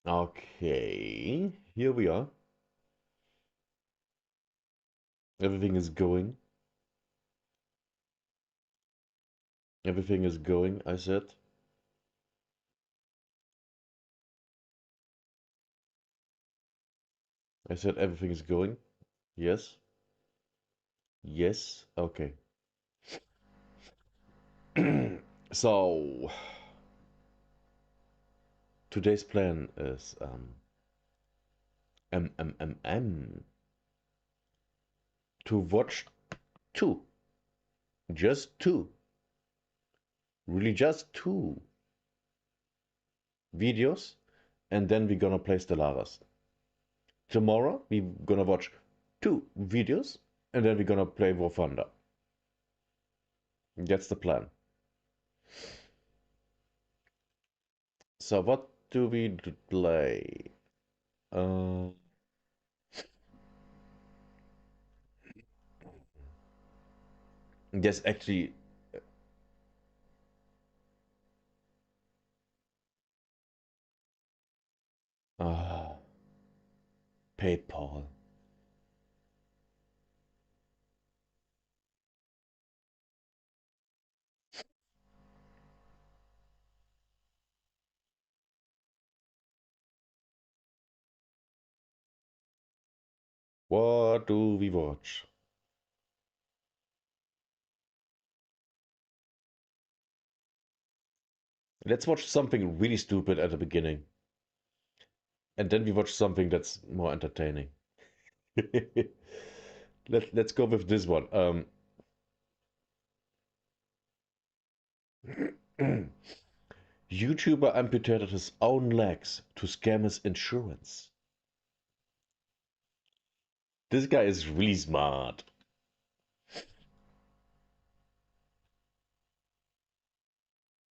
Okay, here we are. Everything is going. Everything is going, I said. I said everything is going. Yes. Yes. Okay. So, today's plan is to watch two, just two, really just two videos, and then we're gonna play Stellaris. Tomorrow we're gonna watch two videos, and then we're gonna play War Thunder. That's the plan. So what do we play? Uh, yes, actually, uh, PayPal. What do we watch? Let's watch something really stupid at the beginning, and then we watch something that's more entertaining. Let's go with this one. YouTuber amputated his own legs to scam his insurance. This guy is really smart.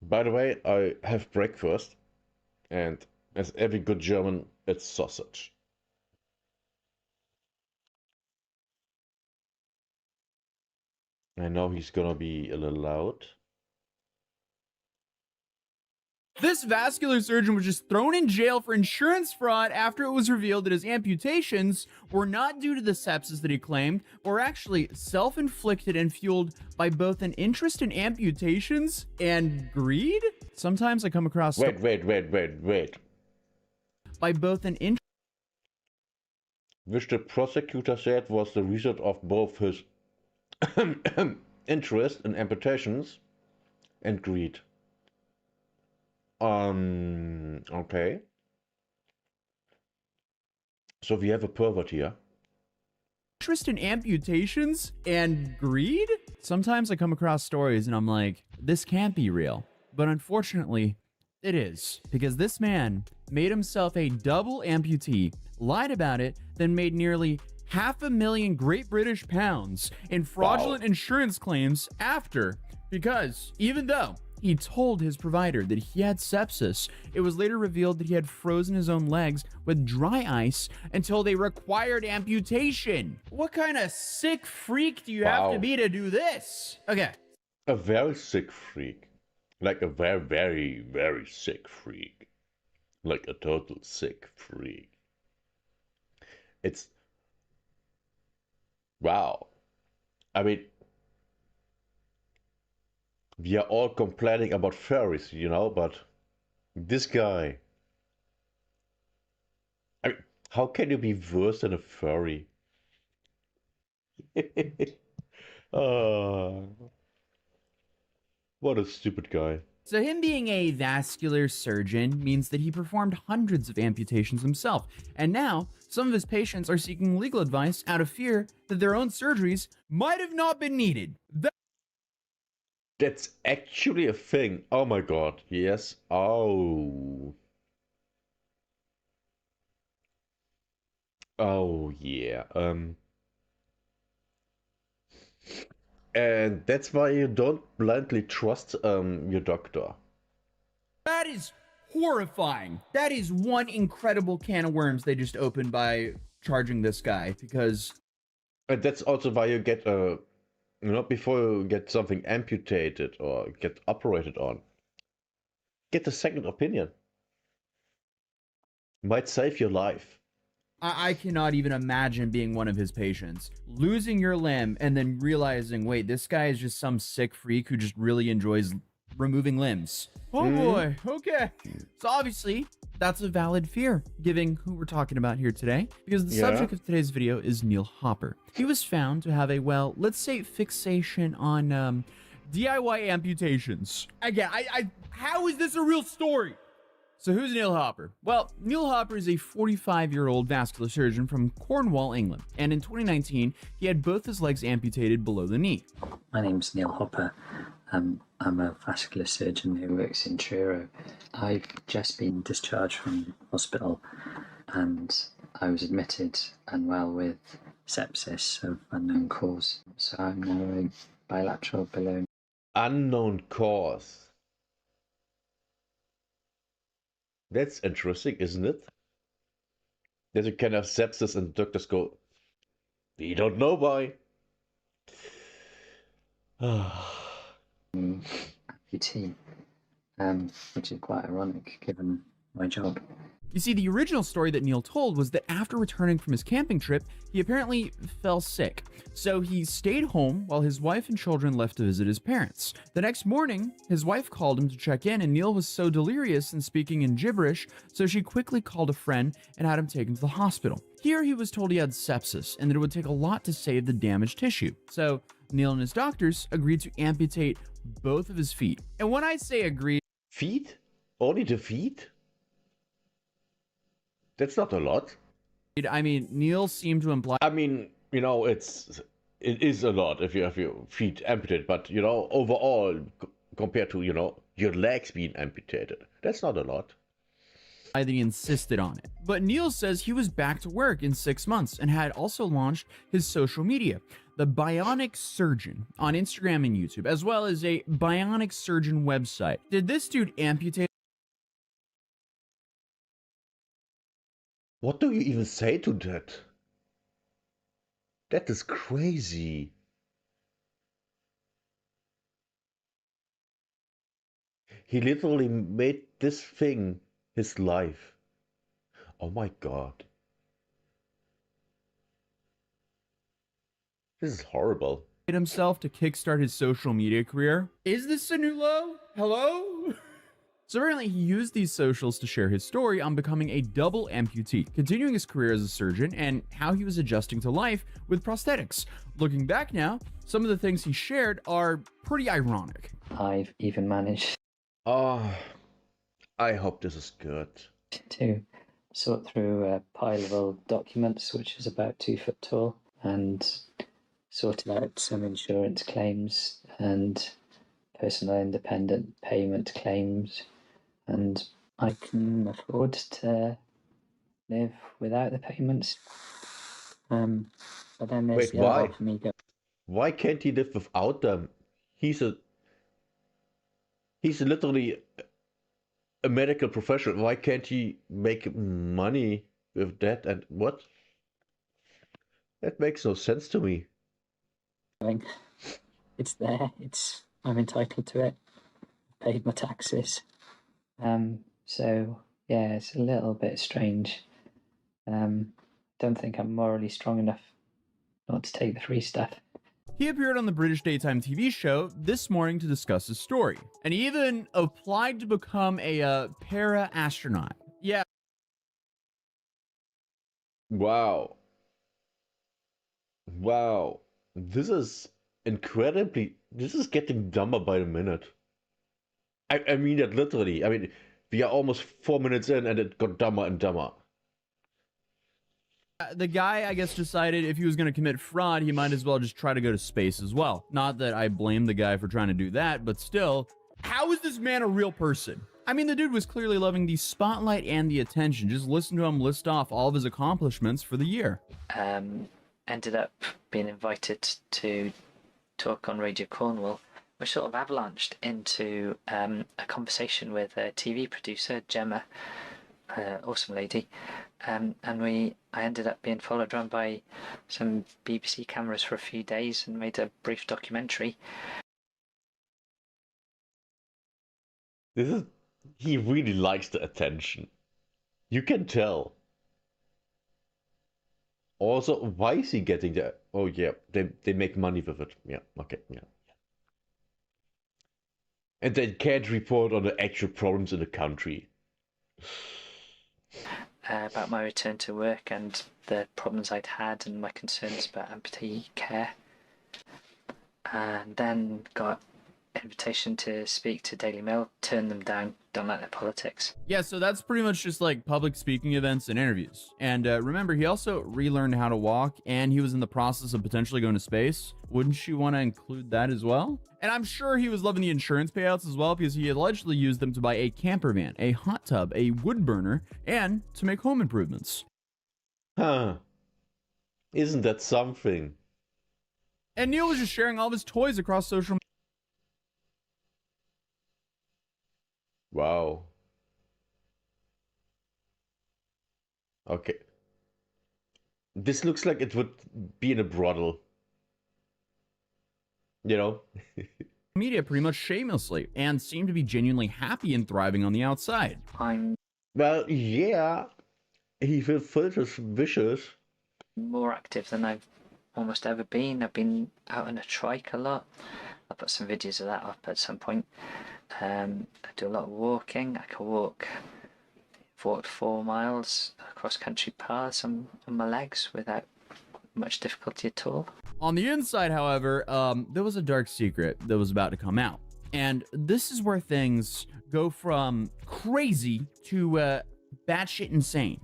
By the way, I have breakfast, and as every good German, it's sausage. I know he's gonna be a little loud. This vascular surgeon was just thrown in jail for insurance fraud after it was revealed that his amputations were not due to the sepsis that he claimed, or actually self-inflicted and fueled by both an interest in amputations and greed. Sometimes I come across Wait. by both an interest Which the prosecutor said was the result of both his interest in amputations and greed. Okay. So we have a pervert here. interest in amputations and greed. Sometimes I come across stories and I'm like, this can't be real. But unfortunately, it is. Because this man made himself a double amputee, lied about it, then made nearly £500,000 Great British pounds in fraudulent insurance claims after. Because even though he told his provider that he had sepsis, it was later revealed that he had frozen his own legs with dry ice until they required amputation. What kind of sick freak do you have to be to do this? Okay. A very sick freak. Like a very sick freak. Like a total sick freak. It's. Wow. I mean, we are all complaining about furries, but this guy. I mean, how can you be worse than a furry? uh, what a stupid guy. So him being a vascular surgeon means that he performed hundreds of amputations himself, and now some of his patients are seeking legal advice out of fear that their own surgeries might have not been needed. That's actually a thing. Oh my god. Yes. Oh. Oh yeah. And that's why you don't blindly trust your doctor. That is horrifying. That is one incredible can of worms they just opened by charging this guy, because And that's also why you get before you get something amputated or get operated on, get a second opinion. Might save your life. I cannot even imagine being one of his patients. Losing your limb and then realizing, wait, this guy is just some sick freak who just really enjoys removing limbs. Oh boy, okay. So obviously, that's a valid fear, given who we're talking about here today, because the subject of today's video is Neil Hopper. He was found to have a, well, let's say fixation on DIY amputations. Again, how is this a real story? So who's Neil Hopper? Well, Neil Hopper is a 45-year-old vascular surgeon from Cornwall, England, and in 2019, he had both his legs amputated below the knee. My name's Neil Hopper. I'm a vascular surgeon who works in Truro. I've just been discharged from hospital and I was admitted unwell with sepsis of unknown cause. So I'm now a bilateral below. Unknown cause. That's interesting, isn't it? That you can have sepsis and doctors go, we don't know why. amputee, which is quite ironic given my job. You see, the original story that Neil told was that after returning from his camping trip, he apparently fell sick. So he stayed home while his wife and children left to visit his parents. The next morning, his wife called him to check in, and Neil was so delirious and speaking in gibberish, so she quickly called a friend and had him taken to the hospital. Here he was told he had sepsis and that it would take a lot to save the damaged tissue. So Neil and his doctors agreed to amputate both of his feet. And when I say agreed... Feet? Only the feet? That's not a lot. I mean, Neil seemed to imply... I mean, you know, it is a lot if you have your feet amputated, but, you know, overall, compared to, you know, your legs being amputated, that's not a lot. That he insisted on it. But Neil says he was back to work in 6 months and had also launched his social media, the Bionic Surgeon, on Instagram and YouTube, as well as a Bionic Surgeon website. Did this dude amputate? What do you even say to that? That is crazy. He literally made this thing his life. Oh my god. This is horrible. Himself to kickstart his social media career? Is this a new low? Hello? So apparently he used these socials to share his story on becoming a double amputee, continuing his career as a surgeon and how he was adjusting to life with prosthetics. Looking back now, some of the things he shared are pretty ironic. I've even managed Oh, I hope this is good. to sort through a pile of old documents, which is about 2 foot tall, and sorted out some insurance claims and personal independent payment claims, and I can afford to live without the payments. But then there's Wait, the other why? half of me go, Why can't he live without them? He's literally a medical professional. Why can't he make money with that? And what? That makes no sense to me. going, it's there, I'm entitled to it, paid my taxes. So yeah, it's a little bit strange. Don't think I'm morally strong enough not to take the free stuff. He appeared on the British daytime TV show This Morning to discuss his story, and he even applied to become a para-astronaut. Yeah. Wow. Wow. This is incredibly... This is getting dumber by the minute. I mean that literally. I mean, we are almost 4 minutes in and it got dumber and dumber. The guy, I guess, decided if he was going to commit fraud, he might as well just try to go to space as well. Not that I blame the guy for trying to do that, but still, how is this man a real person? I mean, the dude was clearly loving the spotlight and the attention. Just listen to him list off all of his accomplishments for the year. Ended up being invited to talk on Radio Cornwall, which sort of avalanched into a conversation with a TV producer, Gemma, awesome lady, and I ended up being followed around by some BBC cameras for a few days and made a brief documentary. He really likes the attention. You can tell. Also, why is he getting that? Oh yeah, they make money with it. Yeah, okay, yeah. And they can't report on the actual problems in the country. About my return to work and the problems I'd had and my concerns about amputee care. And then got invitation to speak to Daily Mail, turned them down, don't like their politics. Yeah, so that's pretty much just like public speaking events and interviews. And remember, he also relearned how to walk, and he was in the process of potentially going to space. Wouldn't you want to include that as well? And I'm sure he was loving the insurance payouts as well, because he allegedly used them to buy a camper van, a hot tub, a wood burner, and to make home improvements. Huh. Isn't that something? And Neil was just sharing all of his toys across social media. Wow. Okay. This looks like it would be in a brothel. You know? Media pretty much shamelessly, and seemed to be genuinely happy and thriving on the outside. I'm Well, yeah. He fulfilled his wishes. more active than I've almost ever been. I've been out on a trike a lot. I'll put some videos of that up at some point. I do a lot of walking. I can walked 4 miles across country paths on my legs without much difficulty at all. On the inside, however, there was a dark secret that was about to come out. And this is where things go from crazy to batshit insane.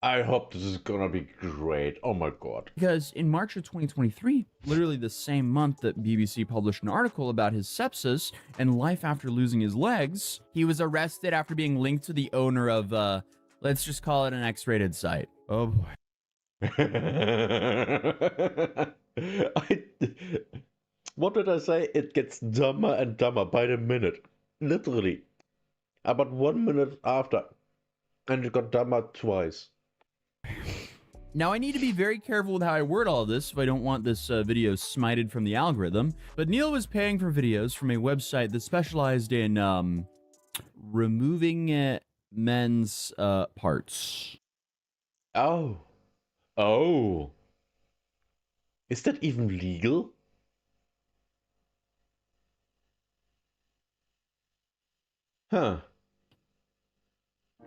I hope this is gonna be great. Oh my god. Because in March of 2023, literally the same month that BBC published an article about his sepsis and life after losing his legs, he was arrested after being linked to the owner of, let's just call it an X-rated site. Oh boy. What did I say? It gets dumber and dumber by the minute. Literally. About 1 minute after. And it got dumber twice. Now, I need to be very careful with how I word all of this if I don't want this video smited from the algorithm, but Neil was paying for videos from a website that specialized in removing men's parts. Oh. Oh. Is that even legal? Huh.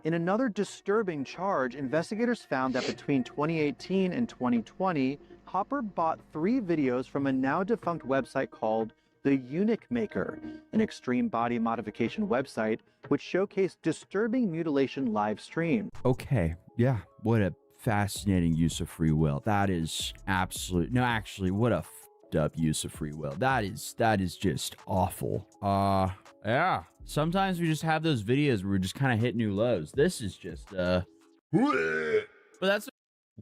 In another disturbing charge, investigators found that between 2018 and 2020, Hopper bought 3 videos from a now defunct website called The Eunuch Maker, an extreme body modification website which showcased disturbing mutilation live streams. Okay, yeah, what a fascinating use of free will. That is absolute. No, actually, what a f***ed up use of free will. That is just awful. Yeah. Sometimes we just have those videos where we just kind of hit new lows. This is just but that's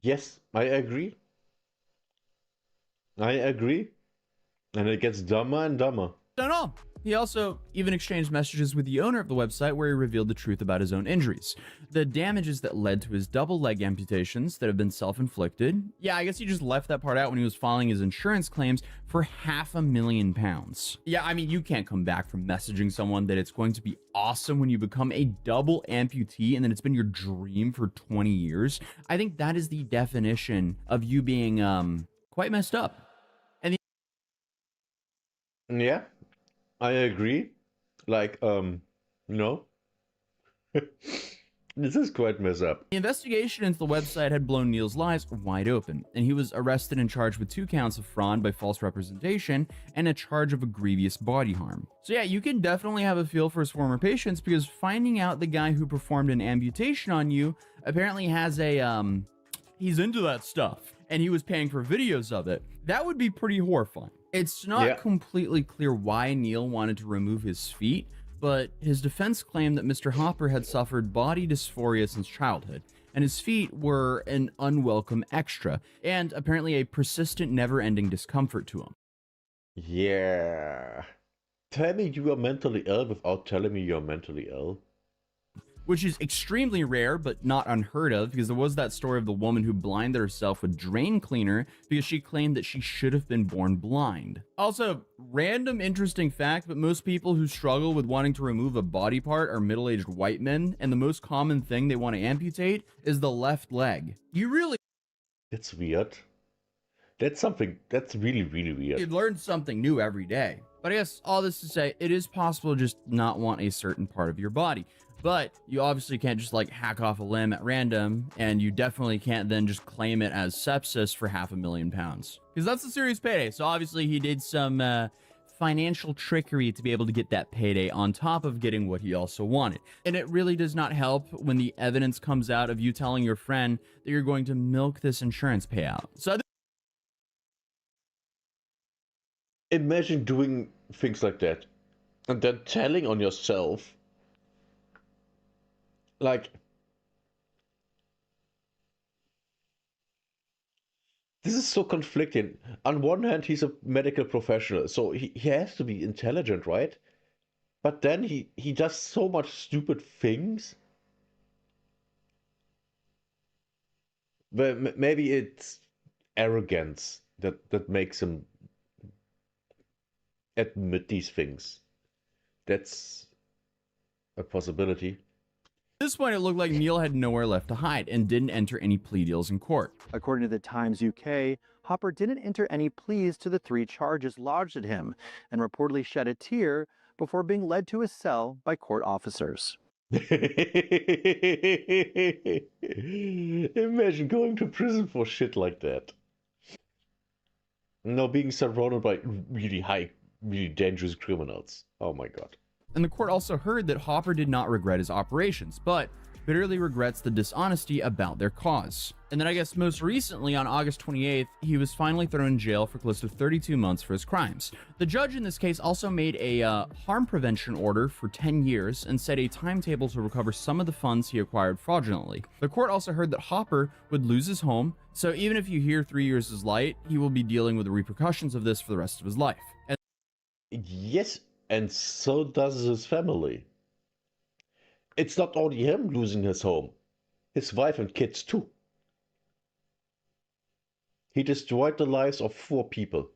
Yes, I agree. I agree. And it gets dumber and dumber. not all. He also even exchanged messages with the owner of the website where he revealed the truth about his own injuries. The damages that led to his double leg amputations that have been self-inflicted. Yeah, I guess he just left that part out when he was filing his insurance claims for £500,000. Yeah, I mean, you can't come back from messaging someone that it's going to be awesome when you become a double amputee and then it's been your dream for 20 years. I think that is the definition of you being quite messed up. Yeah, I agree. Like, no. This is quite messed up. The investigation into the website had blown Neil's lies wide open, and he was arrested and charged with 2 counts of fraud by false representation and a charge of a grievous body harm. So yeah, you can definitely have a feel for his former patients, because finding out the guy who performed an amputation on you apparently has a, he's into that stuff, and he was paying for videos of it. That would be pretty horrifying. It's not completely clear why Neil wanted to remove his feet, but his defense claimed that Mr. Hopper had suffered body dysphoria since childhood, and his feet were an unwelcome extra, and apparently a persistent, never-ending discomfort to him. Yeah. Tell me you are mentally ill without telling me you're mentally ill. which is extremely rare but not unheard of, because there was that story of the woman who blinded herself with drain cleaner because she claimed that she should have been born blind. Also, random interesting fact, but most people who struggle with wanting to remove a body part are middle-aged white men, and the most common thing they want to amputate is the left leg. You really That's weird. That's really, really weird. You learn something new every day. But I guess all this to say, it is possible to just not want a certain part of your body. But you obviously can't just like hack off a limb at random, and you definitely can't then just claim it as sepsis for £500,000. Because that's a serious payday. So obviously he did some financial trickery to be able to get that payday on top of getting what he also wanted. And it really does not help when the evidence comes out of you telling your friend that you're going to milk this insurance payout. So Imagine doing things like that and then telling on yourself, like, this is so conflicting. On one hand, he's a medical professional, so he has to be intelligent, right? But then he does so much stupid things. Well, maybe it's arrogance that makes him admit these things. That's a possibility. At this point, it looked like Neil had nowhere left to hide and didn't enter any plea deals in court. According to the Times UK, Hopper didn't enter any pleas to the 3 charges lodged at him and reportedly shed a tear before being led to his cell by court officers. Imagine going to prison for shit like that. Now being surrounded by really dangerous criminals. Oh my god. And the court also heard that Hopper did not regret his operations, but bitterly regrets the dishonesty about their cause. And then I guess most recently, on August 28th, he was finally thrown in jail for close to 32 months for his crimes. The judge in this case also made a harm prevention order for 10 years and set a timetable to recover some of the funds he acquired fraudulently. The court also heard that Hopper would lose his home, so even if you hear 3 years is light, he will be dealing with the repercussions of this for the rest of his life. Yes, and so does his family. It's not only him losing his home, his wife and kids too. He destroyed the lives of 4 people.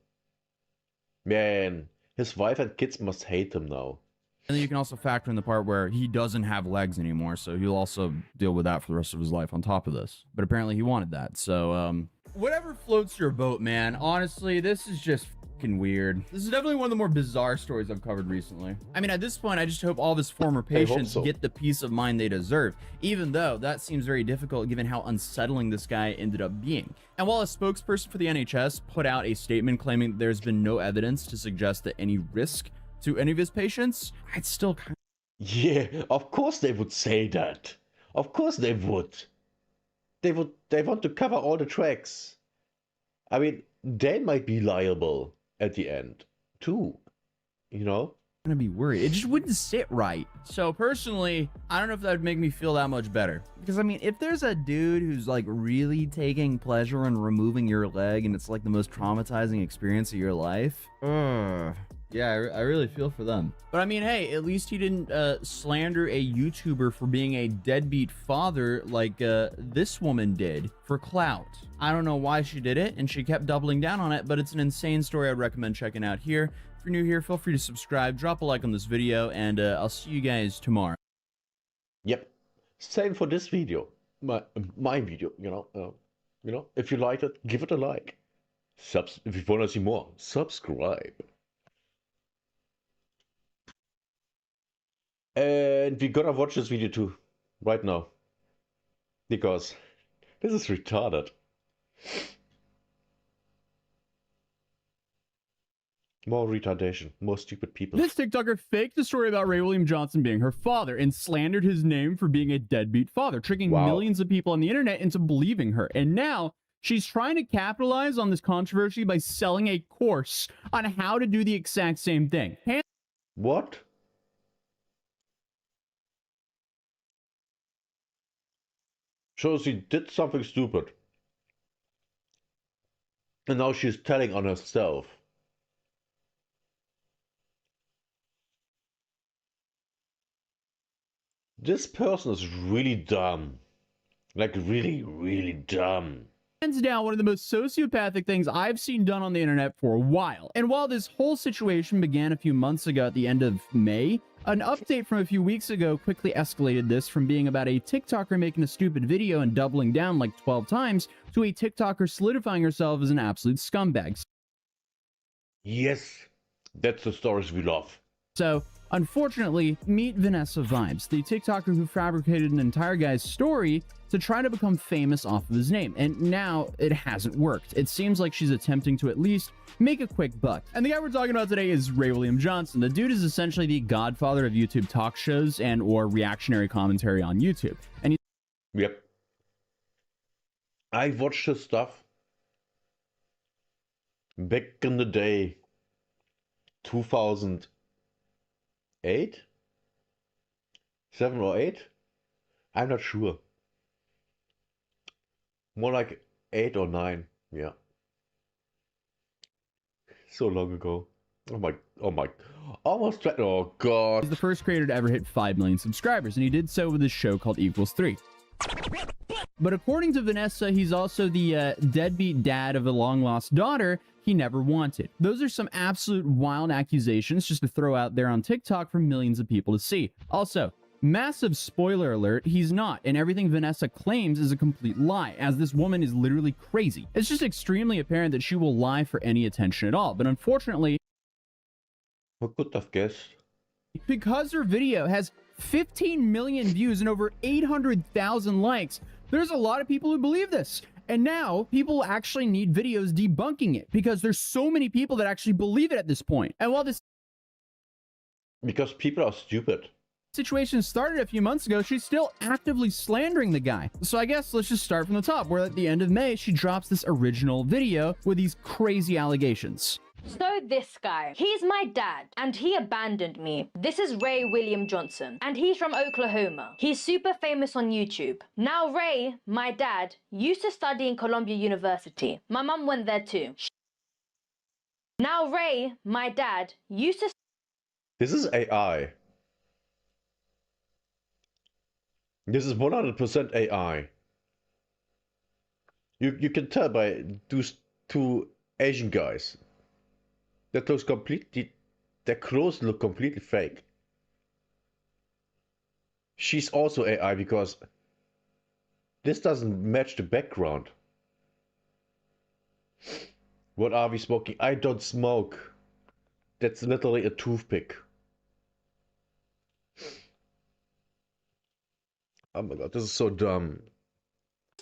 Man, his wife and kids must hate him now. And then you can also factor in the part where he doesn't have legs anymore, so he'll also deal with that for the rest of his life on top of this. But apparently he wanted that, so whatever floats your boat, man. Honestly, this is just fucking weird. This is definitely one of the more bizarre stories I've covered recently. I mean, at this point, I just hope all of his former patients get the peace of mind they deserve, even though that seems very difficult given how unsettling this guy ended up being. And while a spokesperson for the NHS put out a statement claiming there's been no evidence to suggest that any risk to any of his patients, I'd still kind of... Yeah, of course they would say that. Of course they would. They want to cover all the tracks. I mean, they might be liable at the end, too. You know? I'm gonna be worried. It just wouldn't sit right. So personally, I don't know if that would make me feel that much better. Because I mean, if there's a dude who's like really taking pleasure in removing your leg and it's like the most traumatizing experience of your life, yeah, I really feel for them. But I mean, hey, at least he didn't slander a YouTuber for being a deadbeat father like this woman did for clout. I don't know why she did it, and she kept doubling down on it, but it's an insane story I'd recommend checking out here. If you're new here, feel free to subscribe, drop a like on this video, and I'll see you guys tomorrow. Yep. Same for this video. My video, you know. If you liked it, give it a like. If you want to see more, subscribe. And we're gonna watch this video too, right now. Because this is retarded. More retardation, more stupid people. This TikToker faked the story about Ray William Johnson being her father and slandered his name for being a deadbeat father, tricking millions of people on the internet into believing her. And now she's trying to capitalize on this controversy by selling a course on how to do the exact same thing. What? So she did something stupid. And now she's telling on herself. This person is really dumb. Like, really, really dumb. Hands down, one of the most sociopathic things I've seen done on the internet for a while. And while this whole situation began a few months ago at the end of May, an update from a few weeks ago quickly escalated this from being about a TikToker making a stupid video and doubling down like 12 times to a TikToker solidifying herself as an absolute scumbag. Yes, that's the stories we love. So, unfortunately, meet Vanessa Vibes, the TikToker who fabricated an entire guy's story to try to become famous off of his name, and now it hasn't worked. It seems like she's attempting to at least make a quick buck. And the guy we're talking about today is Ray William Johnson. The dude is essentially the godfather of YouTube talk shows and or reactionary commentary on YouTube. And Yep. I watched his stuff back in the day, 2008? 7 or 8? I'm not sure. More like 8 or 9, yeah. So long ago. Almost, oh god. he's the first creator to ever hit 5 million subscribers, and he did so with his show called Equals 3. But according to Vanessa, he's also the deadbeat dad of a long-lost daughter he never wanted. Those are some absolute wild accusations just to throw out there on TikTok for millions of people to see. Also, massive spoiler alert, he's not, and everything Vanessa claims is a complete lie, as this woman is literally crazy. It's just extremely apparent that she will lie for any attention at all, but unfortunately, I could have guessed. because her video has 15 million views and over 800,000 likes, there's a lot of people who believe this. And now people actually need videos debunking it because there's so many people that actually believe it at this point. And while this Because people are stupid. situation started a few months ago, she's still actively slandering the guy. So I guess let's just start from the top, where at the end of May, she drops this original video with these crazy allegations. So this guy, he's my dad, and he abandoned me. This is Ray William Johnson, and he's from Oklahoma. He's super famous on YouTube. Now Ray, my dad, used to study in Columbia University. My mum went there too. Now Ray, my dad, used to... This is AI. This is 100% AI. You can tell by those two Asian guys. That looks completely, their clothes look completely fake. She's also AI because this doesn't match the background. What are we smoking? I don't smoke. That's literally a toothpick. Oh my god, this is so dumb.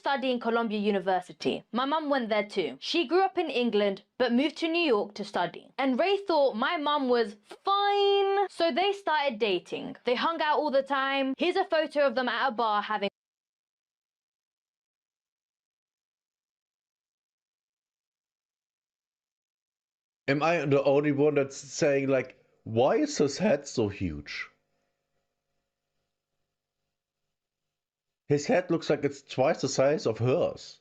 study in Columbia University. My mum went there too. She grew up in England but moved to New York to study. And Ray thought my mum was fine, so they started dating. They hung out all the time. Here's a photo of them at a bar having... Am I the only one that's saying, like, why is his head so huge? His head looks like it's twice the size of hers.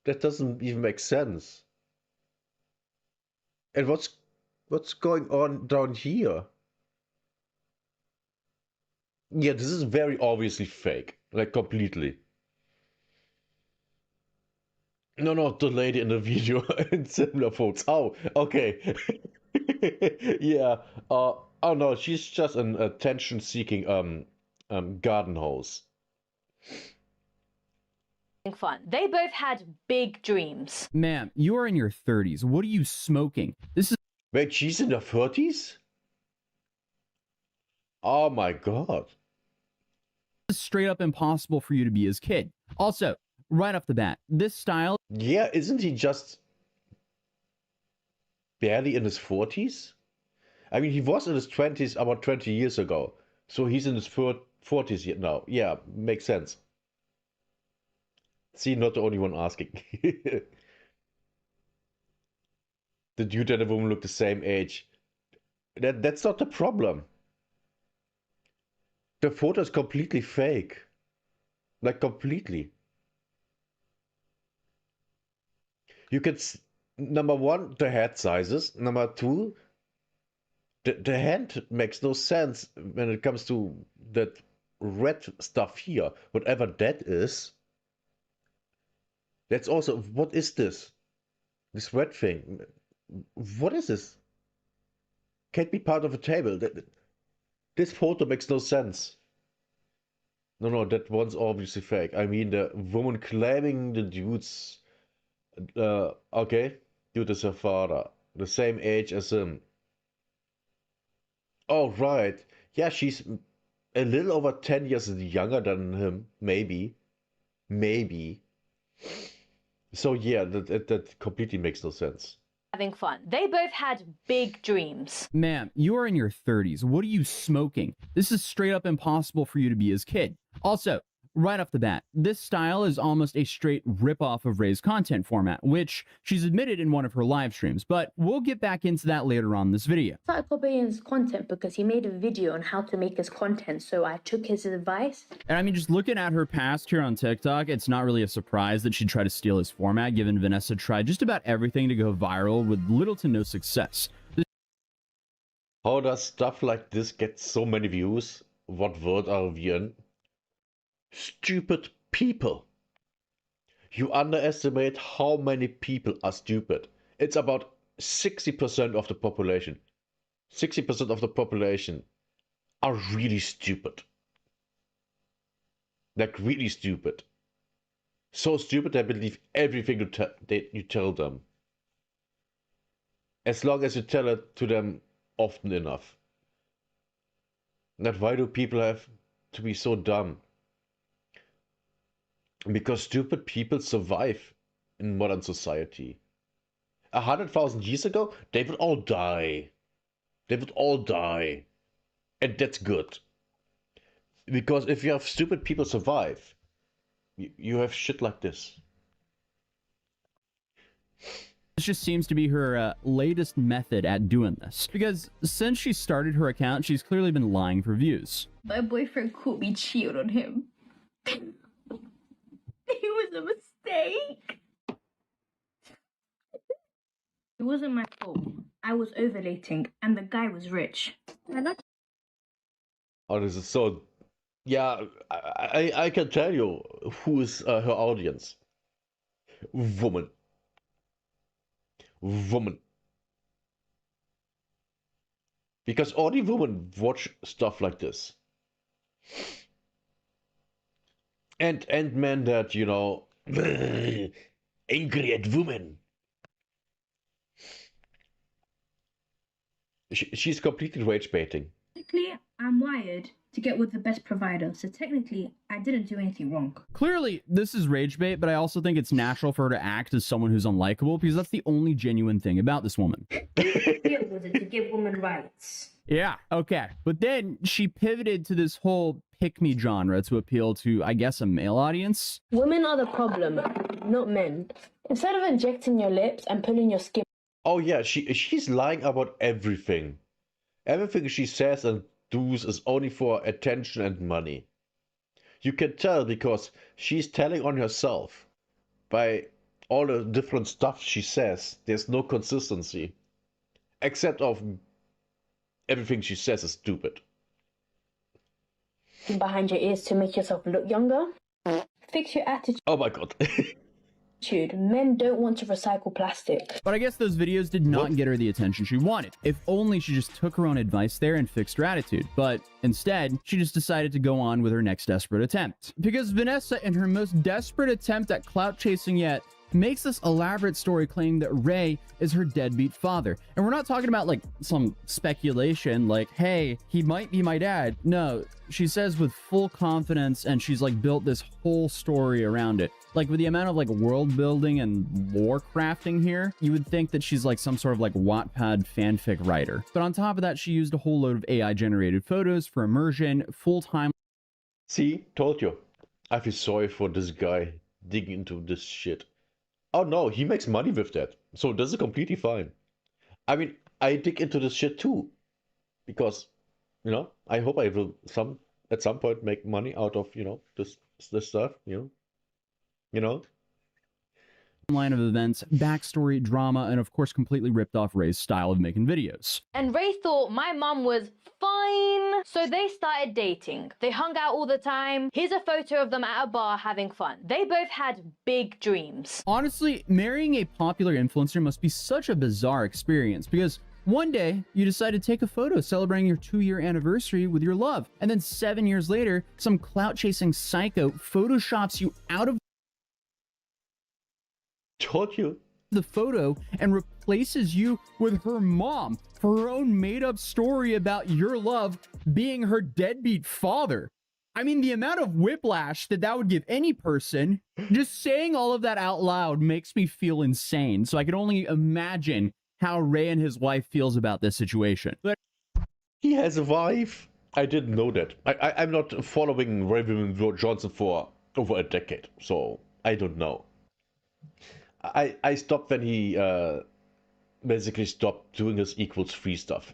That doesn't even make sense. And what's going on down here? Yeah, this is very obviously fake. Like, completely. No, the lady in the video and similar photos. Oh, okay. Yeah. Oh no, she's just an attention-seeking garden hose. fun. They both had big dreams. Ma'am, you are in your 30s. What are you smoking? This is Wait, she's in her 30s? Oh my god. straight up impossible for you to be his kid. Also, right off the bat, this style Yeah, isn't he just barely in his 40s? I mean, he was in his 20s about 20 years ago. So he's in his 40s yet now. Yeah, makes sense. See, not the only one asking. The dude and the woman look the same age. That's not the problem. The photo is completely fake. Like, completely. You can, number one, the head sizes. Number two, the hand makes no sense when it comes to that red stuff here, whatever that is, that's also, what is this? This red thing. What is this? Can't be part of a table. This photo makes no sense. No, that one's obviously fake. I mean, the woman claiming the dude's, okay, dude is her father, the same age as him. Oh, right. Yeah, she's a little over 10 years younger than him, maybe. Maybe. So yeah, that completely makes no sense. Having fun. They both had big dreams. Ma'am, you are in your 30s. What are you smoking? This is straight up impossible for you to be his kid. Also, right off the bat, this style is almost a straight ripoff of Ray's content format, which she's admitted in one of her live streams, but we'll get back into that later on in this video. I started copying his content because he made a video on how to make his content, so I took his advice. And I mean, just looking at her past here on TikTok, it's not really a surprise that she'd try to steal his format, given Vanessa tried just about everything to go viral with little to no success. How does stuff like this get so many views? What word are we in? Stupid people. You underestimate how many people are stupid. It's about 60% of the population. 60% of the population are really stupid. Like really stupid. So stupid they believe everything you tell them. As long as you tell it to them often enough. That why do people have to be so dumb? Because stupid people survive in modern society. 100,000 years ago, they would all die. They would all die. And that's good. Because if you have stupid people survive, you have shit like this. This just seems to be her latest method at doing this. Because since she started her account, she's clearly been lying for views. My boyfriend caught me cheating on him. It was a mistake. It wasn't my fault. I was ovulating, and the guy was rich. Oh, this is so... Yeah, I can tell you who is her audience. Woman. Woman. Because only women watch stuff like this. And men that, you know, angry at women. She's completely rage baiting. Technically, I'm wired to get with the best provider, so technically, I didn't do anything wrong. Clearly, this is rage bait, but I also think it's natural for her to act as someone who's unlikable because that's the only genuine thing about this woman. Deal with it to give women rights. Yeah, okay. But then she pivoted to this whole pick-me genre to appeal to, I guess, a male audience. Women are the problem, not men. Instead of injecting your lips and pulling your skin. Oh yeah, she's lying about everything. Everything she says and does is only for attention and money. You can tell because she's telling on herself. By all the different stuff she says, there's no consistency. Except of everything she says is stupid. Behind your ears to make yourself look younger. Fix your attitude. Oh my god. Men don't want to recycle plastic. But I guess those videos did not get her the attention she wanted. If only she just took her own advice there and fixed her attitude. But instead, she just decided to go on with her next desperate attempt. Because Vanessa, in her most desperate attempt at clout chasing yet, makes this elaborate story claiming that Ray is her deadbeat father. And we're not talking about like some speculation like, hey, he might be my dad. No, she says with full confidence, and she's like built this whole story around it. Like with the amount of like world building and lore crafting here, you would think that she's like some sort of like Wattpad fanfic writer. But on top of that, she used a whole load of AI generated photos for immersion, full-time. See, told you. I feel sorry for this guy digging into this shit. Oh no, he makes money with that. So this is completely fine. I mean, I dig into this shit too. Because, you know, I hope I will at some point make money out of, you know, this stuff, you know. line of events, backstory, drama, and of course completely ripped off Ray's style of making videos. And Ray thought my mum was fine. So they started dating. They hung out all the time. Here's a photo of them at a bar having fun. They both had big dreams. Honestly, marrying a popular influencer must be such a bizarre experience because one day you decide to take a photo celebrating your 2-year anniversary with your love, and then 7 years later, some clout-chasing psycho photoshops you out of Told you. the photo and replaces you with her mom for her own made-up story about your love being her deadbeat father. I mean, the amount of whiplash that would give any person, just saying all of that out loud makes me feel insane. So I can only imagine how Ray and his wife feels about this situation. But He has a wife. I didn't know that. I'm not following Ray William Johnson for over a decade, so I don't know. I stopped when he basically stopped doing his equals free stuff.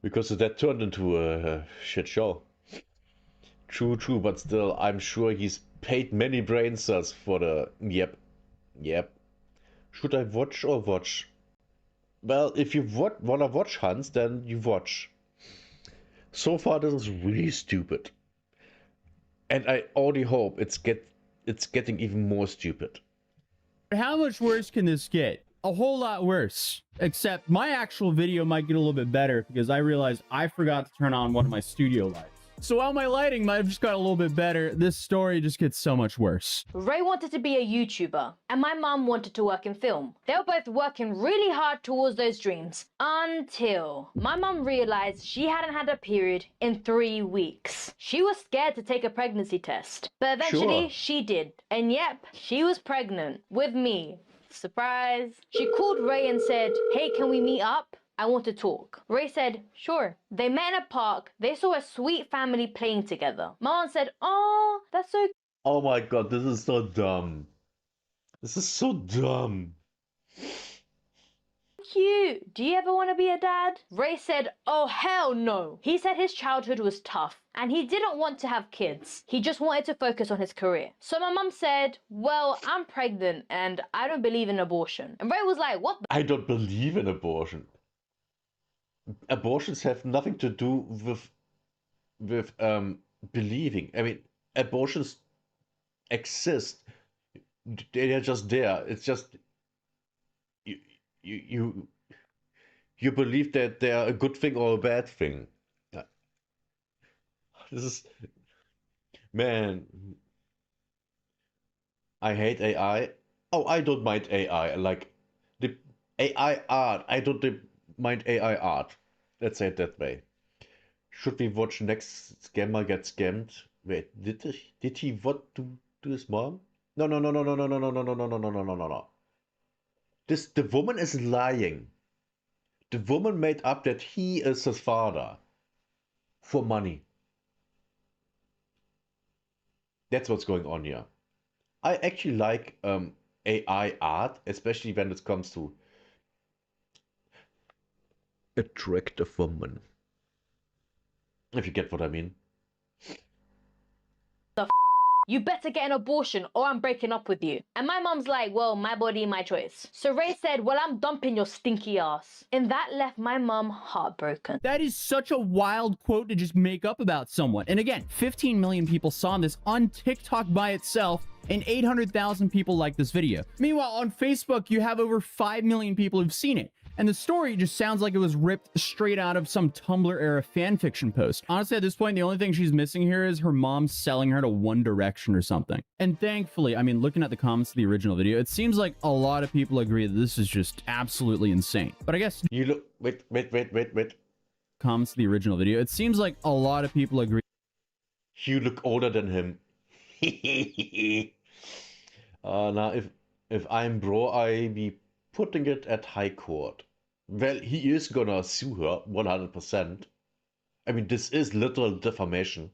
Because that turned into a shit show. True, but still, I'm sure he's paid many brain cells for the... Yep. Should I watch or watch? Well, if you wanna watch Hans, then you watch. So far, this is really stupid. And I only hope it's getting even more stupid. how much worse can this get? A whole lot worse. Except my actual video might get a little bit better because I realized I forgot to turn on one of my studio lights. So while my lighting might have just got a little bit better, this story just gets so much worse. Ray wanted to be a YouTuber, and my mum wanted to work in film. They were both working really hard towards those dreams, until my mum realized she hadn't had a period in 3 weeks. She was scared to take a pregnancy test, but eventually she did. And yep, she was pregnant with me. Surprise. She called Ray and said, "Hey, can we meet up? I want to talk." Ray said, "Sure." They met in a park. They saw a sweet family playing together. Mom said, "Oh, that's so Oh my god, this is so dumb. This is so dumb. cute. Do you ever want to be a dad?" Ray said, "Oh, hell no." He said his childhood was tough and he didn't want to have kids. He just wanted to focus on his career. So my mum said, "Well, I'm pregnant and I don't believe in abortion." And Ray was like, "What the I don't believe in abortion. Abortions have nothing to do with believing. I mean, abortions exist. They are just there. It's just you believe that they are a good thing or a bad thing. This is, man. I hate AI. Oh, I don't mind AI. Like the AI art. I don't mind AI art. Let's say it that way. Should we watch next scammer get scammed? Wait, did he what to his mom? No. The woman is lying. The woman made up that he is his father for money. That's what's going on here. I actually like AI art, especially when it comes to attractive woman. If you get what I mean. You better get an abortion or I'm breaking up with you." And my mum's like, "Well, my body, my choice." So Ray said, "Well, I'm dumping your stinky ass." And that left my mum heartbroken. That is such a wild quote to just make up about someone. And again, 15 million people saw this on TikTok by itself, and 800,000 people like this video. Meanwhile, on Facebook, you have over 5 million people who've seen it. And the story just sounds like it was ripped straight out of some Tumblr era fanfiction post. Honestly, at this point, the only thing she's missing here is her mom selling her to One Direction or something. And thankfully, I mean, looking at the comments of the original video, it seems like a lot of people agree that this is just absolutely insane. But I guess You look. Wait. comments to the original video, it seems like a lot of people agree. You look older than him. Now, if I'm bro, I be putting it at high court. Well, he is gonna sue her 100%. I mean, this is literal defamation.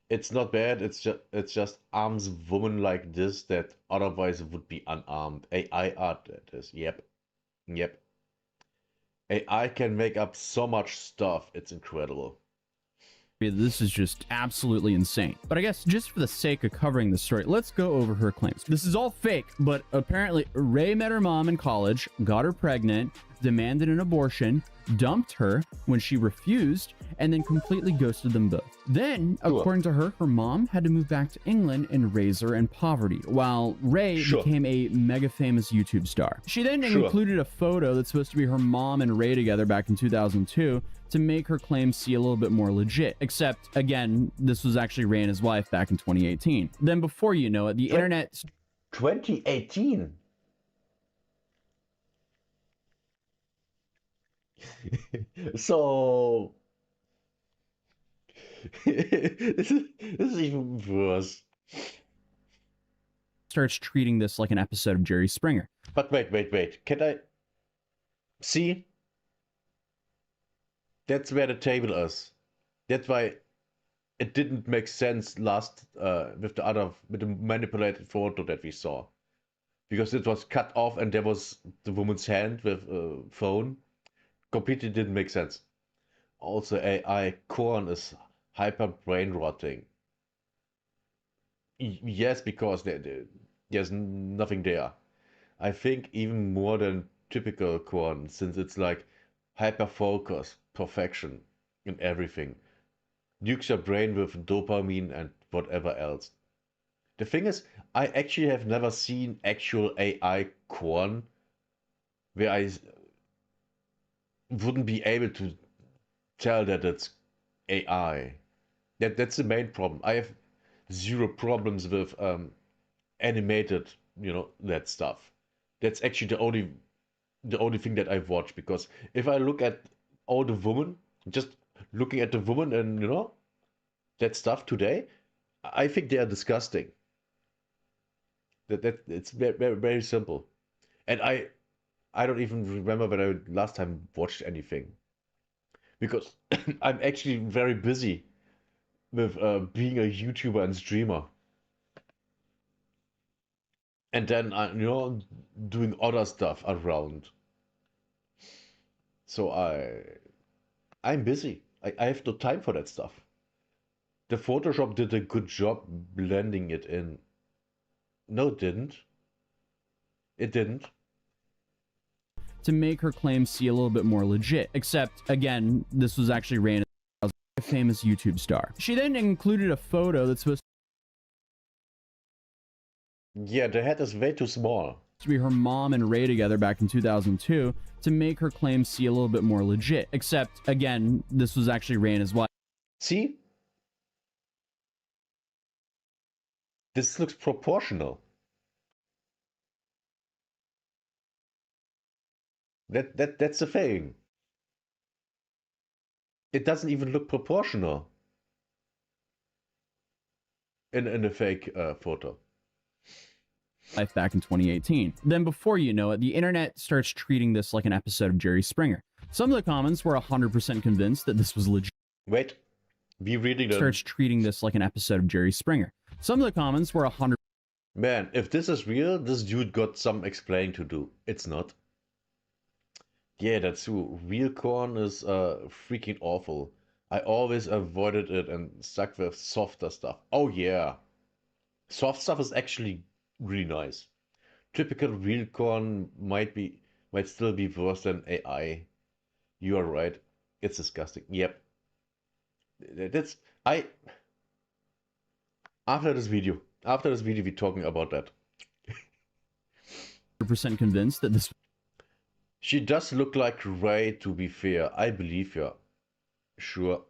It's not bad. It's just arms woman like this that otherwise would be unarmed. AI art, that is. Yep. AI can make up so much stuff. It's incredible. This is just absolutely insane. But I guess just for the sake of covering the story, let's go over her claims. This is all fake, but apparently Ray met her mom in college, got her pregnant, demanded an abortion, dumped her when she refused, and then completely ghosted them both. Then, according to her, her mom had to move back to England and raise her in poverty, while Ray became a mega famous YouTube star. She then included a photo that's supposed to be her mom and Ray together back in 2002 to make her claims see a little bit more legit. Except, again, this was actually Ray and his wife back in 2018. Then before you know it, the internet... 2018? So... this is even worse. Starts treating this like an episode of Jerry Springer. But wait. Can I... See? That's where the table is. That's why it didn't make sense last with the manipulated photo that we saw, because it was cut off and there was the woman's hand with a phone. Completely didn't make sense. Also, AI corn is hyper brain rotting. Yes, because there's nothing there. I think even more than typical corn, since it's like hyper focus, perfection in everything. Nukes your brain with dopamine and whatever else. The thing is, I actually have never seen actual AI corn where I wouldn't be able to tell that it's AI. That's the main problem. I have zero problems with animated, that stuff. That's actually the only thing that I've watched, because if I look at all the women, just looking at the woman and that stuff today, I think they are disgusting. That it's very, very, very simple. And I don't even remember when I last time watched anything, because I'm actually very busy with being a YouTuber and streamer, and then doing other stuff around. So I'm busy. I have no time for that stuff. The Photoshop did a good job blending it in. No, it didn't. It didn't. To make her claims see a little bit more legit. Except, again, this was actually Ray, a famous YouTube star. She then included a photo that's supposed Yeah, the head is way too small. to be her mom and Ray together back in 2002 to make her claims see a little bit more legit. Except, again, this was actually Ray and his wife. See? This looks proportional. That's the thing. It doesn't even look proportional in a fake photo. Life back in 2018. Then before you know it, the internet starts treating this like an episode of Jerry Springer. Some of the comments were 100% convinced that this was legit. Wait, be reading them. Starts treating this like an episode of Jerry Springer. Some of the comments were 100%. Man, if this is real, this dude got some explaining to do. It's not. Yeah, that's true. Real corn is freaking awful. I always avoided it and stuck with softer stuff. Oh yeah. Soft stuff is actually really nice. Typical real corn might still be worse than AI. You are right. It's disgusting. Yep. After this video, we're talking about that. 100% convinced that this She does look like Ray, to be fair. I believe her. Sure.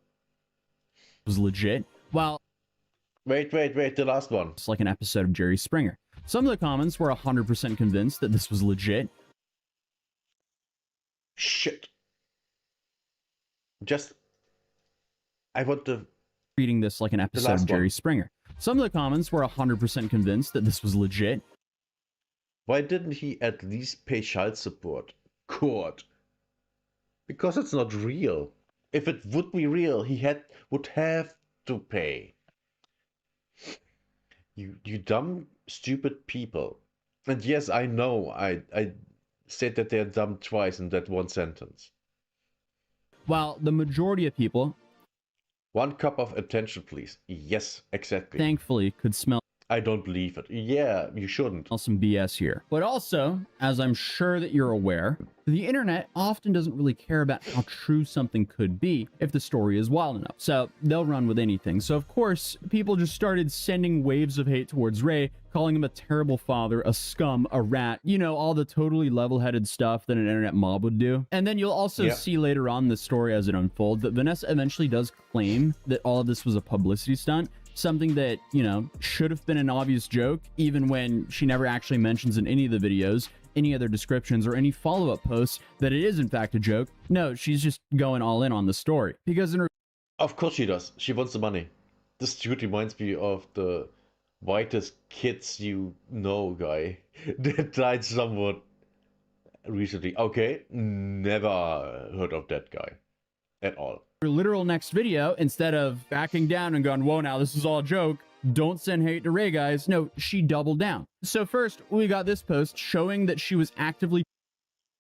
was legit. While Wait, the last one. it's like an episode of Jerry Springer. Some of the comments were 100% convinced that this was legit. Shit. I want to... Treating this like an episode of Jerry Springer. Some of the comments were 100% convinced that this was legit. Why didn't he at least pay child support? Court. Because it's not real. If it would be real, he would have to pay. You dumb, stupid people. And yes, I know, I said that they're dumb twice in that one sentence. While the majority of people 1 cup of attention, please. Yes, exactly. thankfully could smell I don't believe it. Yeah, you shouldn't. some BS here. But also, as I'm sure that you're aware, the internet often doesn't really care about how true something could be if the story is wild enough. So they'll run with anything. So of course, people just started sending waves of hate towards Ray, calling him a terrible father, a scum, a rat, you know, all the totally level-headed stuff that an internet mob would do. And then you'll also see later on in the story as it unfolds that Vanessa eventually does claim that all of this was a publicity stunt, something that, you know, should have been an obvious joke, even when she never actually mentions in any of the videos, any other descriptions, or any follow-up posts that it is in fact a joke. No, she's just going all in on the story. Because in her Of course she does. She wants the money. This dude reminds me of the whitest kids you know guy that died somewhat recently. Okay, never heard of that guy at all. literal next video, instead of backing down and going, whoa, now this is all a joke, don't send hate to Ray, guys. No, she doubled down. So first, we got this post showing that she was actively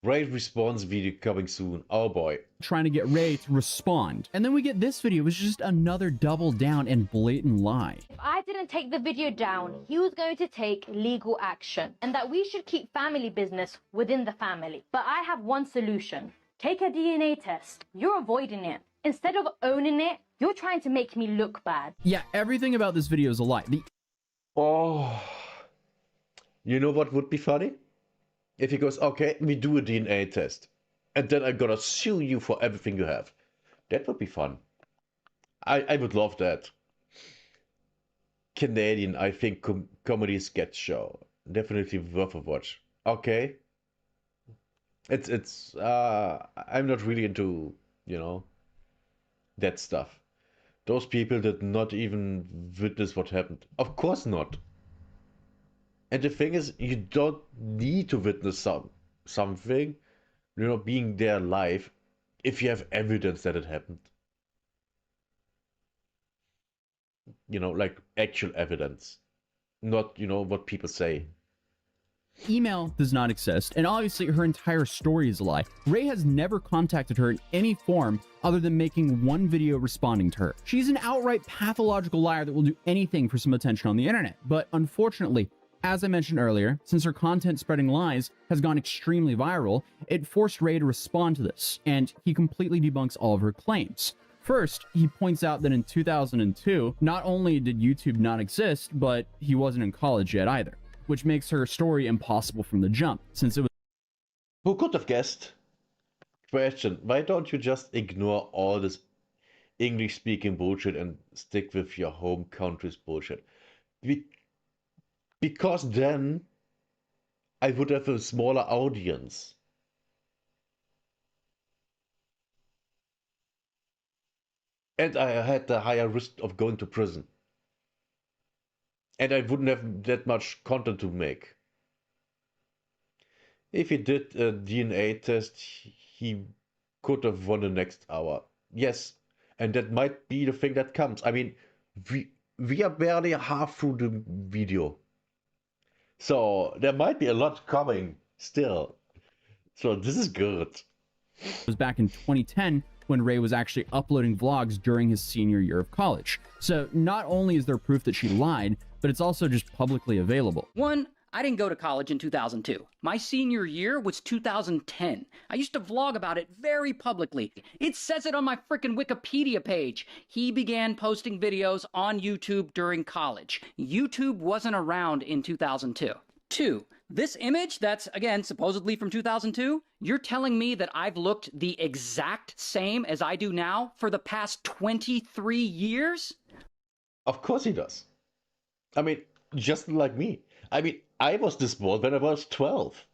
Ray response video coming soon. Oh boy. trying to get Ray to respond. And then we get this video, which is just another double down and blatant lie. If I didn't take the video down, he was going to take legal action, and that we should keep family business within the family. But I have one solution. Take a DNA test. You're avoiding it. Instead of owning it, you're trying to make me look bad. Yeah, everything about this video is a lie. Oh. You know what would be funny? If he goes, okay, we do a DNA test. And then I'm gonna sue you for everything you have. That would be fun. I would love that. Canadian, I think, comedy sketch show. Definitely worth a watch. Okay. It's I'm not really into, you know, that stuff. Those people did not even witness what happened. Of course not. And the thing is, you don't need to witness something, you know, being there live, if you have evidence that it happened. You know, like actual evidence. Not, you know, what people say. Email does not exist, and obviously her entire story is a lie. Ray has never contacted her in any form other than making one video responding to her. She's an outright pathological liar that will do anything for some attention on the internet. But unfortunately, as I mentioned earlier, since her content spreading lies has gone extremely viral, it forced Ray to respond to this, and he completely debunks all of her claims. First, he points out that in 2002, not only did YouTube not exist, but he wasn't in college yet either, which makes her story impossible from the jump, since it was Who could have guessed? Question, why don't you just ignore all this English-speaking bullshit and stick with your home country's bullshit? Because then I would have a smaller audience. And I had the higher risk of going to prison. And I wouldn't have that much content to make. If he did a DNA test, he could have won the next hour. Yes, and that might be the thing that comes. I mean, we are barely half through the video. So there might be a lot coming still. So this is good. was back in 2010 when Ray was actually uploading vlogs during his senior year of college. So not only is there proof that she lied, but it's also just publicly available. One, I didn't go to college in 2002. My senior year was 2010. I used to vlog about it very publicly. It says it on my frickin' Wikipedia page. He began posting videos on YouTube during college. YouTube wasn't around in 2002. Two, this image that's, again, supposedly from 2002, you're telling me that I've looked the exact same as I do now for the past 23 years? Of course he does. I mean, just like me. I mean, I was this bald when I was 12.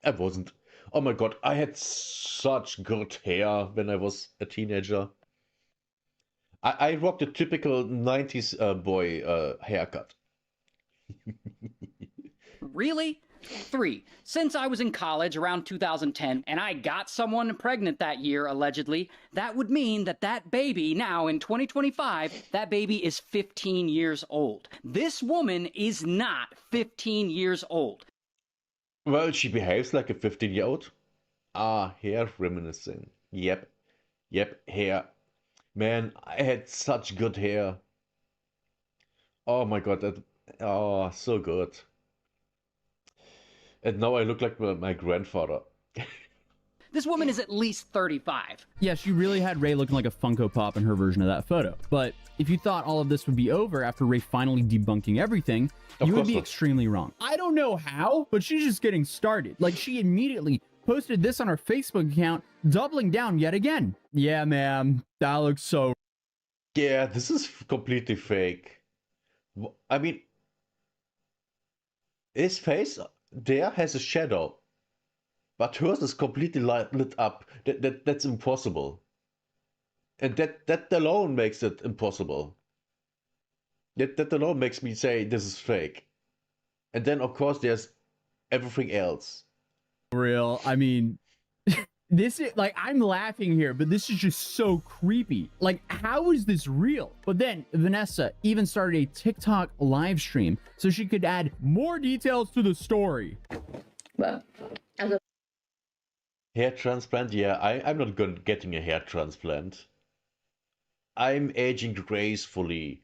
I wasn't. Oh my god, I had such good hair when I was a teenager. I rocked a typical 90s boy haircut. Really? Three, since I was in college around 2010 and I got someone pregnant that year, allegedly, that would mean that that baby now in 2025, that baby is 15 years old. This woman is not 15 years old. Well, she behaves like a 15-year-old. Ah, hair reminiscing. Yep, hair. Man, I had such good hair. Oh my god, oh, so good. And now I look like my grandfather. This woman is at least 35. Yeah, she really had Ray looking like a Funko Pop in her version of that photo. But if you thought all of this would be over after Ray finally debunking everything, Of you would course be not. extremely wrong. I don't know how, but she's just getting started. Like, she immediately posted this on her Facebook account, doubling down yet again. Yeah, ma'am, that looks so... Yeah, this is completely fake. I mean, his face there has a shadow, but hers is completely lit up. That's impossible. And that alone makes it impossible. That alone makes me say this is fake. And then, of course, there's everything else. real. I mean, this is like, I'm laughing here, but this is just so creepy. Like, how is this real? But then Vanessa even started a TikTok live stream so she could add more details to the story. But as a Hair transplant? Yeah, I'm not getting a hair transplant. I'm aging gracefully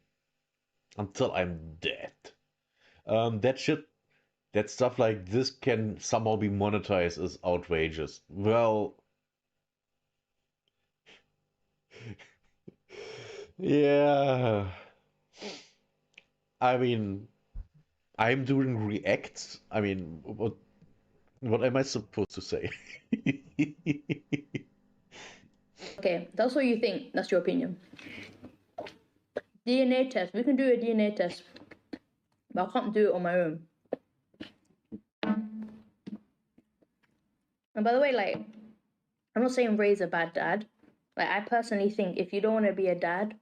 until I'm dead. That stuff like this can somehow be monetized as outrageous. Well, yeah. I mean, I'm doing reacts. I mean, what am I supposed to say? okay, that's what you think. That's your opinion. DNA test. We can do a DNA test, but I can't do it on my own. And by the way, like, I'm not saying Ray's a bad dad. Like, I personally think if you don't want to be a dad,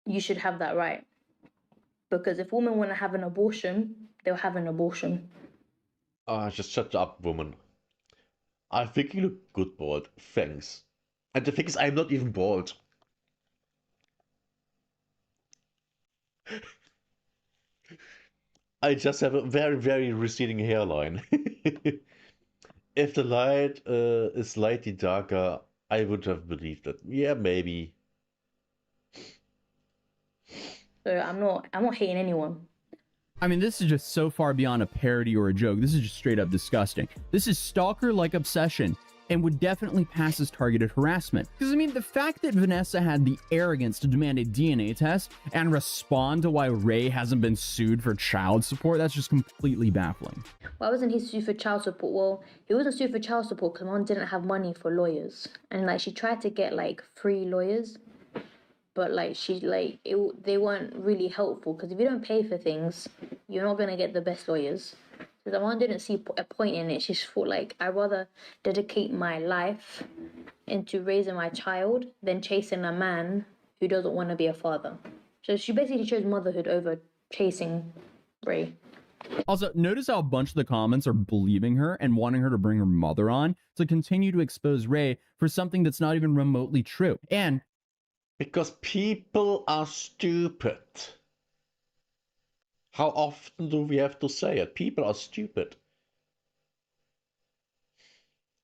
you should have that right. Because if women want to have an abortion, they'll have an abortion. Just shut up, woman. I think you look good bald. Thanks. And the thing is, I'm not even bald. I just have a very, very receding hairline. If the light is slightly darker, I would have believed it. Yeah, maybe. So I'm not hating anyone. I mean, this is just so far beyond a parody or a joke. This is just straight up disgusting. This is stalker-like obsession and would definitely pass as targeted harassment. Because, I mean, the fact that Vanessa had the arrogance to demand a DNA test and respond to why Ray hasn't been sued for child support, that's just completely baffling. Why wasn't he sued for child support? Well, he wasn't sued for child support because mom didn't have money for lawyers. And, like, she tried to get, like, free lawyers. But, like, they weren't really helpful. Because if you don't pay for things, you're not going to get the best lawyers. So the mom didn't see a point in it. She just thought, like, I'd rather dedicate my life into raising my child than chasing a man who doesn't want to be a father. So she basically chose motherhood over chasing Ray. Also, notice how a bunch of the comments are believing her and wanting her to bring her mother on to continue to expose Ray for something that's not even remotely true. And because people are stupid. How often do we have to say it? People are stupid.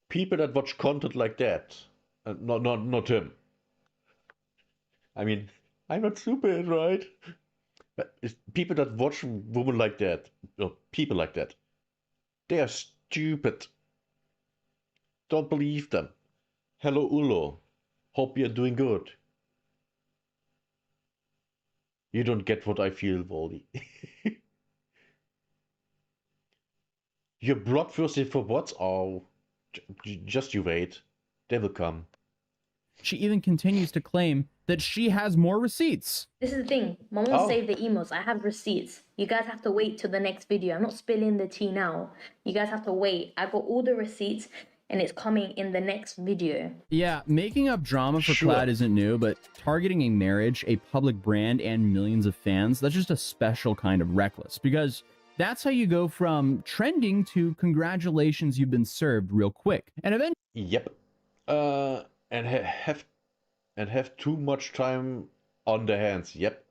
People that watch content like that. Not him. I mean, I'm not stupid, right? But it's people that watch women like that, or people like that, they are stupid. Don't believe them. Hello, Ulo. Hope you're doing good. You don't get what I feel, Voldy. You're blockbuster for what? Oh, just you wait. They will come. she even continues to claim that she has more receipts. This is the thing. Mom won't save the emails. I have receipts. You guys have to wait till the next video. I'm not spilling the tea now. You guys have to wait. I got all the receipts and it's coming in the next video. Yeah, making up drama for Sure. Plaid isn't new, but targeting a marriage, a public brand, and millions of fans, that's just a special kind of reckless, because that's how you go from trending to congratulations, you've been served real quick. And eventually, Yep. And have too much time on their hands. Yep.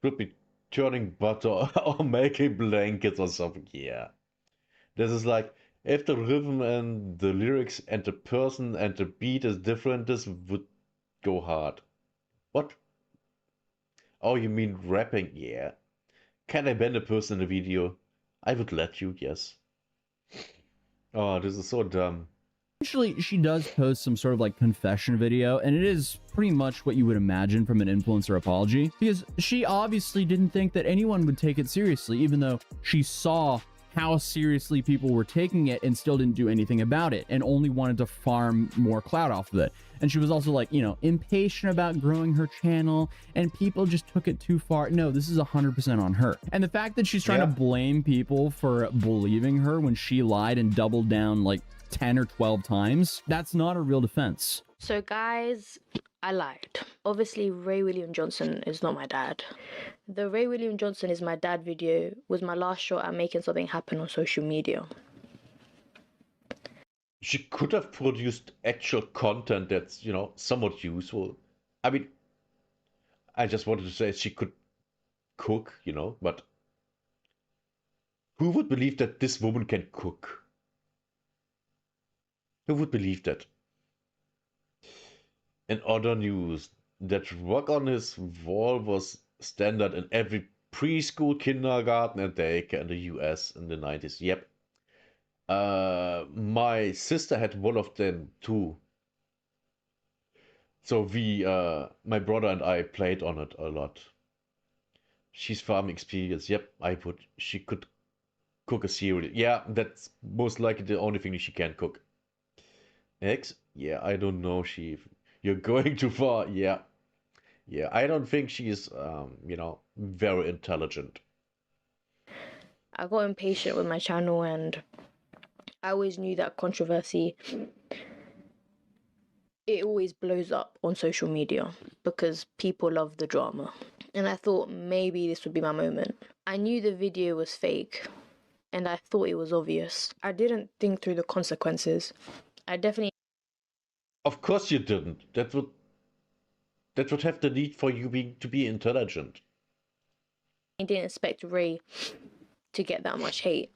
Should be turning butter or making blankets or something. Yeah. This is like, if the rhythm and the lyrics and the person and the beat is different, this would go hard. What? Oh, you mean rapping? Yeah. Can I ban a person in a video? I would let you, yes. Oh, this is so dumb. Eventually, she does post some sort of like confession video, and it is pretty much what you would imagine from an influencer apology, because she obviously didn't think that anyone would take it seriously, even though she saw how seriously people were taking it and still didn't do anything about it and only wanted to farm more clout off of it. And she was also like, you know, impatient about growing her channel, and people just took it too far. No, this is 100% on her. And the fact that she's trying to blame people for believing her when she lied and doubled down like 10 or 12 times, that's not a real defense. So guys, I lied. Obviously, Ray William Johnson is not my dad. The Ray William Johnson is my dad video was my last shot at making something happen on social media. She could have produced actual content that's, you know, somewhat useful. I mean, I just wanted to say she could cook, you know, but who would believe that this woman can cook? Who would believe that? In other news, that rock on his wall was standard in every preschool, kindergarten, and daycare in the US in the 90s. Yep. My sister had one of them too. So my brother and I played on it a lot. She's farming experience. Yep, she could cook a cereal. Yeah, that's most likely the only thing she can cook. Eggs? Yeah, I don't know, you're going too far. Yeah. Yeah, I don't think she's, you know, very intelligent. I got impatient with my channel, and I always knew that controversy, it always blows up on social media because people love the drama. And I thought maybe this would be my moment. I knew the video was fake, and I thought it was obvious. I didn't think through the consequences. I definitely... Of course you didn't. That would have the need for you to be intelligent. I didn't expect Ray to get that much hate.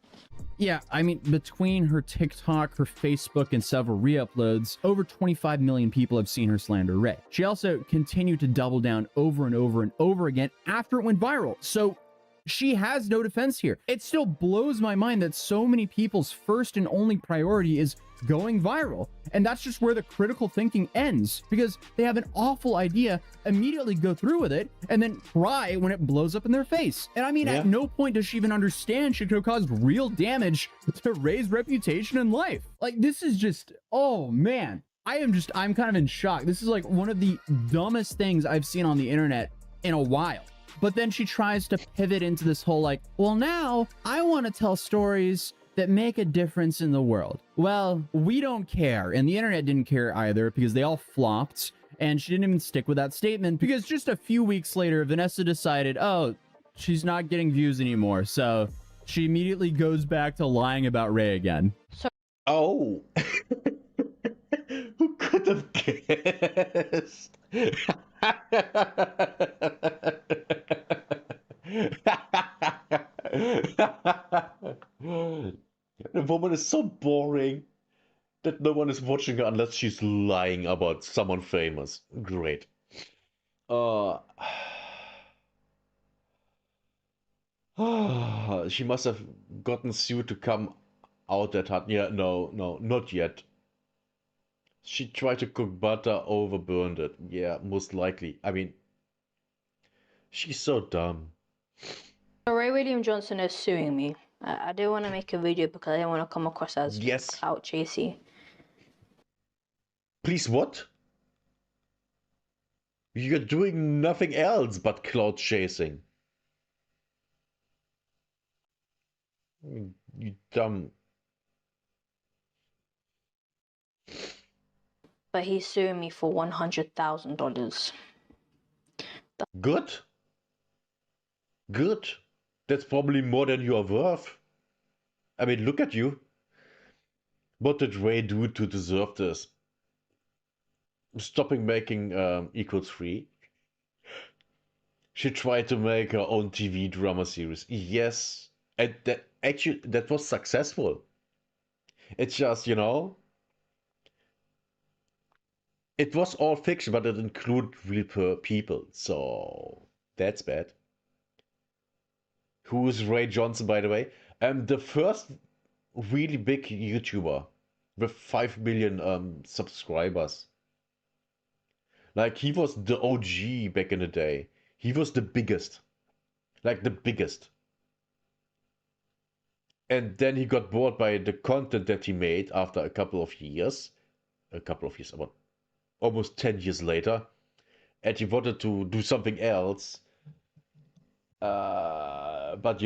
Yeah, I mean, between her TikTok, her Facebook, and several re-uploads, over 25 million people have seen her slander Ray. She also continued to double down over and over and over again after it went viral. So she has no defense here. It still blows my mind that so many people's first and only priority is going viral. And that's just where the critical thinking ends, because they have an awful idea, immediately go through with it, and then cry when it blows up in their face. And I mean, at no point does she even understand she could have caused real damage to Ray's reputation and life. Like, this is just, oh man. I'm kind of in shock. This is like one of the dumbest things I've seen on the internet in a while. But then she tries to pivot into this whole like, well, now I want to tell stories that make a difference in the world. Well, we don't care. And the internet didn't care either because they all flopped. And she didn't even stick with that statement because just a few weeks later, Vanessa decided, oh, she's not getting views anymore. So she immediately goes back to lying about Ray again. Oh. Who could have guessed? The woman is so boring that no one is watching her unless she's lying about someone famous. Great. She must have gotten sued to come out that hard. Yeah, no, not yet. She tried to cook butter, overburned it. Yeah, most likely. I mean, she's so dumb. Ray William Johnson is suing me. I didn't want to make a video because I didn't want to come across as clout chasey. Please what? You're doing nothing else but clout chasing. You dumb. But he's suing me for $100,000. Good. Good. That's probably more than you are worth. I mean, look at you. What did Ray do to deserve this? Stopping making equals free. She tried to make her own TV drama series. Yes. And that was successful. It's just, you know, It was all fiction, but it included real people, so that's bad. Who is Ray Johnson, by the way? The first really big YouTuber with 5 million subscribers. Like, he was the OG back in the day. He was the biggest. Like, the biggest. And then he got bored by the content that he made after a couple of years. About almost 10 years later. And he wanted to do something else. But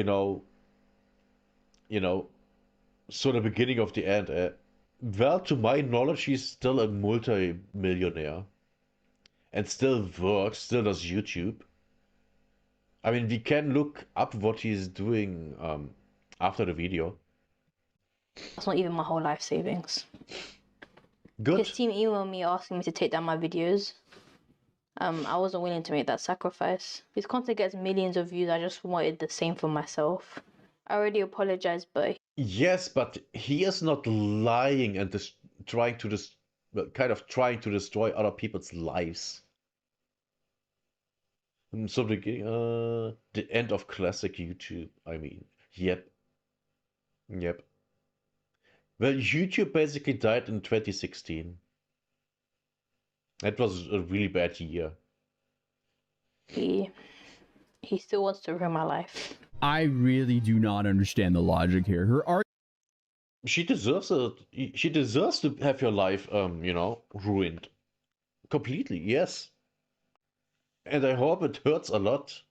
so the beginning of the end. Well, to my knowledge, he's still a multi-millionaire. And still works, still does YouTube. I mean, we can look up what he's doing after the video. That's not even my whole life savings. Good. His team emailed me asking me to take down my videos. I wasn't willing to make that sacrifice. His content gets millions of views. I just wanted the same for myself. I already apologized, but Yes, but he is not lying and trying to destroy other people's lives. So the end of classic YouTube. I mean, yep. Well, YouTube basically died in 2016. That was a really bad year. he still wants to ruin my life. I really do not understand the logic here. Her She deserves it. She deserves to have your life, ruined. Completely, yes. And I hope it hurts a lot.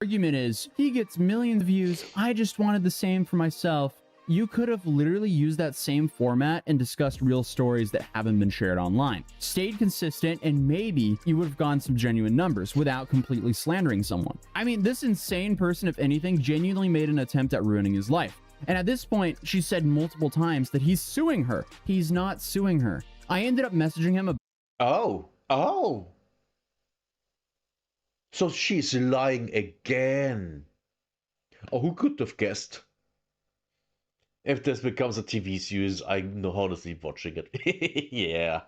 argument is, he gets millions of views, I just wanted the same for myself. You could have literally used that same format and discussed real stories that haven't been shared online. Stayed consistent, and maybe you would have gotten some genuine numbers without completely slandering someone. I mean, this insane person, if anything, genuinely made an attempt at ruining his life. And at this point, she said multiple times that he's suing her. He's not suing her. I ended up messaging him Oh. So she's lying again. Oh, who could have guessed? If this becomes a TV series, I'm honestly watching it. Yeah.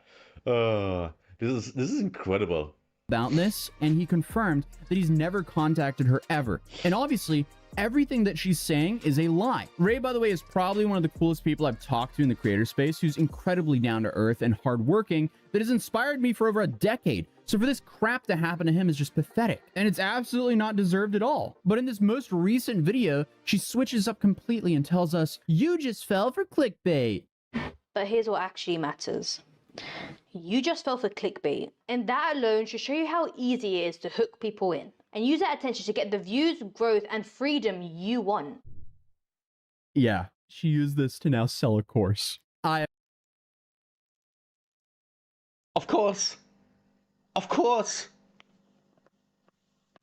This is incredible. about this, and he confirmed that he's never contacted her ever. And obviously, everything that she's saying is a lie. Ray, by the way, is probably one of the coolest people I've talked to in the creator space, who's incredibly down to earth and hardworking, that has inspired me for over a decade. So for this crap to happen to him is just pathetic, and it's absolutely not deserved at all. But in this most recent video, she switches up completely and tells us, "You just fell for clickbait." But here's what actually matters. You just fell for clickbait, and that alone should show you how easy it is to hook people in and use that attention to get the views, growth, and freedom you want. Yeah, she used this to now sell a course. Of course.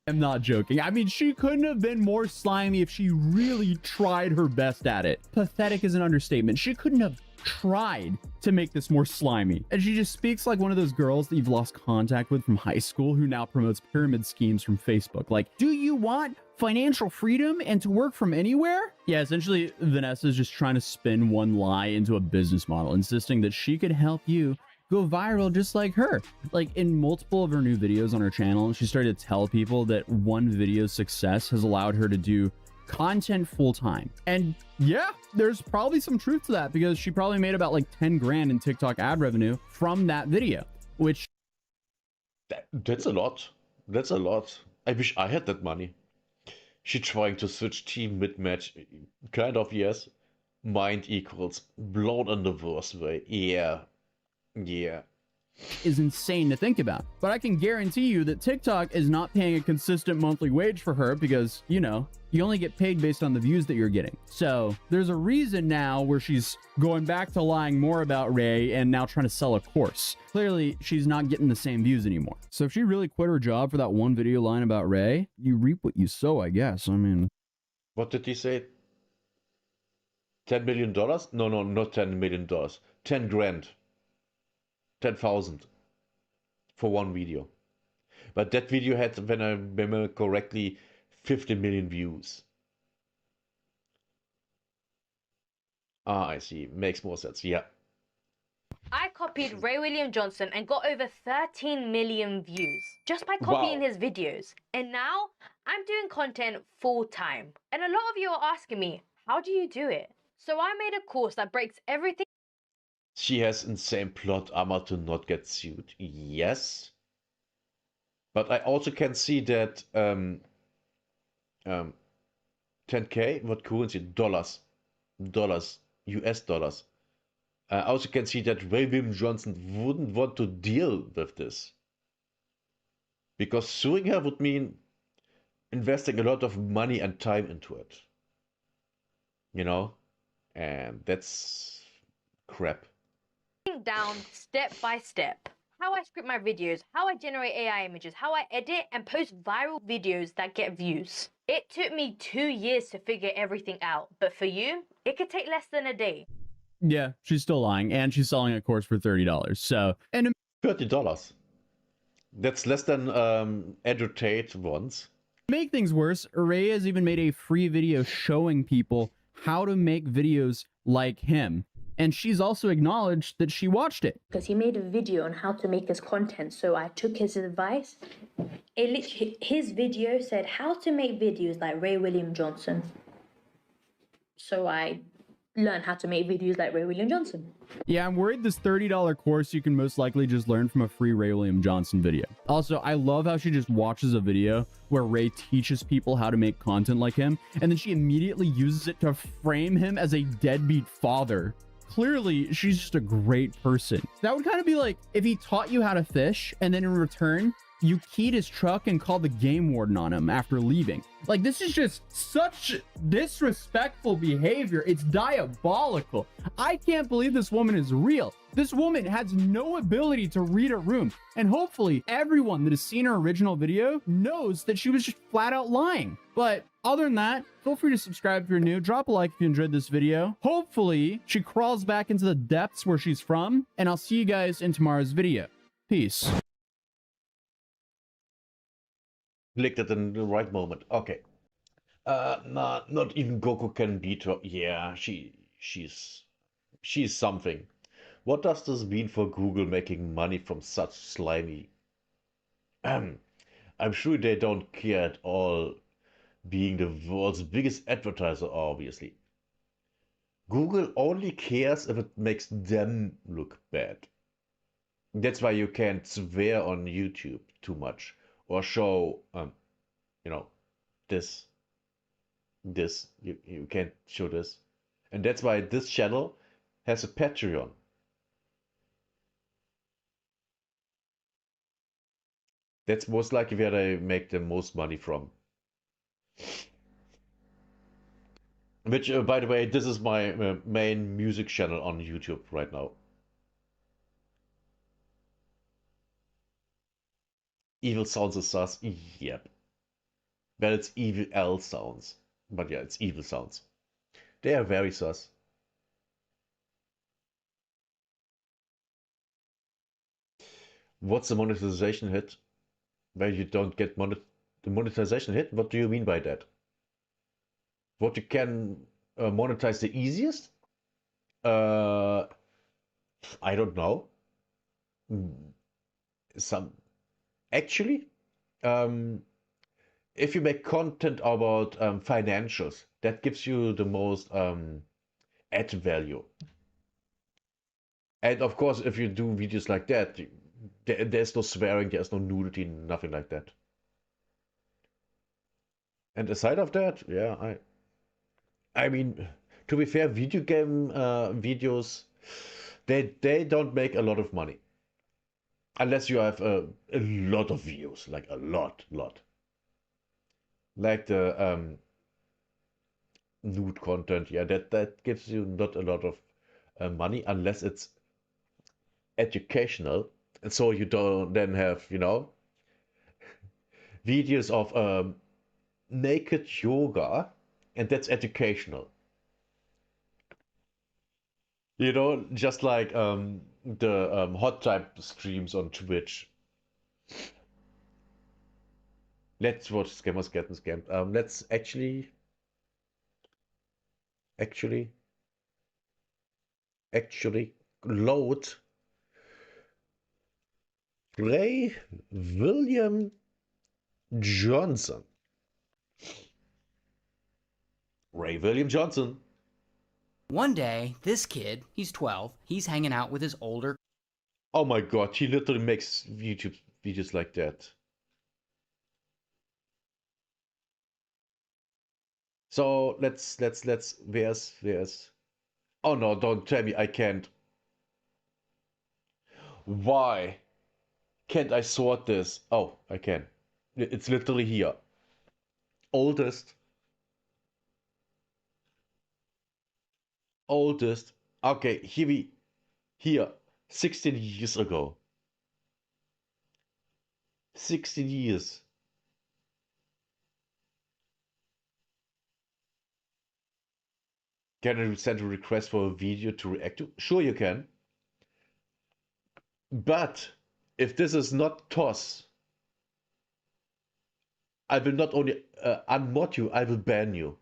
I'm not joking. I mean, she couldn't have been more slimy if she really tried her best at it. Pathetic is an understatement. She couldn't have tried to make this more slimy. And she just speaks like one of those girls that you've lost contact with from high school who now promotes pyramid schemes from Facebook. Like, do you want financial freedom and to work from anywhere? Yeah, essentially, Vanessa's just trying to spin one lie into a business model, insisting that she could help you go viral just like her. Like, in multiple of her new videos on her channel, she started to tell people that one video's success has allowed her to do content full-time. And yeah, there's probably some truth to that, because she probably made about like 10 grand in TikTok ad revenue from that video, which That's a lot. That's a lot. I wish I had that money. She trying to switch team mid-match. Kind of, yes. Mind equals blown in the worst way. Yeah. is insane to think about. But I can guarantee you that TikTok is not paying a consistent monthly wage for her, because, you know, you only get paid based on the views that you're getting. So there's a reason now where she's going back to lying more about Ray and now trying to sell a course. Clearly, she's not getting the same views anymore. So if she really quit her job for that one video line about Ray, you reap what you sow, I guess. I mean, What did he say? $10 million? No, not $10 million. 10 grand. 10,000 for one video. But that video had, when I remember correctly, 50 million views. Ah, I see. Makes more sense. Yeah. I copied Ray William Johnson and got over 13 million views just by copying Wow. his videos. And now I'm doing content full time. And a lot of you are asking me, how do you do it? So I made a course that breaks everything. She has insane plot armor to not get sued. Yes. But I also can see that 10K, what currency? Dollars. Dollars. US dollars. I also can see that Ray William Johnson wouldn't want to deal with this. Because suing her would mean investing a lot of money and time into it. You know? And that's crap. Down step by step. How I script my videos, how I generate AI images, how I edit and post viral videos that get views. It took me 2 years to figure everything out, but for you, it could take less than a day. Yeah, she's still lying, and she's selling a course for $30. So, and to $30. That's less than Edutate once. make things worse, Ray has even made a free video showing people how to make videos like him. And she's also acknowledged that she watched it. Because he made a video on how to make his content, so I took his advice. His video said how to make videos like Ray William Johnson. So I learned how to make videos like Ray William Johnson. Yeah, I'm worried this $30 course you can most likely just learn from a free Ray William Johnson video. Also, I love how she just watches a video where Ray teaches people how to make content like him, and then she immediately uses it to frame him as a deadbeat father. Clearly, she's just a great person. That would kind of be like if he taught you how to fish, and then in return, you keyed his truck and called the game warden on him after leaving. Like, this is just such disrespectful behavior. It's diabolical. I can't believe this woman is real. This woman has no ability to read a room. And hopefully everyone that has seen her original video knows that she was just flat out lying. But other than that, feel free to subscribe if you're new. Drop a like if you enjoyed this video. Hopefully she crawls back into the depths where she's from. And I'll see you guys in tomorrow's video. Peace. Clicked it in the right moment. Okay. Nah, not even Goku can beat her. Yeah, she's something. What does this mean for Google making money from such slimy? I'm sure they don't care at all, being the world's biggest advertiser, obviously. Google only cares if it makes them look bad. That's why you can't swear on YouTube too much. Or show, you know, this. You can't show this. And that's why this channel has a Patreon. That's most likely where they make the most money from. Which, by the way, this is my main music channel on YouTube right now. Evil Sounds is sus? Yep. Well, it's Evil L Sounds. But yeah, it's Evil Sounds. They are very sus. What's the monetization hit? Where you don't get the monetization hit? What do you mean by that? What you can monetize the easiest? I don't know. Actually, if you make content about financials, that gives you the most ad value. And of course, if you do videos like that, there's no swearing, there's no nudity, nothing like that. And aside of that, yeah, I mean, to be fair, video game videos, they don't make a lot of money. Unless you have a lot of views, like a lot. Like the nude content, yeah, that gives you not a lot of money unless it's educational. And so you don't then have, you know, videos of naked yoga, and that's educational. You know, just like the hot type streams on Twitch. Let's watch Scammers Getting Scammed. Let's actually load Ray William Johnson. Ray William Johnson. One day, this kid, he's 12, he's hanging out with his older Oh my god, he literally makes YouTube videos like that. So let's where's oh no, don't tell me I can't. Why can't I sort this? Oh, I can. It's literally here. Oldest. Okay, here 16 years ago. 16 years. Can I send a request for a video to react to? Sure you can. But if this is not TOS, I will not only unmod you, I will ban you.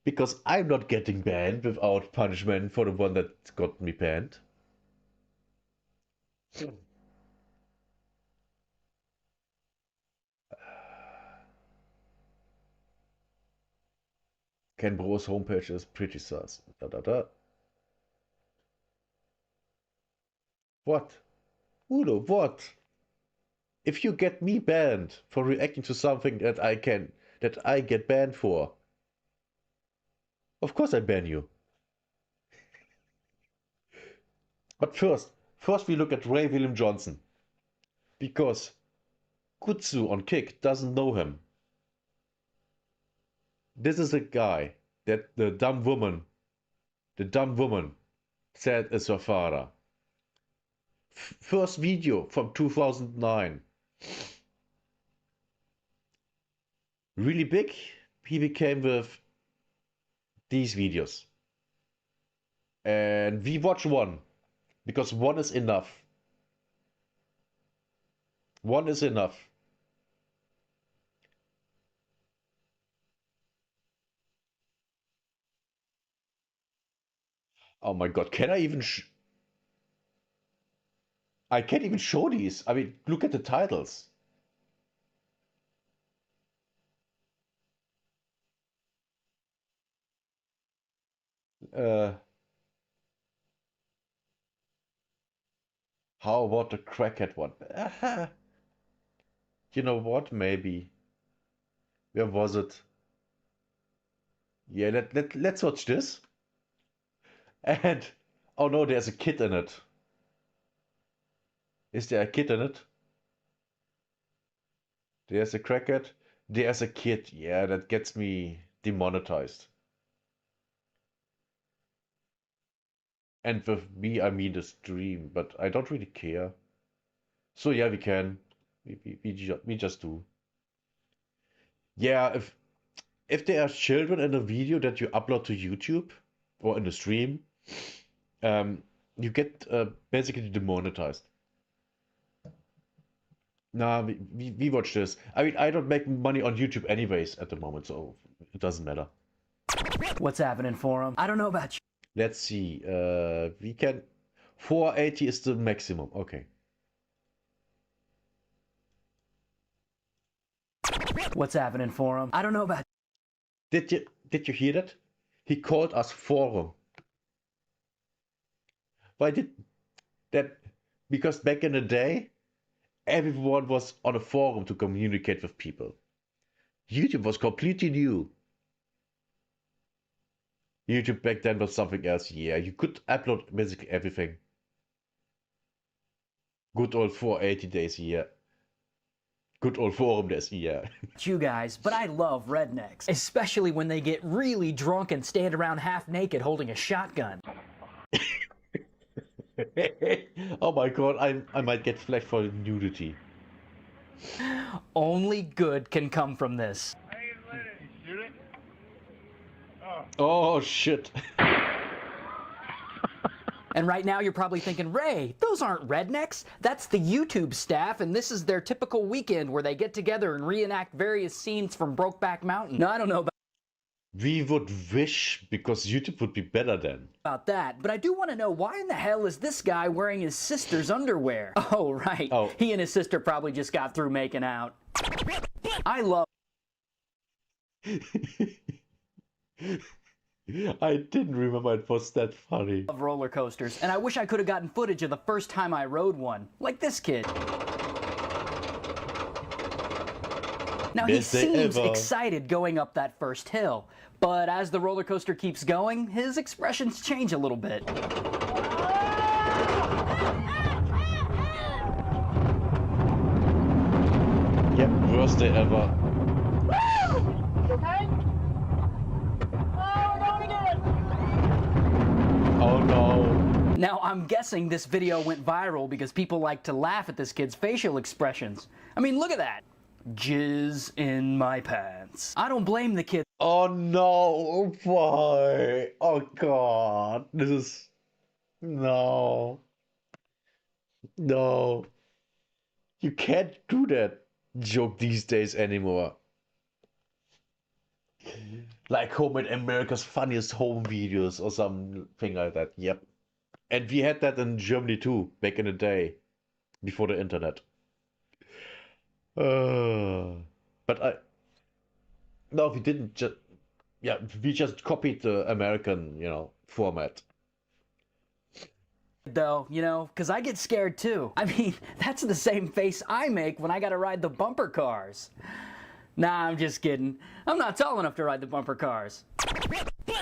Because I'm not getting banned without punishment for the one that got me banned. Ken Bro's homepage is pretty sus. What? Udo, what? If you get me banned for reacting to something that I get banned for, of course I ban you. But first we look at Ray William Johnson. Because Kutsu on Kick doesn't know him. This is a guy that the dumb woman said is her father. First video from 2009. Really big, he became with these videos. And we watch one, because one is enough. One is enough. Oh my god, can I even I can't even show these. I mean, look at the titles. How about the crackhead one? You know what? Maybe. Where was it? Yeah, let's watch this. And oh no, there's a kid in it. Is there a kid in it? There's a crackhead. There's a kid. Yeah, that gets me demonetized. And with me, I mean the stream, but I don't really care. So yeah, we can. We just do. Yeah, if there are children in a video that you upload to YouTube or in the stream, you get basically demonetized. Nah, we watch this. I mean, I don't make money on YouTube anyways at the moment, so it doesn't matter. What's happening for him? I don't know about you. Let's see. We can. 480 is the maximum. Okay. What's happening for him? I don't know about. Did you hear that? He called us forum. Why did that? Because back in the day, everyone was on a forum to communicate with people. YouTube was completely new. YouTube back then was something else. Yeah, you could upload basically everything. Good old 480 days a year. Good old forum days a year. You guys, but I love rednecks, especially when they get really drunk and stand around half naked holding a shotgun. Oh my god, I might get flagged for nudity. Only good can come from this. Oh shit. And right now you're probably thinking, Ray, those aren't rednecks. That's the YouTube staff, and this is their typical weekend where they get together and reenact various scenes from Brokeback Mountain. No, I don't know about We would wish, because YouTube would be better then. about that, but I do want to know, why in the hell is this guy wearing his sister's underwear? Oh, right. Oh. He and his sister probably just got through making out. I love I didn't remember it was that funny. roller coasters, and I wish I could have gotten footage of the first time I rode one, like this kid. Now, he Best day seems ever. excited going up that first hill, but as the roller coaster keeps going, his expressions change a little bit. Yep, worst day ever. Oh no. Now, I'm guessing this video went viral because people like to laugh at this kid's facial expressions. I mean, look at that. Jizz in my pants. I don't blame the kid. Oh no, why? Oh god, this is... No. No. You can't do that joke these days anymore. Like Home at America's Funniest Home Videos or something like that. Yep. And we had that in Germany too, back in the day, before the internet. But no, we didn't just... Yeah, we just copied the American, format. Though, you know, because I get scared too. I mean, that's the same face I make when I gotta ride the bumper cars. Nah, I'm just kidding. I'm not tall enough to ride the bumper cars.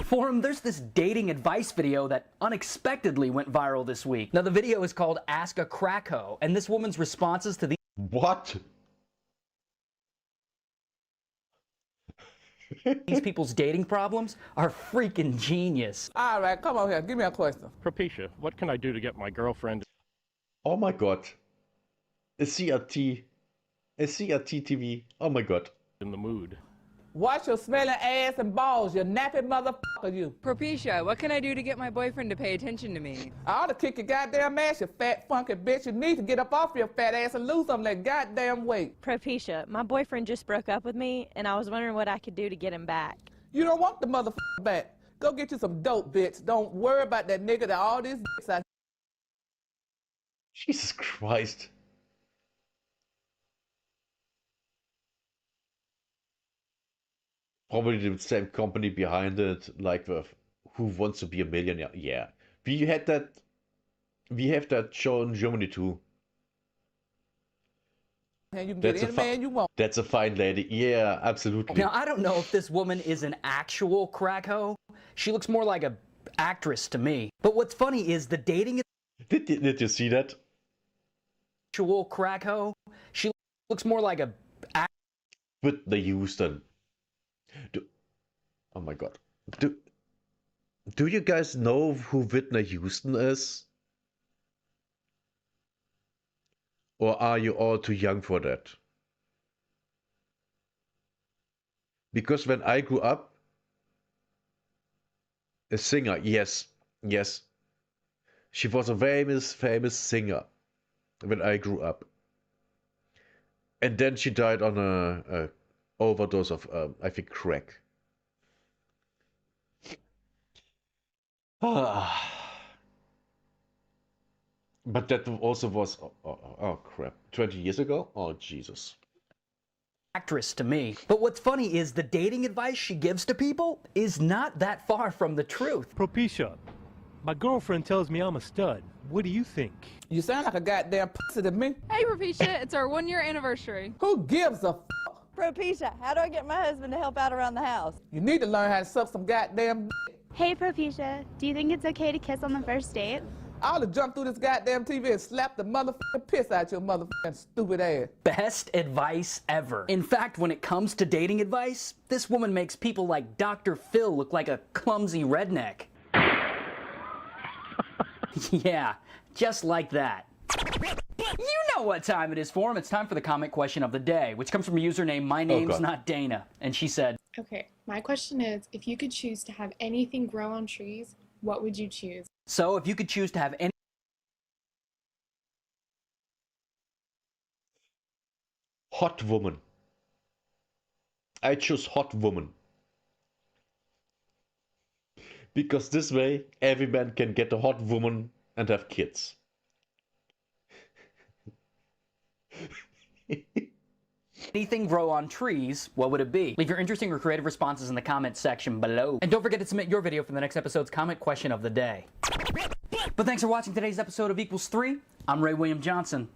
For him, there's this dating advice video that unexpectedly went viral this week. Now, the video is called Ask a Crackho, and this woman's responses to What? these people's dating problems are freaking genius. All right, come on here. Give me a question. Propecia, what can I do to get my girlfriend Oh my god. A CRT. A CRT TV. Oh my god. in the mood? Watch your smelling ass and balls, you nappy motherfucker, you. Propecia, what can I do to get my boyfriend to pay attention to me? I ought to kick your goddamn ass, you fat funky bitch. You need to get up off your fat ass and lose some of that goddamn weight. Propecia, my boyfriend just broke up with me, and I was wondering what I could do to get him back. You don't want the motherfucker back. Go get you some dope, bitch. Don't worry about that nigga that all these dicks out. Jesus Christ. Probably the same company behind it, like the Who Wants to Be a Millionaire. Yeah. We have that show in Germany too. And you can That's get any man you want. That's a fine lady. Yeah, absolutely. Now, I don't know if this woman is an actual crackho. She looks more like a actress to me. But what's funny is the dating Did you see that? actual crackho. She looks more like a Whitney Houston. Oh my god. Do you guys know who Whitney Houston is? Or are you all too young for that? Because when I grew up, a singer, yes. She was a famous singer when I grew up. And then she died on a overdose of, I think, crack. But that also was, oh crap, 20 years ago? Oh, Jesus. actress to me. But what's funny is the dating advice she gives to people is not that far from the truth. Propecia, my girlfriend tells me I'm a stud. What do you think? You sound like a goddamn pussy to me. Hey, Propecia, it's our 1-year anniversary. Who gives a f? Propecia, how do I get my husband to help out around the house? You need to learn how to suck some goddamn dick. Hey, Propecia, do you think it's okay to kiss on the first date? I ought to jump through this goddamn TV and slap the motherfucking piss out your motherfucking stupid ass. Best advice ever. In fact, when it comes to dating advice, this woman makes people like Dr. Phil look like a clumsy redneck. Yeah, just like that. You know what time it is for him. It's time for the comment question of the day, which comes from a username, My Name's Not Dana. And she said, Okay, my question is, if you could choose to have anything grow on trees, what would you choose? so if you could choose to have any Hot woman. I choose hot woman. Because this way, every man can get a hot woman and have kids. Anything grow on trees, what would it be? Leave your interesting or creative responses in the comments section below. And don't forget to submit your video for the next episode's comment question of the day. But thanks for watching today's episode of Equals 3. I'm Ray William Johnson,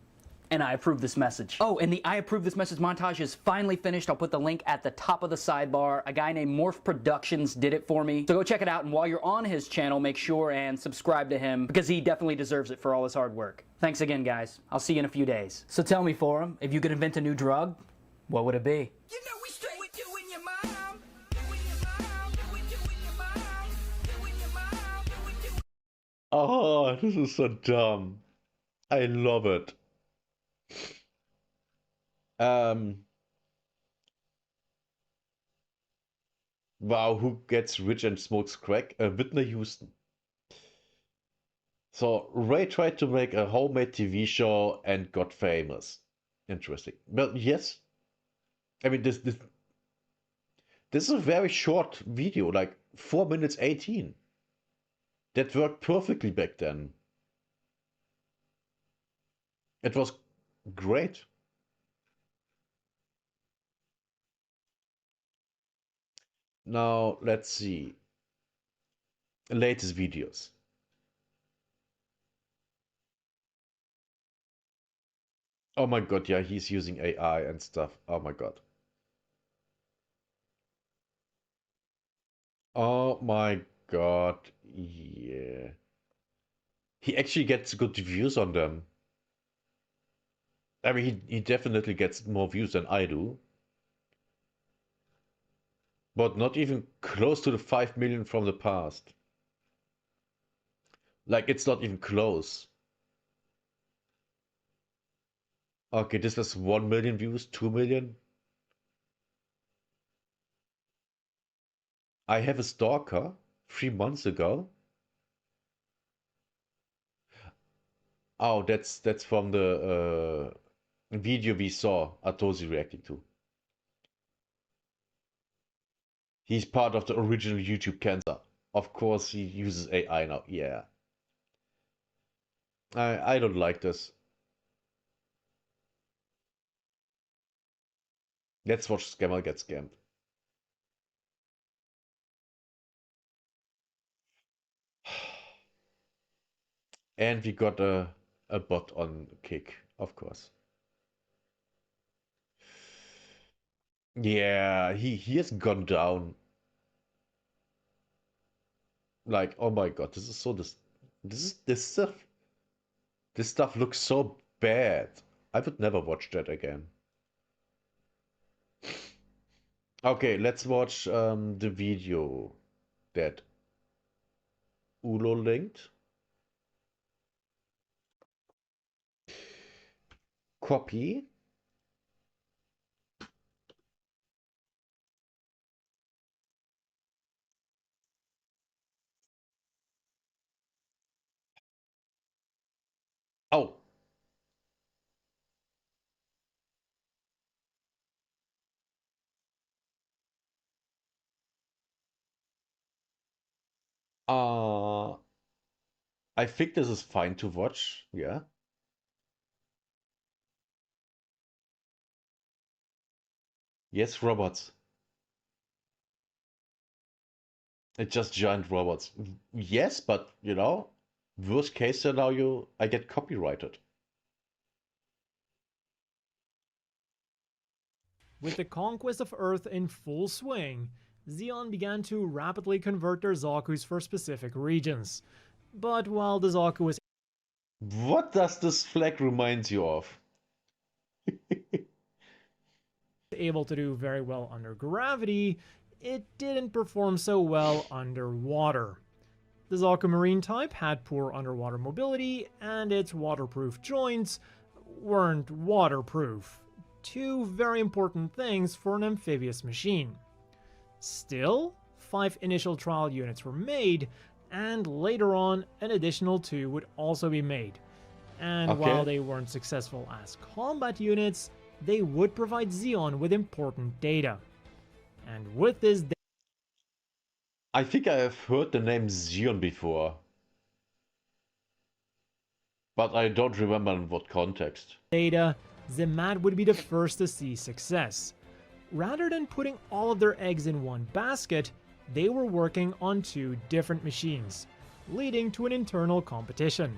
and I approve this message. Oh, and the I approve this message montage is finally finished. I'll put the link at the top of the sidebar. A guy named Morph Productions did it for me. So go check it out, and while you're on his channel, make sure and subscribe to him, because he definitely deserves it for all his hard work. Thanks again, guys. I'll see you in a few days. So tell me, Forum, if you could invent a new drug, what would it be? Oh, this is so dumb. I love it. Wow, who gets rich and smokes crack? Whitney Houston. So Ray tried to make a homemade TV show and got famous. Interesting. But yes, I mean this is a very short video, like 4 minutes 18. That worked perfectly back then. It was great. Now let's see. Latest videos. Oh my god, yeah, he's using AI and stuff. Oh my god. Oh my god, yeah. He actually gets good views on them. I mean, he definitely gets more views than I do. But not even close to the 5 million from the past. Like, it's not even close. Okay, this has 1 million views, 2 million. I Have a Stalker, 3 months ago. Oh, that's from the video we saw Atosi reacting to. He's part of the original YouTube cancer. Of course, he uses AI now. Yeah. I don't like this. Let's watch Scammer get scammed. And we got a bot on Kick, of course. Yeah, he has gone down. Like, oh my god, this is so this stuff looks so bad. I would never watch that again. Okay, let's watch the video that Ulo linked. Copy. Oh. I think this is fine to watch, yeah. Yes, robots. It's just giant robots. Yes, but you know, worst case scenario, I get copyrighted. With the conquest of Earth in full swing, Xeon began to rapidly convert their Zakus for specific regions. But while the Zaku was What does this flag remind you of? able to do very well under gravity, it didn't perform so well underwater. The Zaku Marine type had poor underwater mobility, and its waterproof joints weren't waterproof. Two very important things for an amphibious machine. Still, 5 initial trial units were made, and later on an additional 2 would also be made. And while they weren't successful as combat units, they would provide Xeon with important data. And with this I think I have heard the name Xeon before, but I don't remember in what context. Data, Zimmat would be the first to see success. Rather than putting all of their eggs in one basket, they were working on two different machines, leading to an internal competition.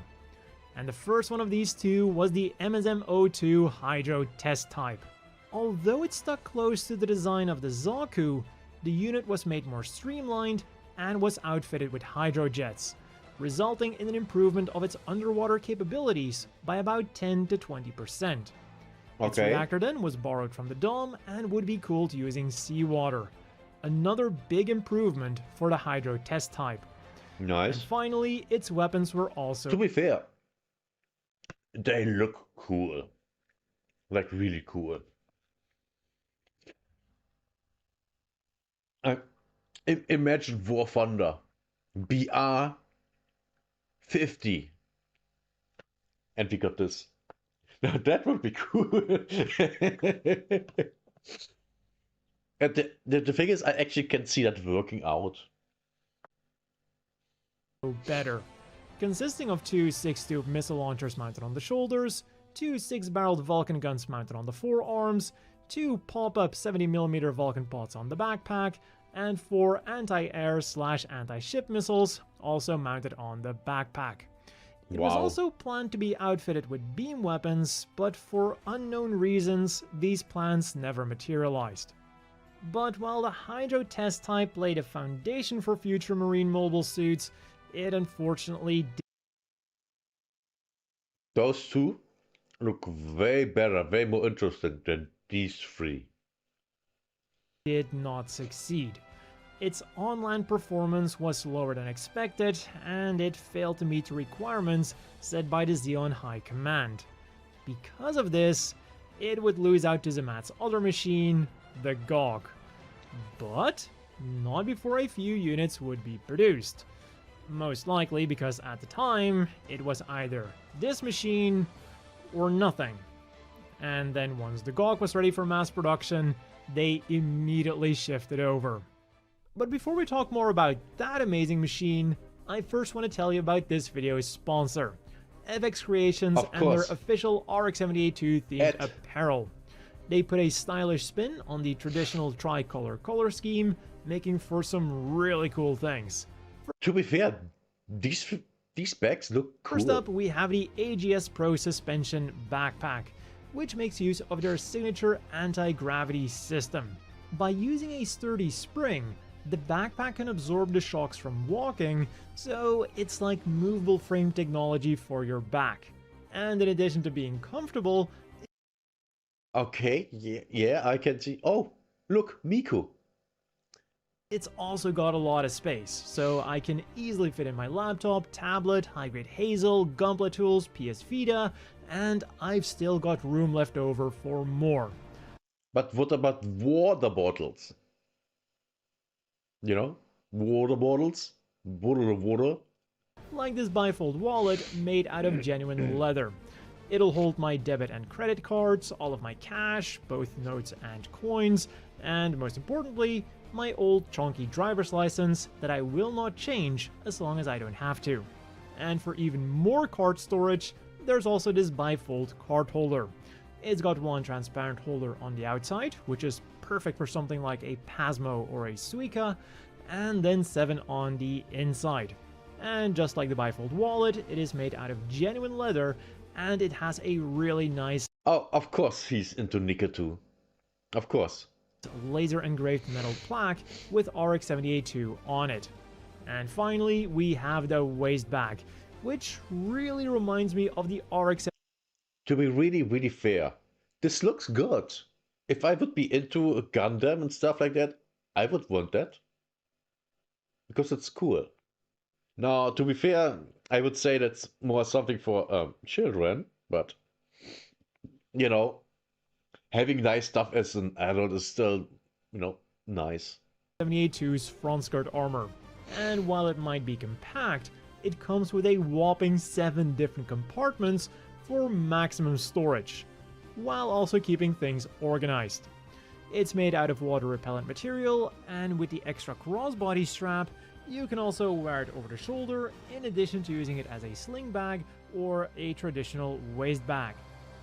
And the first one of these two was the MSM-02 Hydro test type. Although it stuck close to the design of the Zaku, the unit was made more streamlined and was outfitted with hydrojets, resulting in an improvement of its underwater capabilities by about 10 to 20%. Its reactor then was borrowed from the Dom and would be cooled using seawater. Another big improvement for the Hydro test type. Nice. And finally, its weapons were also... To be fair, they look cool. Like, really cool. Imagine War Thunder. BR-50. And we got this. Now that would be cool. And the thing is, I actually can see that working out. Better. Consisting of two 6-tube missile launchers mounted on the shoulders, two 6-barreled Vulcan guns mounted on the forearms, two pop-up 70mm Vulcan pods on the backpack, and 4 anti-air/anti-ship missiles also mounted on the backpack. It was also planned to be outfitted with beam weapons, but for unknown reasons, these plans never materialized. But while the Hydro test type laid a foundation for future Marine mobile suits, it unfortunately Those two look way better, way more interesting than these three. Did not succeed. Its on-land performance was lower than expected, and it failed to meet the requirements set by the Xeon High Command. Because of this, it would lose out to Zimmat's other machine, the GOG. But not before a few units would be produced. Most likely because at the time, it was either this machine or nothing. And then once the GOG was ready for mass production, they immediately shifted over. But before we talk more about that amazing machine, I first want to tell you about this video's sponsor, FX Creations and their official RX-78-2 themed apparel. They put a stylish spin on the traditional tricolor color scheme, making for some really cool things. To be fair, these bags look cool. First up, we have the AGS Pro Suspension Backpack, which makes use of their signature anti-gravity system. By using a sturdy spring, the backpack can absorb the shocks from walking, so it's like movable frame technology for your back. And in addition to being comfortable... Okay, yeah, I can see... Oh, look, Miku! It's also got a lot of space, so I can easily fit in my laptop, tablet, high-grade Hazel, Gunpla tools, PS Vita, and I've still got room left over for more. But what about water bottles? You know, water bottles? Bottle of water? Like this bifold wallet made out of genuine leather. It'll hold my debit and credit cards, all of my cash, both notes and coins, and most importantly, my old chunky driver's license that I will not change as long as I don't have to. And for even more card storage, there's also this bifold card holder. It's got one transparent holder on the outside, which is perfect for something like a Pasmo or a Suica, and then 7 on the inside. And just like the bifold wallet, it is made out of genuine leather, and it has a really nice... Oh, of course he's into Nika too. Of course. Laser engraved metal plaque with RX-78-2 on it. And finally, we have the waist bag, which really reminds me of the RX... To be really fair, this looks good. If I would be into a Gundam and stuff like that, I would want that. Because it's cool. Now, to be fair, I would say that's more something for children, but, you know, having nice stuff as an adult is still, you know, nice. 78-2's front skirt armor. And while it might be compact, it comes with a whopping 7 different compartments for maximum storage, while also keeping things organized. It's made out of water-repellent material, and with the extra crossbody strap, you can also wear it over the shoulder, in addition to using it as a sling bag or a traditional waist bag.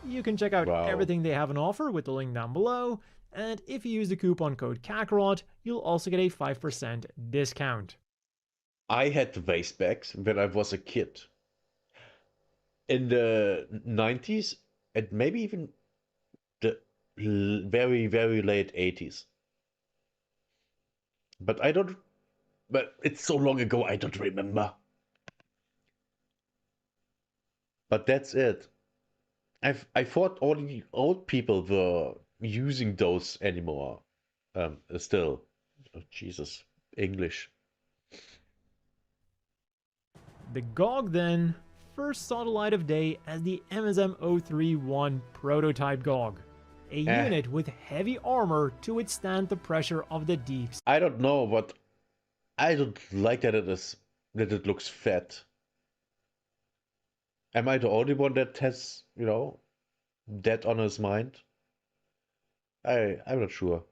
You can check out everything they have on offer with the link down below, and if you use the coupon code KAKAROT, you'll also get a 5% discount. I had waist bags when I was a kid. In the 90s, and maybe even the very, very late 80s. But it's so long ago, I don't remember. But that's it. I thought all the old people were using those anymore. Still. Oh, Jesus. English. The GOG then first saw the light of day as the MSM-031 prototype GOG, a unit with heavy armor to withstand the pressure of the deep. I don't know, but I don't like that it looks fat. Am I the only one that has, that on his mind? I'm not sure.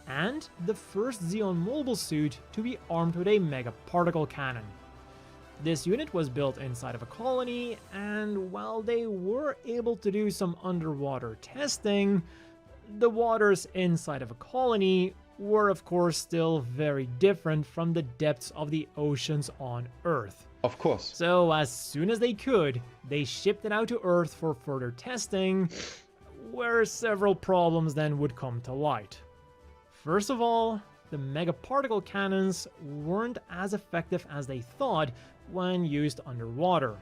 And the first Xeon mobile suit to be armed with a mega particle cannon. This unit was built inside of a colony, and while they were able to do some underwater testing, the waters inside of a colony were of course still very different from the depths of the oceans on Earth. Of course. So as soon as they could, they shipped it out to Earth for further testing, where several problems then would come to light. First of all, the mega particle cannons weren't as effective as they thought when used underwater.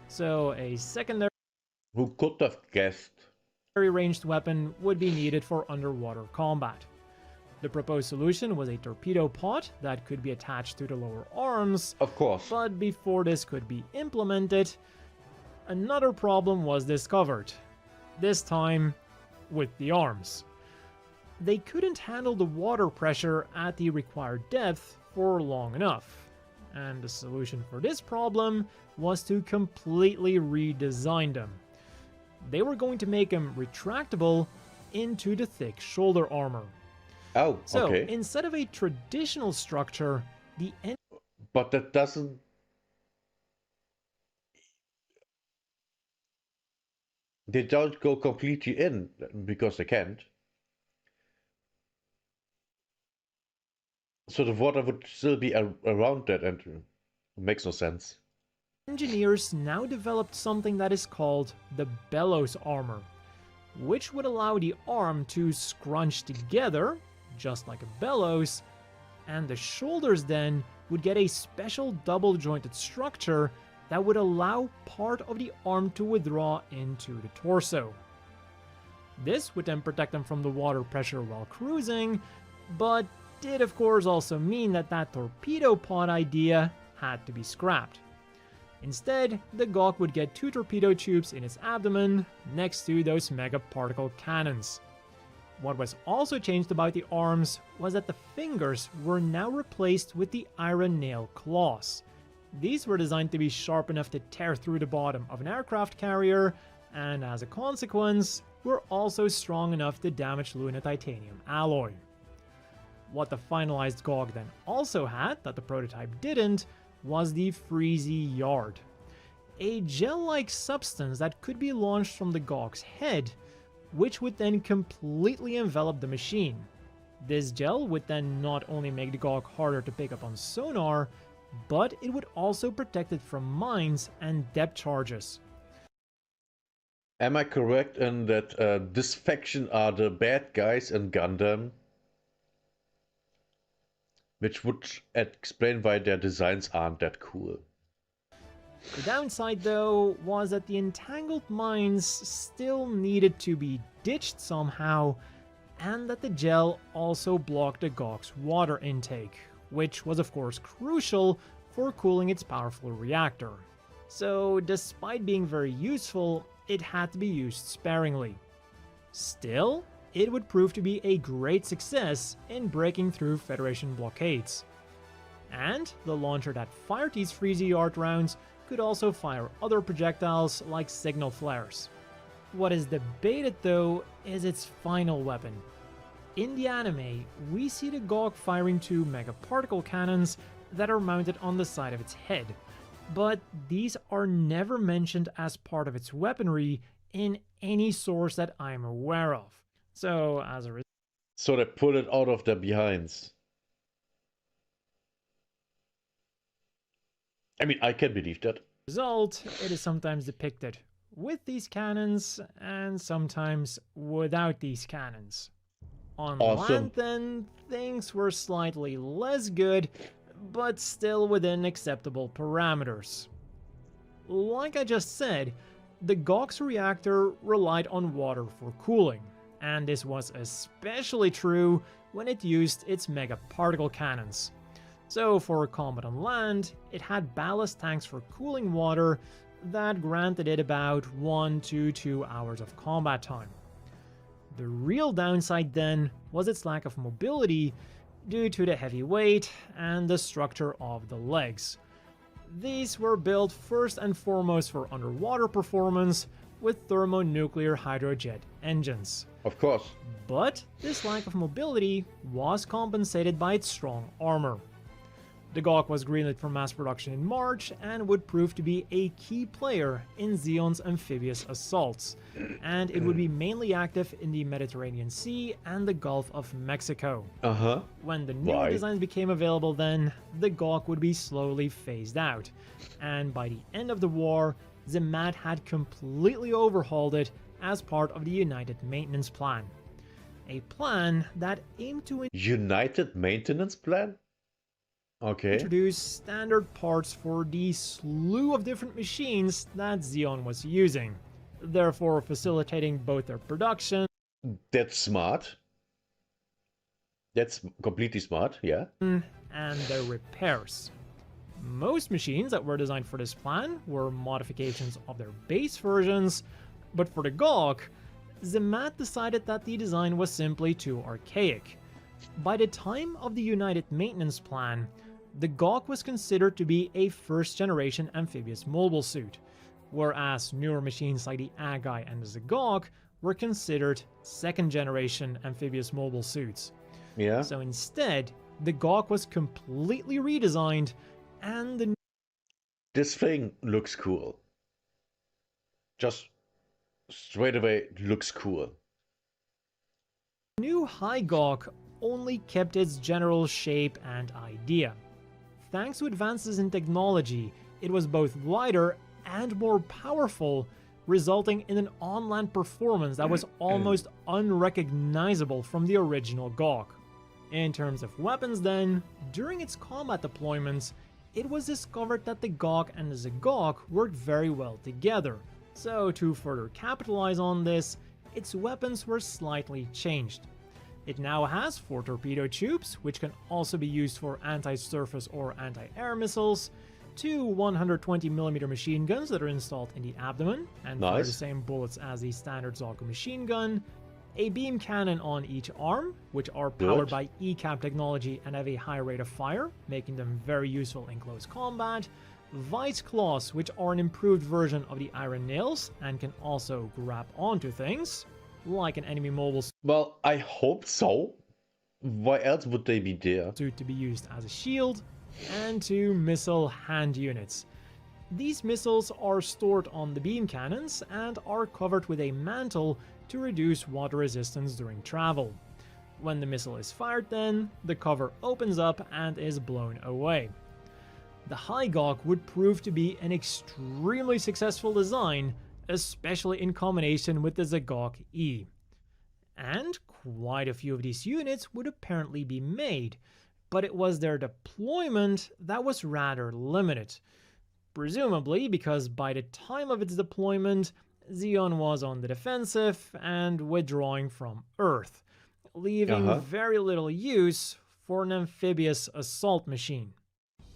So a secondary Who could have guessed? ranged weapon would be needed for underwater combat. The proposed solution was a torpedo pod that could be attached to the lower arms. Of course. But before this could be implemented, another problem was discovered. This time with the arms. They couldn't handle the water pressure at the required depth for long enough. And the solution for this problem was to completely redesign them. They were going to make them retractable into the thick shoulder armor. Oh, so, okay. instead of a traditional structure, the end... But that doesn't... They don't go completely in, because they can't. So the water would still be around that, and it makes no sense. Engineers now developed something that is called the bellows armor, which would allow the arm to scrunch together, just like a bellows, and the shoulders then would get a special double-jointed structure that would allow part of the arm to withdraw into the torso. This would then protect them from the water pressure while cruising, but did of course also mean that that torpedo pod idea had to be scrapped. Instead, the GOG would get 2 torpedo tubes in its abdomen next to those mega particle cannons. What was also changed about the arms was that the fingers were now replaced with the iron nail claws. These were designed to be sharp enough to tear through the bottom of an aircraft carrier, and as a consequence, were also strong enough to damage Luna titanium alloy. What the finalized GOG then also had, that the prototype didn't, was the Freezy Yard, a gel-like substance that could be launched from the GOG's head, which would then completely envelop the machine. This gel would then not only make the GOG harder to pick up on sonar, but it would also protect it from mines and depth charges. Am I correct in that this faction are the bad guys in Gundam? Which would explain why their designs aren't that cool. The downside, though, was that the entangled mines still needed to be ditched somehow, and that the gel also blocked the GOG's water intake, which was of course crucial for cooling its powerful reactor. So, despite being very useful, it had to be used sparingly. Still, it would prove to be a great success in breaking through Federation blockades. And the launcher that fired these Freezy Yard rounds could also fire other projectiles like signal flares. What is debated though is its final weapon. In the anime, we see the Gawk firing 2 megaparticle cannons that are mounted on the side of its head, but these are never mentioned as part of its weaponry in any source that I'm aware of. So as a So they pull it out of their behinds. I mean, I can believe that. result, it is sometimes depicted with these cannons and sometimes without these cannons. On Awesome. land then, things were slightly less good, but still within acceptable parameters. Like I just said, the Gawk's reactor relied on water for cooling, and this was especially true when it used its megaparticle cannons. So for combat on land, it had ballast tanks for cooling water that granted it about 1 to 2 hours of combat time. The real downside then was its lack of mobility due to the heavy weight and the structure of the legs. These were built first and foremost for underwater performance with thermonuclear hydrojet engines. Of course. But this lack of mobility was compensated by its strong armor. The Gawk was greenlit for mass production in March and would prove to be a key player in Zeon's amphibious assaults, and it would be mainly active in the Mediterranean Sea and the Gulf of Mexico. When the newer designs became available then, the Gawk would be slowly phased out, and by the end of the war, Zermatt had completely overhauled it as part of the United Maintenance Plan. A plan that aimed to United Maintenance Plan? Okay. introduce standard parts for the slew of different machines that Zeon was using, therefore facilitating both their production That's smart. That's completely smart, yeah. and their repairs. Most machines that were designed for this plan were modifications of their base versions, but for the Gawk, Zermatt decided that the design was simply too archaic. By the time of the United Maintenance Plan, the Gawk was considered to be a first-generation amphibious mobile suit, whereas newer machines like the Agai and the Zagawk were considered second-generation amphibious mobile suits. Yeah. So instead, the Gawk was completely redesigned, and the This thing looks cool. Just straight away looks cool. new High Gawk only kept its general shape and idea. Thanks to advances in technology, it was both lighter and more powerful, resulting in an on-land performance that was almost unrecognizable from the original Gawk. In terms of weapons then, during its combat deployments, it was discovered that the Gawk and the Zagawk worked very well together, so to further capitalize on this, its weapons were slightly changed. It now has 4 torpedo tubes, which can also be used for anti-surface or anti-air missiles, 2 120mm machine guns that are installed in the abdomen and fire the same bullets as the standard Zalka machine gun, a beam cannon on each arm, which are powered by ECAP technology and have a high rate of fire, making them very useful in close combat, Vice Claws, which are an improved version of the Iron Nails and can also grab onto things, like an enemy mobile Well, I hope so. Why else would they be there? suit to be used as a shield, and 2 missile hand units. These missiles are stored on the beam cannons and are covered with a mantle to reduce water resistance during travel. When the missile is fired then, the cover opens up and is blown away. The High Gawk would prove to be an extremely successful design, especially in combination with the Zagawk E. And quite a few of these units would apparently be made, but it was their deployment that was rather limited. Presumably because by the time of its deployment, Zeon was on the defensive and withdrawing from Earth, leaving very little use for an amphibious assault machine.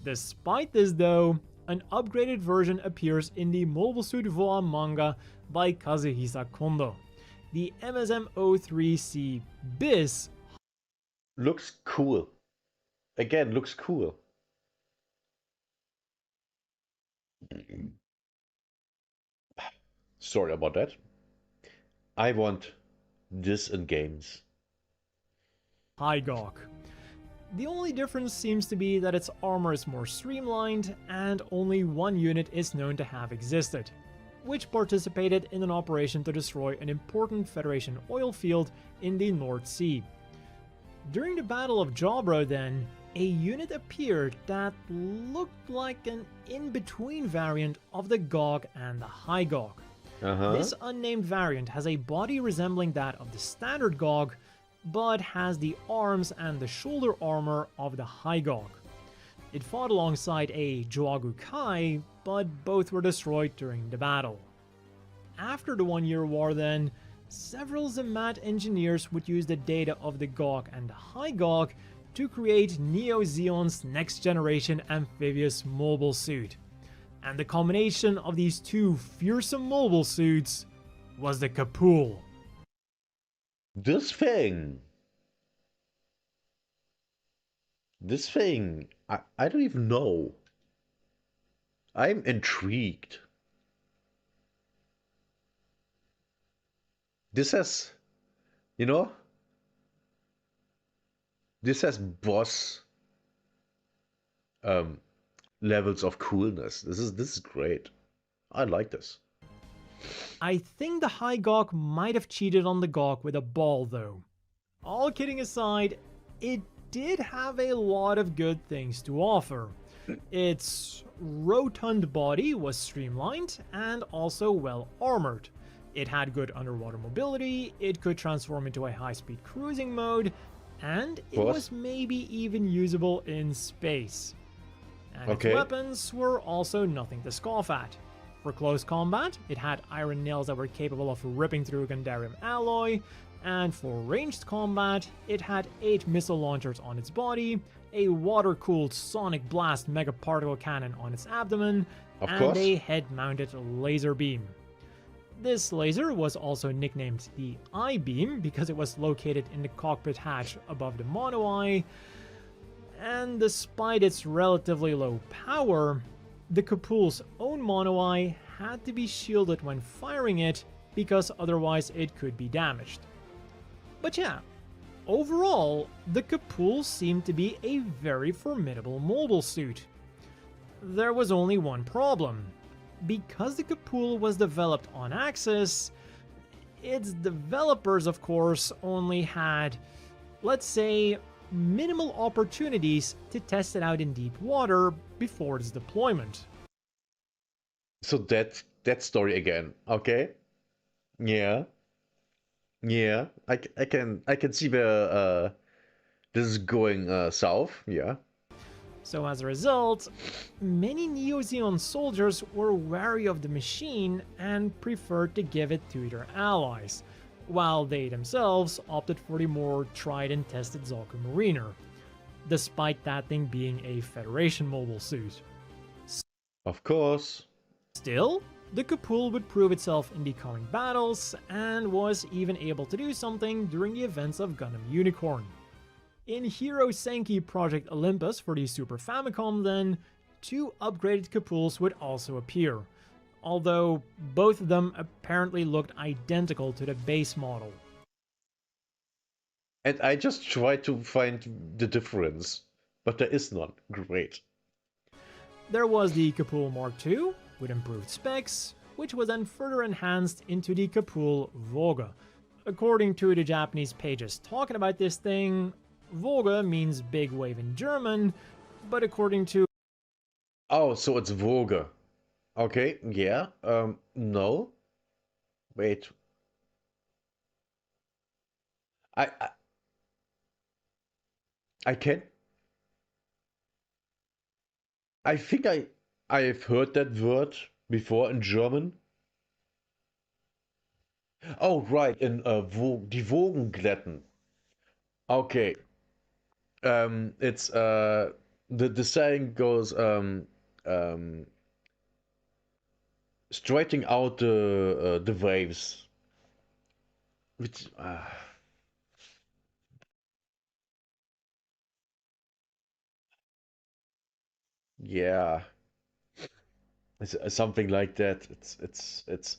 Despite this though, an upgraded version appears in the Mobile Suit Voa manga by Kazuhisa Kondo. The MSM-03C BIS looks cool. Again, looks cool. Sorry about that. I want this in games. Hygok. The only difference seems to be that its armor is more streamlined, and only one unit is known to have existed, which participated in an operation to destroy an important Federation oil field in the North Sea. During the Battle of Jobro, then, a unit appeared that looked like an in-between variant of the Gog and the Hygok. This unnamed variant has a body resembling that of the standard Gog, but has the arms and the shoulder armor of the Hygok. It fought alongside a Joagu Kai, but both were destroyed during the battle. After the 1-year war then, several Zamat engineers would use the data of the Gog and the Hygok to create Neo Zeon's next generation amphibious mobile suit. And the combination of these two fearsome mobile suits was the Kapul. This thing, I don't even know. I'm intrigued. This has, you know, this has boss levels of coolness. This is great. I like this. I think the Hygok might have cheated on the Gok with a ball though. All kidding aside, it did have a lot of good things to offer. Its rotund body was streamlined and also well armored. It had good underwater mobility, it could transform into a high-speed cruising mode, and it was maybe even usable in space. And its weapons were also nothing to scoff at. For close combat, it had iron nails that were capable of ripping through Gundarium alloy, and for ranged combat, it had 8 missile launchers on its body, a water-cooled sonic blast megaparticle cannon on its abdomen, and a head-mounted laser beam. This laser was also nicknamed the I-beam because it was located in the cockpit hatch above the mono-eye, and despite its relatively low power, the Kapul's own mono-eye had to be shielded when firing it because otherwise it could be damaged. But yeah, overall, the Kapul seemed to be a very formidable mobile suit. There was only one problem. Because the Kapul was developed on Axis, its developers, of course, only had, let's say, minimal opportunities to test it out in deep water before its deployment. So that story again, okay? Yeah, I can see where this is going south. Yeah. So as a result, many Neo Zeon soldiers were wary of the machine and preferred to give it to their allies, while they themselves opted for the more tried and tested Zalka Mariner, despite that thing being a Federation mobile suit. Of course. Still, the Kapul would prove itself in the coming battles, and was even able to do something during the events of Gundam Unicorn. In Hero Senki Project Olympus for the Super Famicom then, 2 upgraded Kapuls would also appear, although both of them apparently looked identical to the base model. And I just tried to find the difference, but there is none. Great. There was the Kapul Mark II, with improved specs, which was then further enhanced into the Kapul Voga. According to the Japanese pages talking about this thing, Voga means big wave in German, but according to... Oh, so it's Voga. Okay, yeah, no. Wait. I can't... I think I've heard that word before in German. Oh, right, in die Wogen glätten. Okay. It's the saying goes straightening out the waves. Which yeah. It's something like that. It's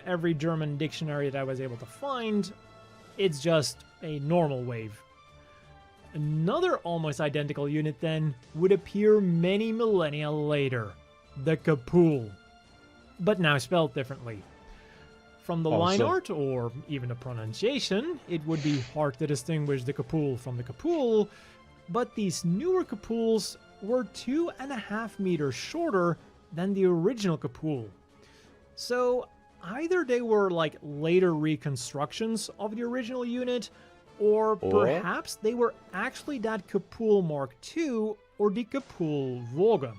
every German dictionary that I was able to find, it's just a normal wave. Another almost identical unit then would appear many millennia later, the Kapool, but now spelled differently. From the line art, or even the pronunciation, it would be hard to distinguish the Kapool from the Kapool, but these newer Kapools were 2.5 meters shorter than the original Kapool. So either they were like later reconstructions of the original unit, or perhaps they were actually that Kapool Mark II or the Kapool Volga.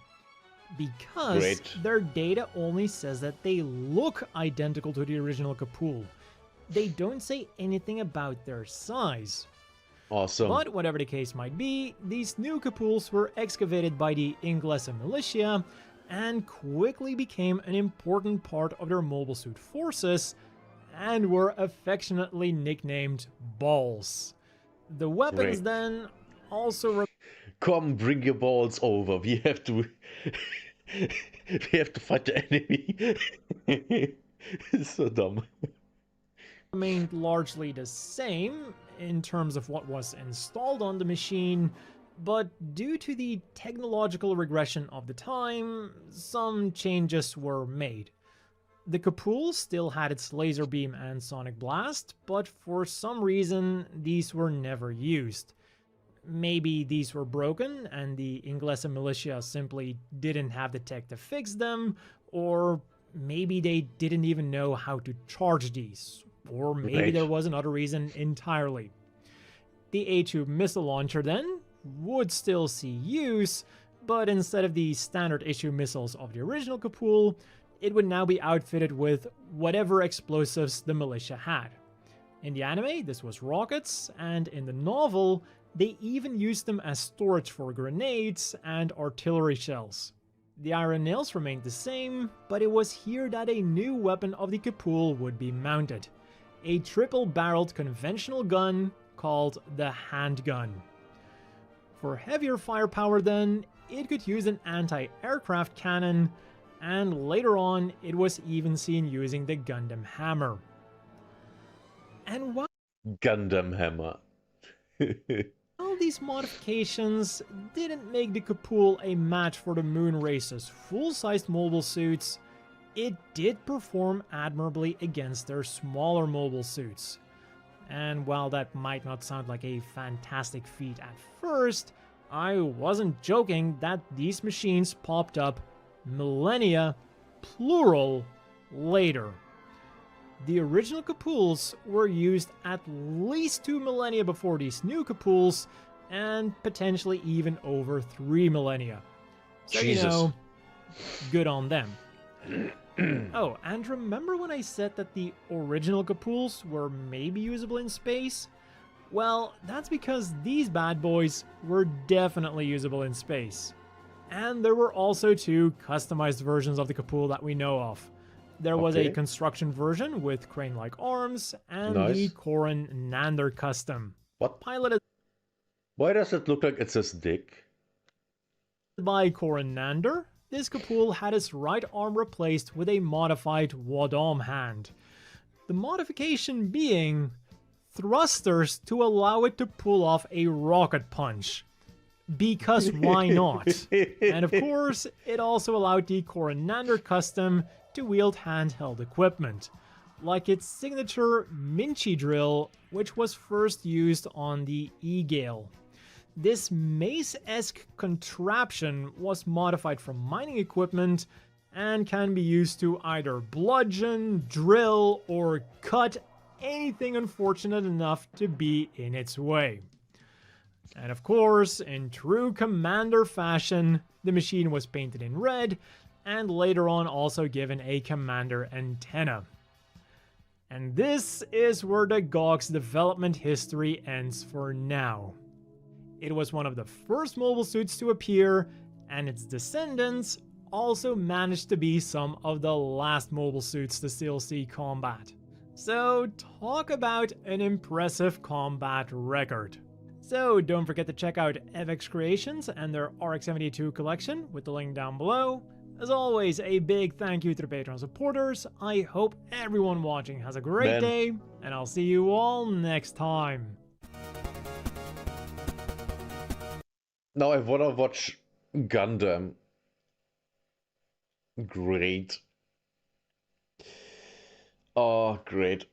Because their data only says that they look identical to the original Kapool. They don't say anything about their size. Awesome. But whatever the case might be, these new Kapools were excavated by the Inglesa militia and quickly became an important part of their mobile suit forces and were affectionately nicknamed Balls. The weapons then also... Come, bring your balls over. We have to... we have to fight the enemy. It's so dumb. Remained largely the same in terms of what was installed on the machine, but due to the technological regression of the time, some changes were made. The Kapool still had its laser beam and sonic blast, but for some reason these were never used. Maybe these were broken and the Inglesa militia simply didn't have the tech to fix them, or maybe they didn't even know how to charge these, or maybe there was another reason entirely. The A2 missile launcher then would still see use, but instead of the standard issue missiles of the original Kapool, it would now be outfitted with whatever explosives the militia had. In the anime, this was rockets, and in the novel, they even used them as storage for grenades and artillery shells. The iron nails remained the same, but it was here that a new weapon of the Kapool would be mounted. A triple-barreled conventional gun called the handgun. For heavier firepower then, it could use an anti-aircraft cannon, and later on it was even seen using the Gundam hammer. And while Gundam hammer. While these modifications didn't make the Kapool a match for the Moon Race's full-sized mobile suits, it did perform admirably against their smaller mobile suits. And while that might not sound like a fantastic feat at first, I wasn't joking that these machines popped up millennia, plural, later. The original Kapools were used at least 2 millennia before these new Kapools, and potentially even over 3 millennia. So, Jesus. you know, good on them. Oh, and remember when I said that the original Kapools were maybe usable in space? Well, that's because these bad boys were definitely usable in space. And there were also 2 customized versions of the Kapool that we know of. There was a construction version with crane-like arms, and the Korin Nander custom. What? Piloted Why does it look like it says dick? by Korin Nander, this Kapool had its right arm replaced with a modified Wadom hand. The modification being thrusters to allow it to pull off a rocket punch. Because why not? And of course, it also allowed the Korin Nander custom to wield handheld equipment, like its signature Minchi drill, which was first used on the E-Gale. This mace-esque contraption was modified from mining equipment and can be used to either bludgeon, drill, or cut anything unfortunate enough to be in its way. And of course, in true Commander fashion, the machine was painted in red, and later on also given a Commander antenna. And this is where the GOG's development history ends for now. It was one of the first mobile suits to appear, and its descendants also managed to be some of the last mobile suits to still see combat. So talk about an impressive combat record. So don't forget to check out FX Creations and their RX-72 collection with the link down below. As always, a big thank you to the Patreon supporters. I hope everyone watching has a great day, and I'll see you all next time. Now I wanna watch Gundam. Great. Oh, great.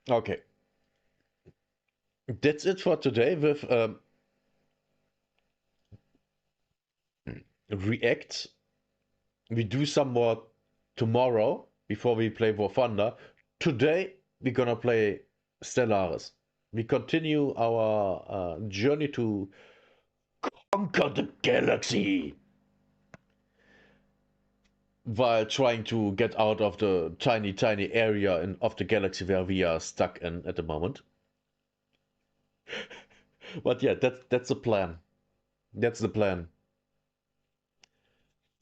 Okay. That's it for today with React. We do some more tomorrow before we play War Thunder. Today we're gonna play Stellaris. We continue our journey to conquer the galaxy while trying to get out of the tiny area of the galaxy where we are stuck in at the moment. But yeah, that's the plan. That's the plan.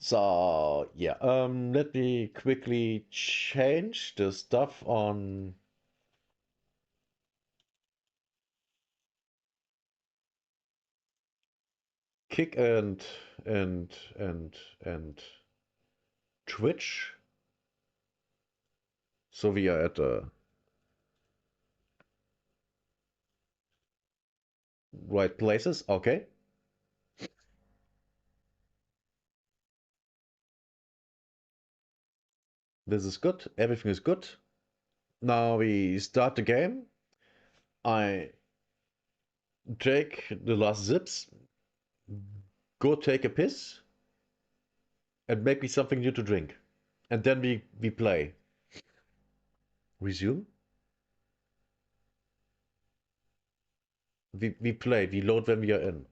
So yeah, let me quickly change the stuff on Kick and Twitch. So we are at the right places. Okay. This is good. Everything is good. Now we start the game. I take the last zips, go take a piss, and make me something new to drink. And then we play. Resume. We play. We load when we are in.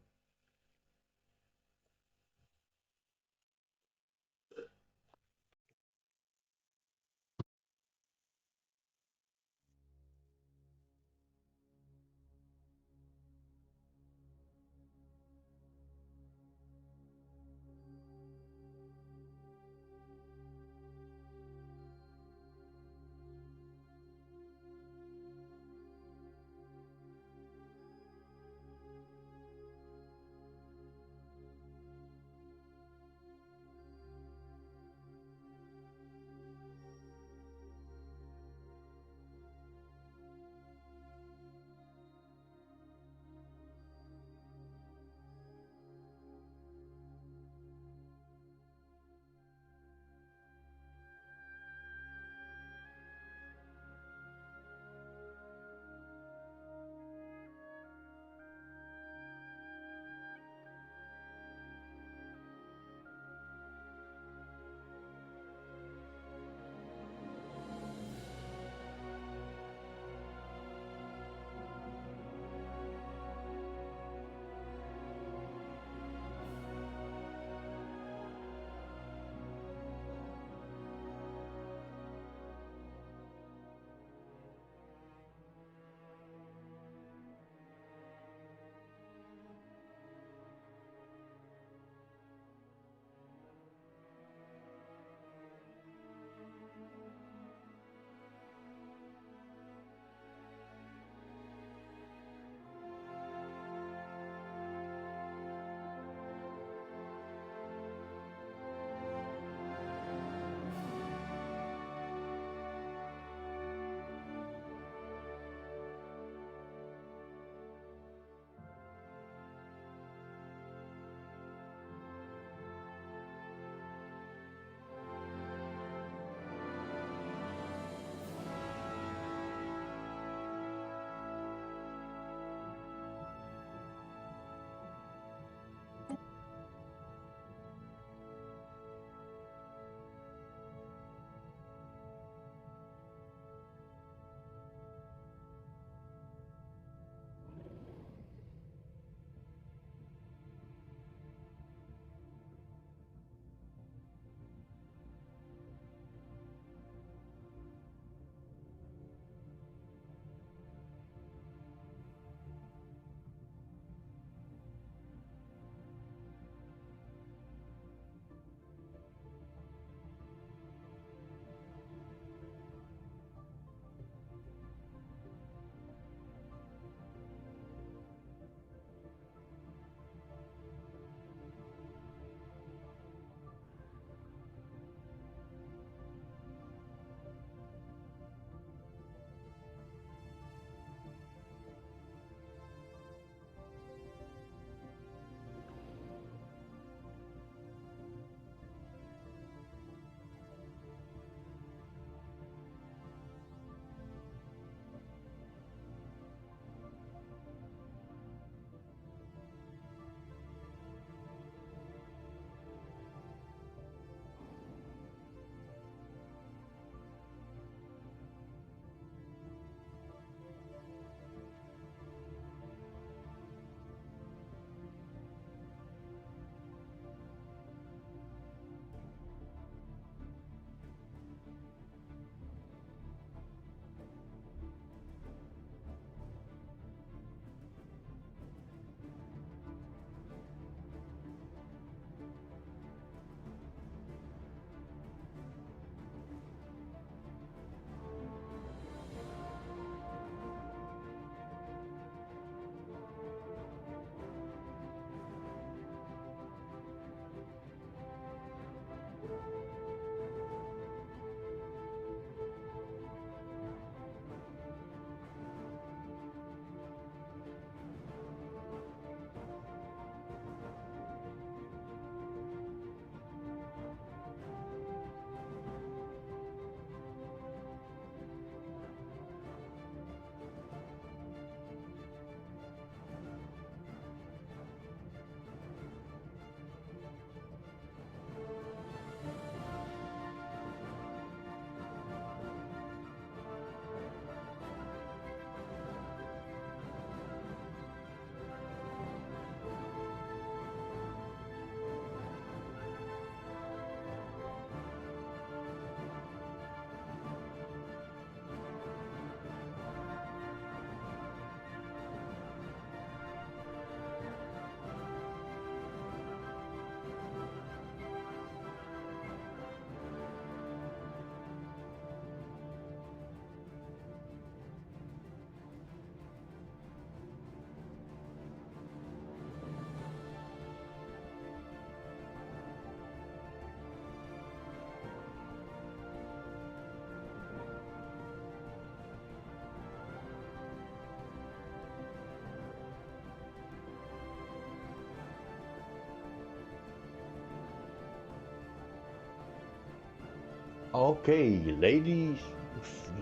Okay, ladies,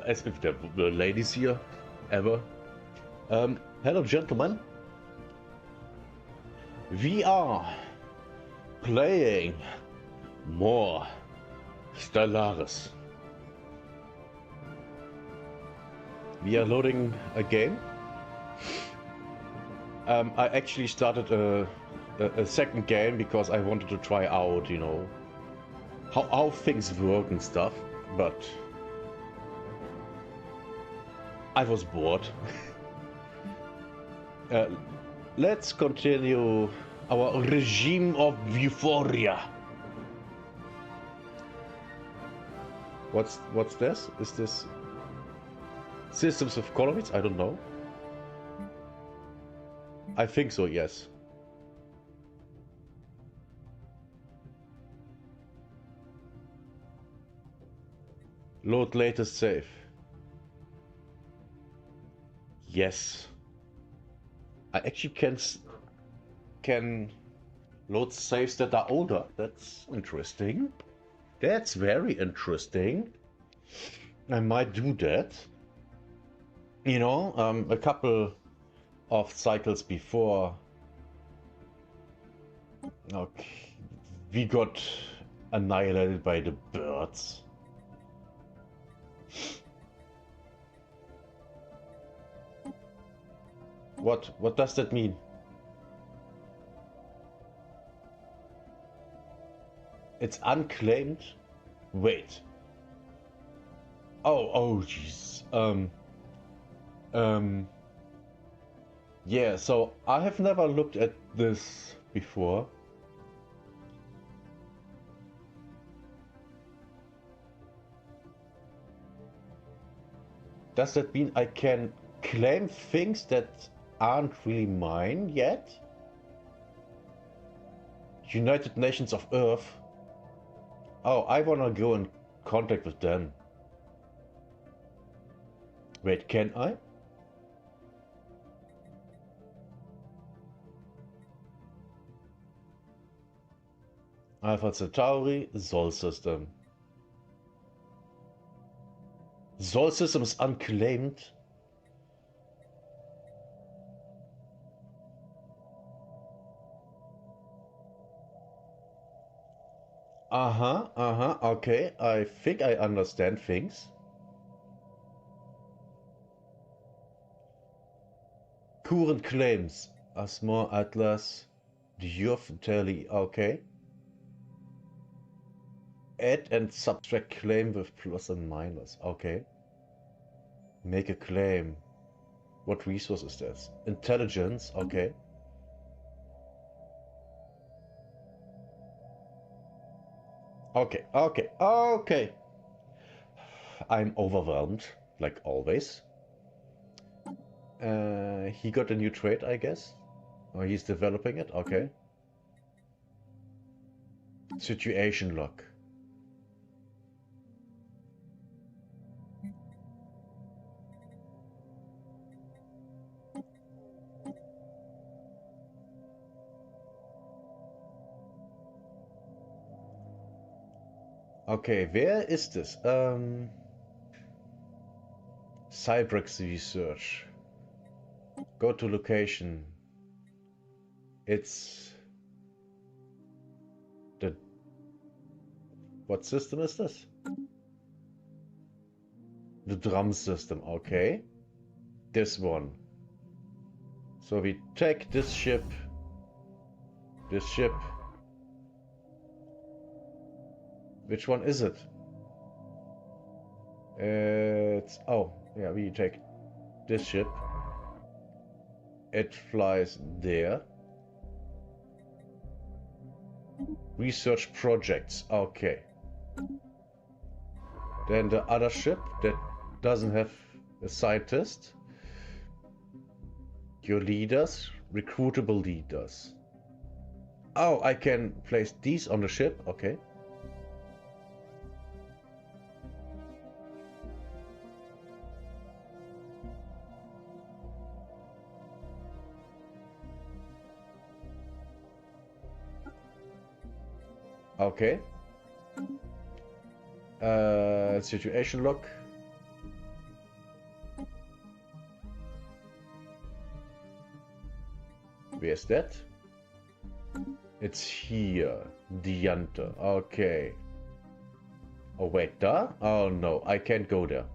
as if there were ladies here ever. Hello, gentlemen. We are playing more Stellaris. We are loading a game. I actually started a second game because I wanted to try out, you know, how things work and stuff, but I was bored. Let's continue our regime of euphoria. What's this? Is this systems of colonies? I don't know. I think so, yes. Load latest save. Yes. I actually can load saves that are older. That's interesting. That's very interesting. I might do that. You know, a couple of cycles before. Okay, we got annihilated by the birds. What does that mean? It's unclaimed? Wait. Oh jeez. Yeah, so I have never looked at this before. Does that mean I can claim things that aren't really mine yet? United Nations of Earth. Oh, I wanna go in contact with them. Wait, can I? Alpha Centauri, Sol System. Sol System is unclaimed. Okay, I think I understand things. Current claims. Asmor, Atlas, Diouf, Tally, okay. Add and subtract claim with plus and minus, okay. Make a claim. What resource is this? Intelligence, okay. Okay. I'm overwhelmed, like always. He got a new trait, I guess. Or he's developing it, okay. Situation log. Okay, where is this? Cybrex research. Go to location. It's the... What system is this? The drum system, okay. This one. So we take this ship. Which one is it? It's... Oh, yeah, we take this ship. It flies there. Research projects, okay. Then the other ship that doesn't have a scientist. Your leaders, recruitable leaders. Oh, I can place these on the ship, okay. Okay. Situation log. Where's that? It's here. Diante. Okay. Oh wait, da? Oh no, I can't go there.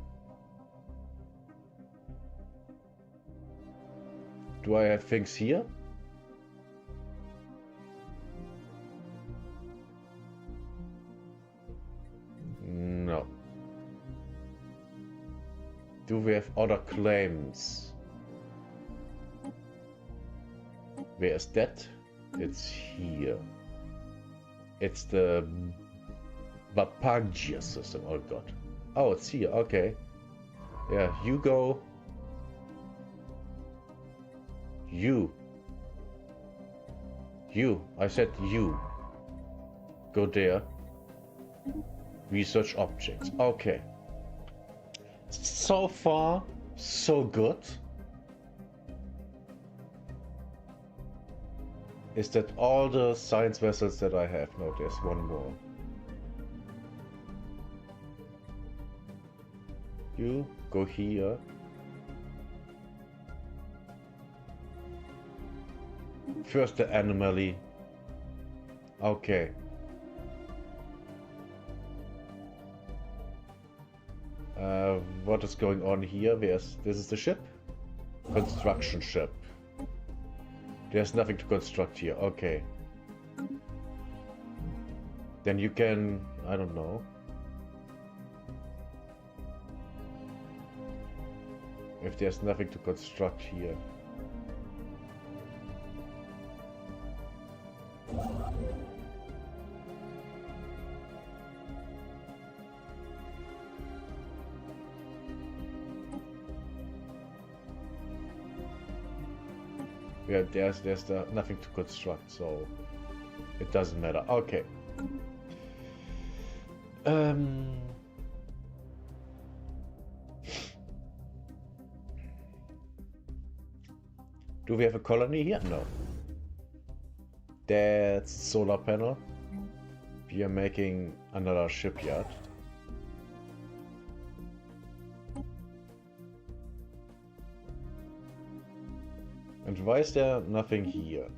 Do I have things here? No. Do we have other claims? Where is that? It's here. It's the Bapagia system. Oh god. Oh, it's here. Okay. Yeah, you go. You. I said you. Go there. Research objects. Okay. So far, so good. Is that all the science vessels that I have? No, there's one more. You go here. First the anomaly. Okay. What is going on here? This is the ship? Construction ship. There's nothing to construct here. Okay. Then you can... I don't know. If there's nothing to construct here. Yeah, there's nothing to construct, so it doesn't matter. Okay. Do we have a colony here? No. That's solar panel. We are making another shipyard. And why is there nothing here?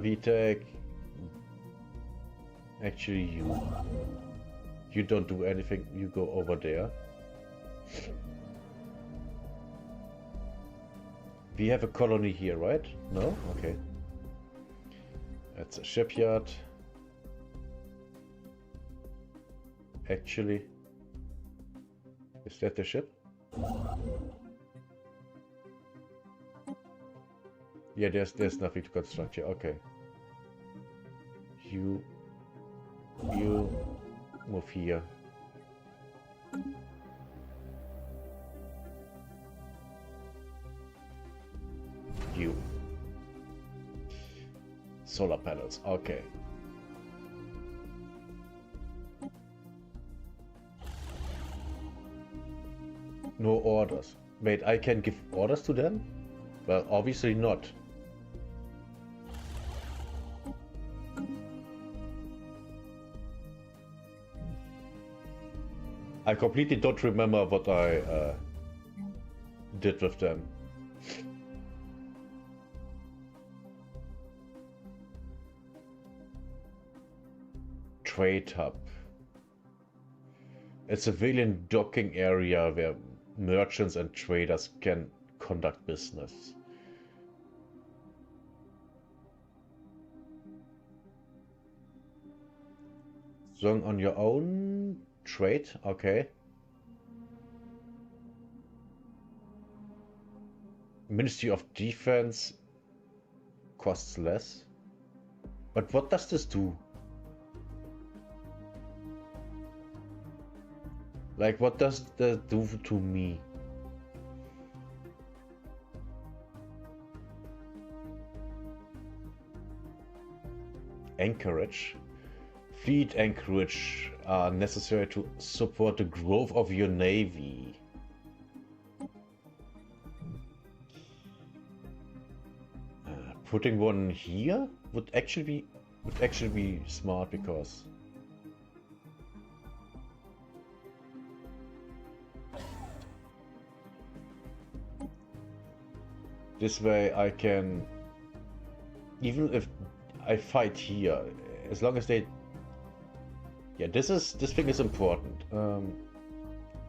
We take... Actually, you. You don't do anything, you go over there. We have a colony here, right? No? Okay. That's a shipyard. Actually. Is that the ship? Yeah, there's nothing to construct here. Okay. You move here. You. Solar panels. Okay. No orders. Wait, I can give orders to them? Well, obviously not. I completely don't remember what I did with them. Trade hub. A civilian docking area where merchants and traders can conduct business. So on your own trade, okay. Ministry of Defense costs less. But what does this do? Like, what does that do to me? Anchorage. Fleet anchorage are necessary to support the growth of your navy. Putting one here would actually be smart, because This way I can, even if I fight here, as long as they, yeah, this thing is important.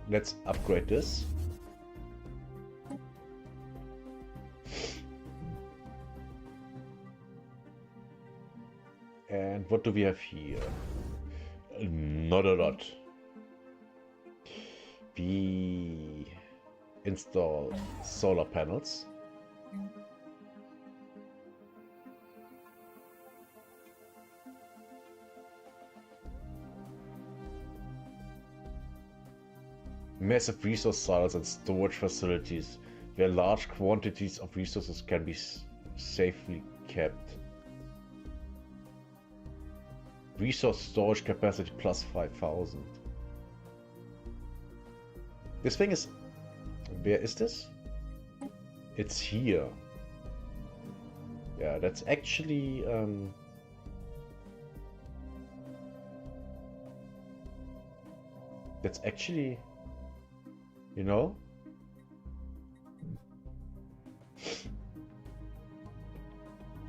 Let's upgrade this. And what do we have here? Not a lot. We install solar panels. Massive resource silos and storage facilities where large quantities of resources can be safely kept. Resource storage capacity plus 5,000. This thing is... Where is this? It's here. Yeah, that's actually... That's actually... You know?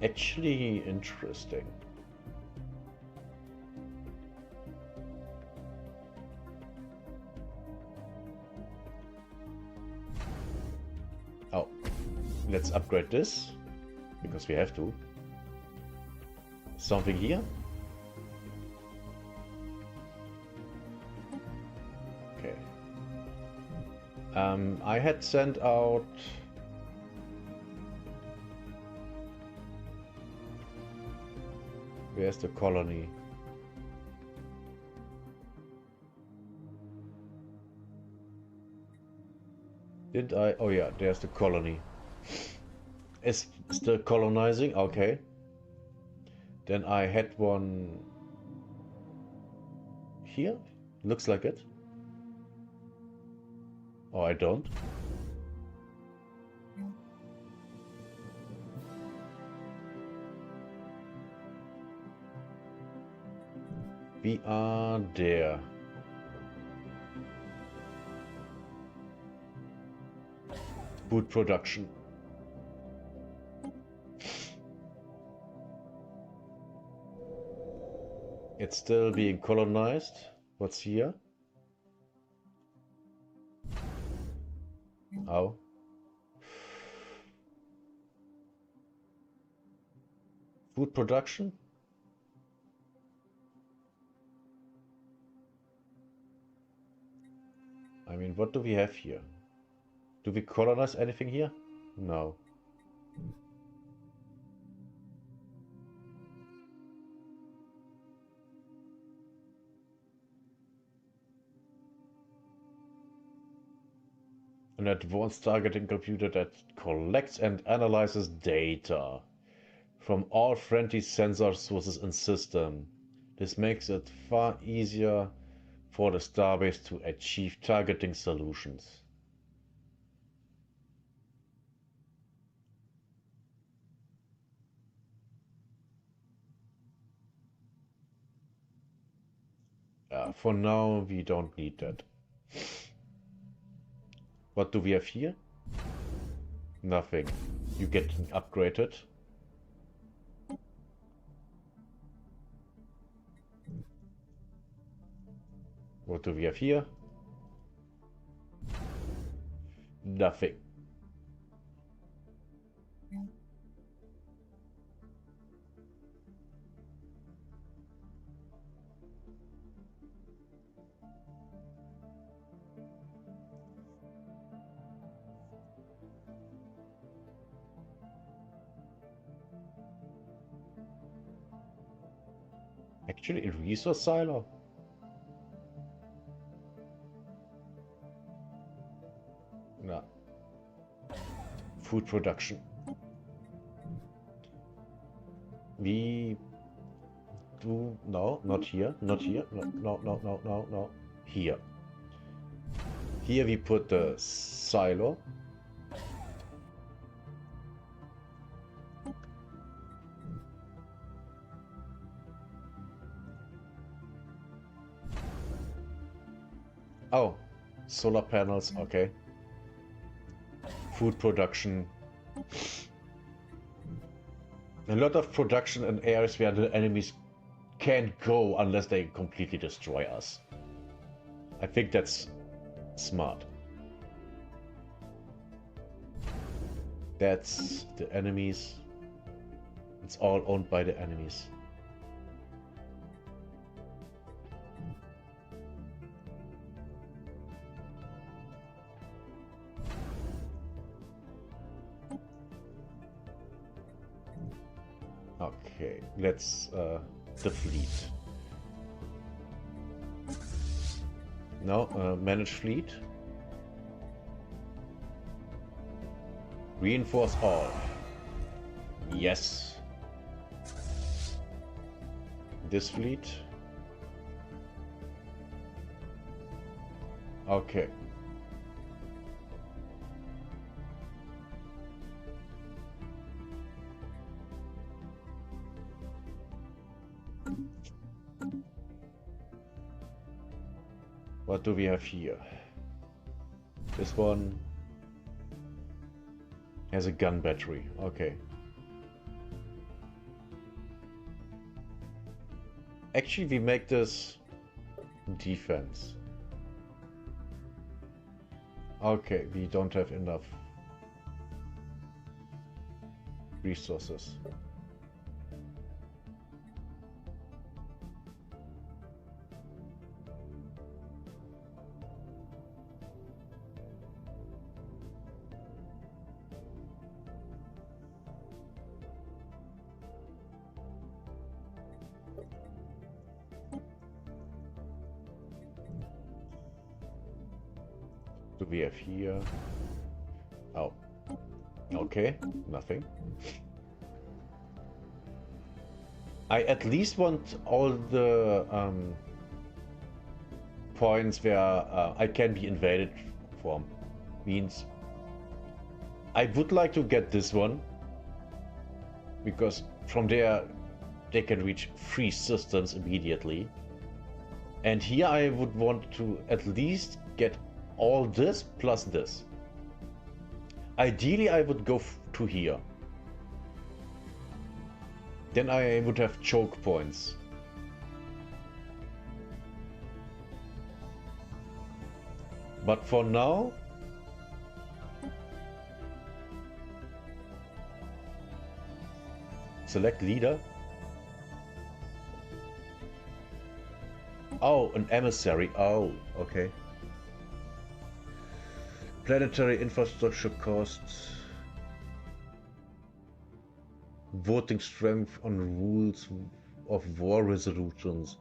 Actually interesting. Oh, let's upgrade this, because we have to. Something here? Okay. I had sent out... Where's the colony? Did I? Oh yeah, there's the colony. Is still colonizing? Okay. Then I had one here. Looks like it. Oh, I don't. We are there. Food production. It's still being colonized. What's here? Oh. Food production? I mean, what do we have here? Do we colonize anything here? No. An advanced targeting computer that collects and analyzes data from all friendly sensor sources in system. This makes it far easier for the Starbase to achieve targeting solutions. For now, we don't need that. What do we have here? Nothing. You get upgraded. What do we have here? Nothing. Actually, a resource silo? No. Food production. We do... No, not here. Not here. No. Here. Here we put the silo. Oh, solar panels, okay. Food production, A lot of production in areas where the enemies can't go unless they completely destroy us. I think that's smart. That's the enemies. It's all owned by the enemies. Okay, let's the fleet. No, manage fleet. Reinforce all. Yes. This fleet. Okay. What do we have here? This one has a gun battery. Okay. Actually, we make this defense. Okay, we don't have enough resources. Do we have here? Oh. Okay, nothing. I at least want all the points where I can be invaded from. Means I would like to get this one, because from there they can reach 3 systems immediately. And here I would want to at least get all this plus this. Ideally I would go to here. Then I would have choke points. But for now, select leader. Oh, an emissary. Oh, okay. Planetary infrastructure costs. Voting strength on rules of war resolutions.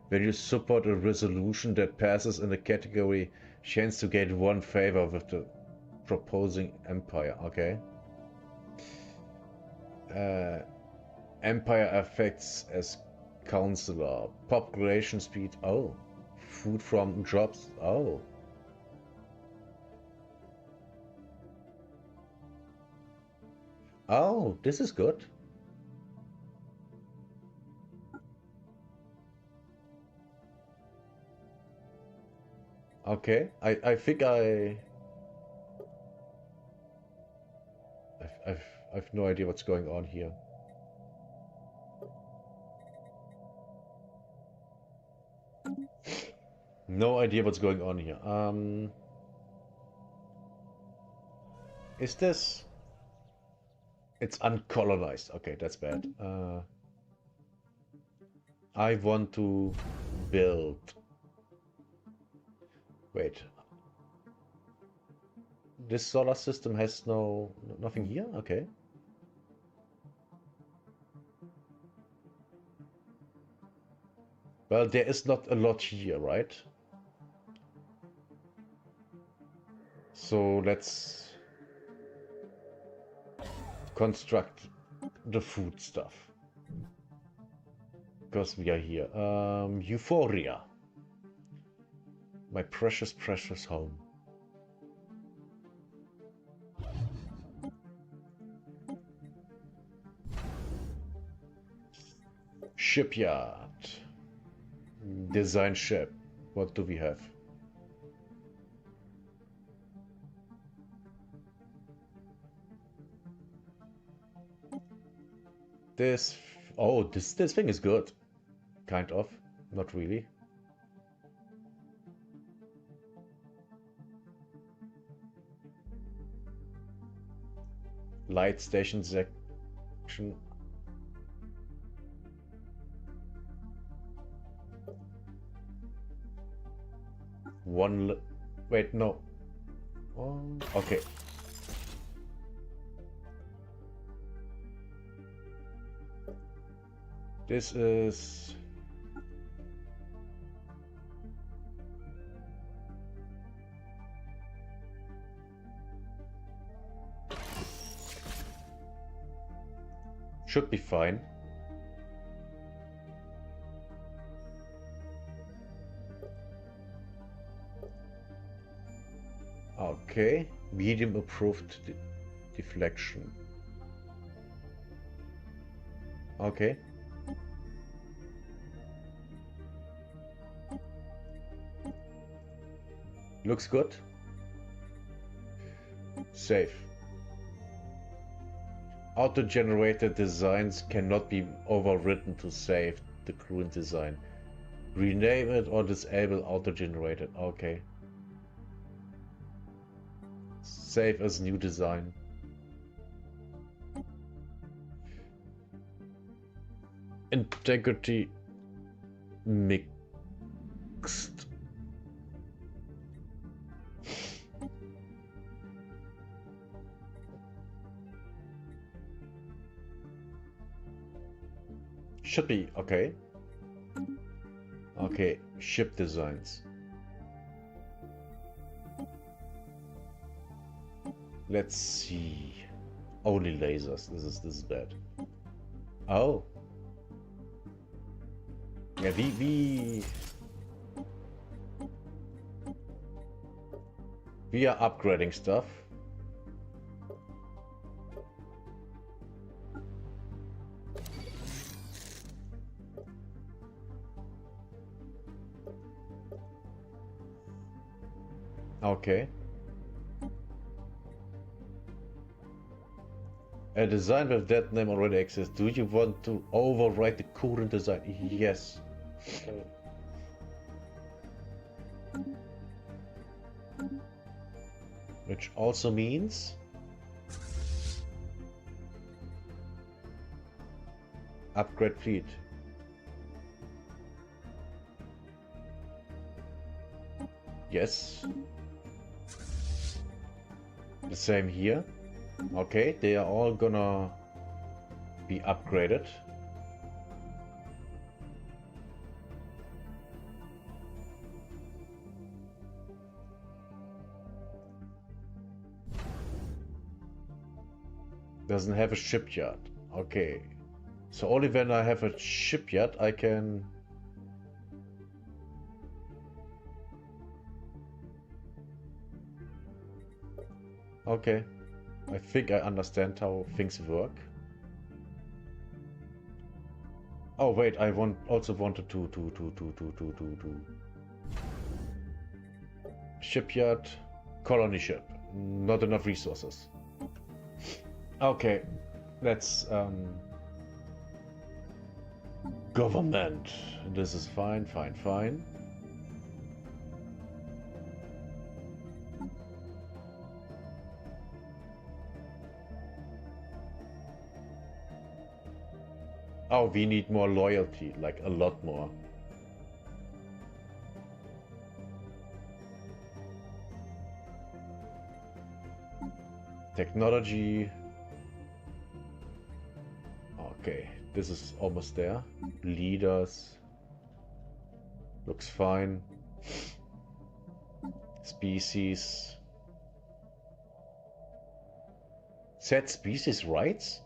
When you support a resolution that passes in a category, chance to gain 1 favor with the proposing empire. Okay. Empire effects as counselor. Population speed. Oh. Food from jobs. Oh. Oh, this is good. Okay, I think I've no idea what's going on here. No idea what's going on here. Is this? It's uncolonized. Okay, that's bad. I want to build. Wait. This solar system has nothing here? Okay. Well, there is not a lot here, right? So let's construct the food stuff. Because we are here. Euphoria. My precious, precious home. Shipyard. Design ship. What do we have? This... Oh, this thing is good. Kind of. Not really. Light station section. Wait, no. Okay. This is... Should be fine. Okay, medium approved deflection. Okay. Looks good. Save. Auto-generated designs cannot be overwritten to save the current design. Rename it or disable auto-generated. Okay. Save as new design. Integrity mixed. Should be okay. Okay, ship designs. Let's see. Only lasers. This is bad. Oh. Yeah, we are upgrading stuff. Okay. A design with that name already exists. Do you want to overwrite the current design? Yes. Which also means upgrade fleet. Yes. The same here. Okay, they are all gonna be upgraded. Doesn't have a shipyard. Okay. So only when I have a shipyard I can... Okay. I think I understand how things work. Oh wait, I also wanted to shipyard, colony ship. Not enough resources. Okay, that's government. This is fine, fine, fine. Oh, we need more loyalty, like a lot more. Technology. Okay, this is almost there. Leaders. Looks fine. Species. Set species rights?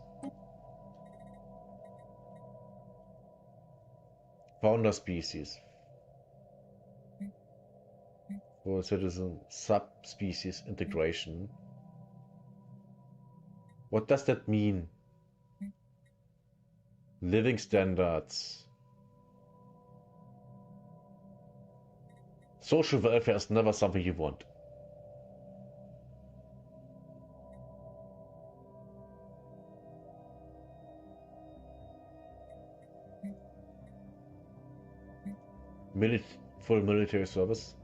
Founder species. For citizen subspecies integration. What does that mean? Living standards. Social welfare is never something you want. Full military service.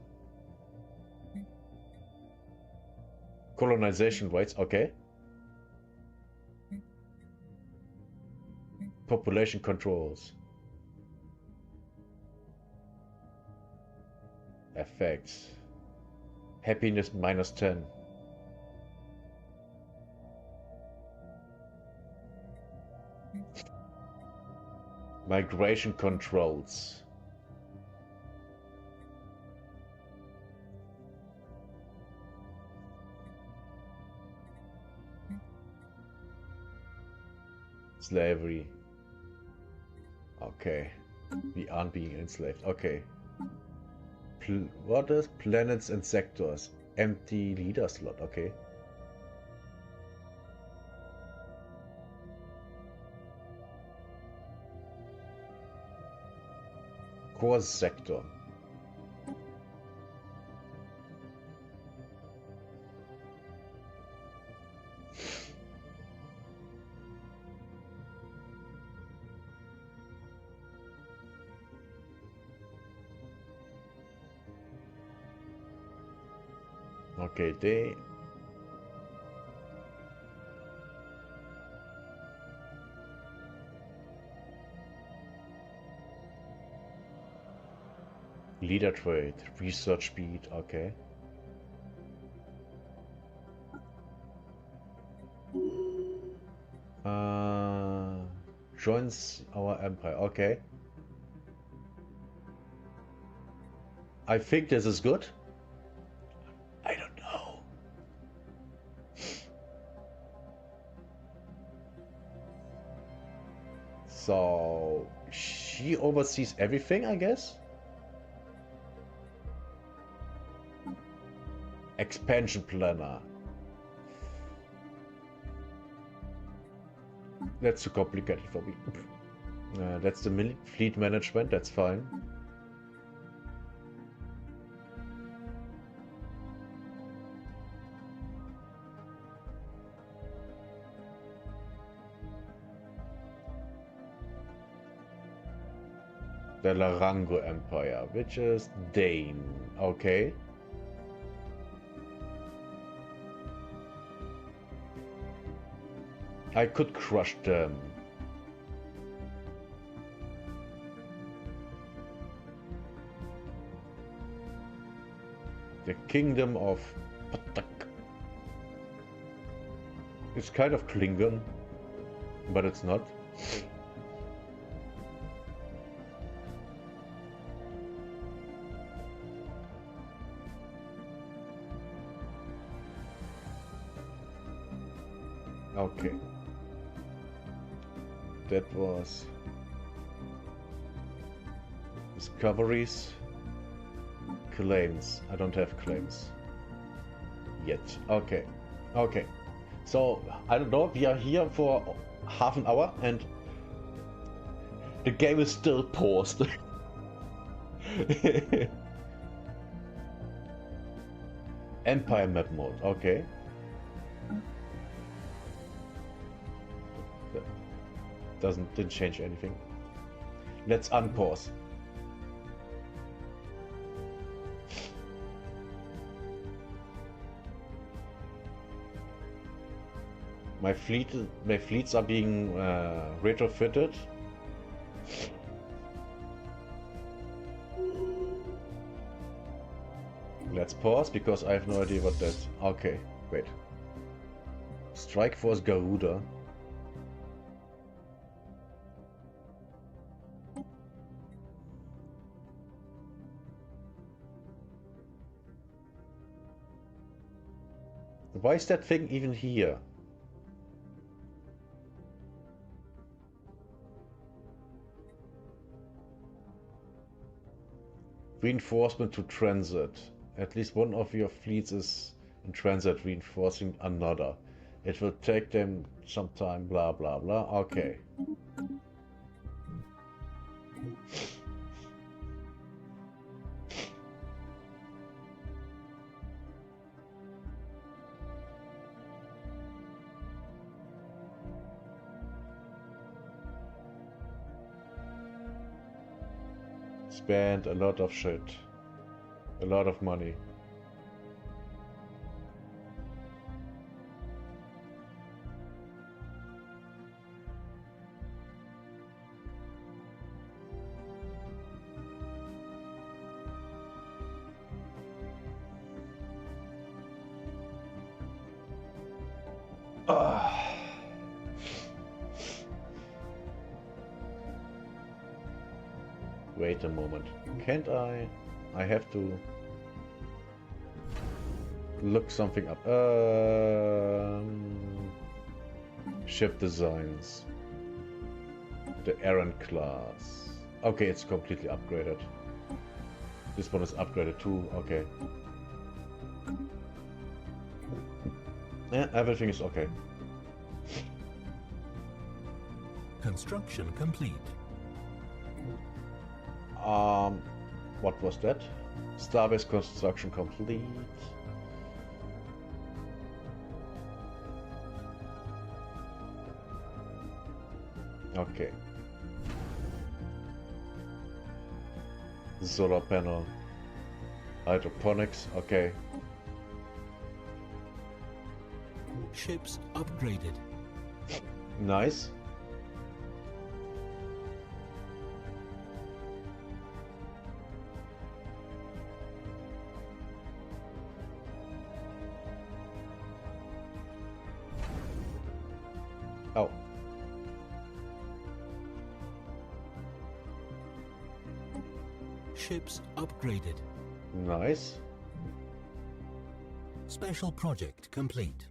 Colonization rights, okay. Population controls. Effects. Happiness -10. Migration controls. Slavery. Okay. We aren't being enslaved. Okay. What is planets and sectors? Empty leader slot. Okay. Core sector. Okay, they... Leader trait, research speed, okay. Joins our empire, okay. I think this is good. I don't know. So, she oversees everything, I guess? Expansion planner. That's too complicated for me. That's the fleet management, that's fine. The Larango Empire, which is Dane. Okay. I could crush them. The Kingdom of Patak. It's kind of Klingon, but it's not. Okay. That was discoveries, claims. I don't have claims yet. Okay, okay. So I don't know. We are here for half an hour and the game is still paused. Empire map mode. Okay. Didn't change anything. Let's unpause. My fleets are being retrofitted. Let's pause because I have no idea what that. Okay, wait. Strike Force Garuda. Why is that thing even here? Reinforcement to transit. At least one of your fleets is in transit reinforcing another. It will take them some time, blah blah blah. Okay. Spend a lot of shit. A lot of money. Wait a moment. Can't I? I have to look something up. Ship designs. The Aaron class. Okay, it's completely upgraded. This one is upgraded too. Okay. Yeah, everything is okay. Construction complete. What was that? Starbase construction complete. Okay. Solar panel. Hydroponics, okay. Ships upgraded. Nice. Oh. Ships upgraded. Nice. Special project complete.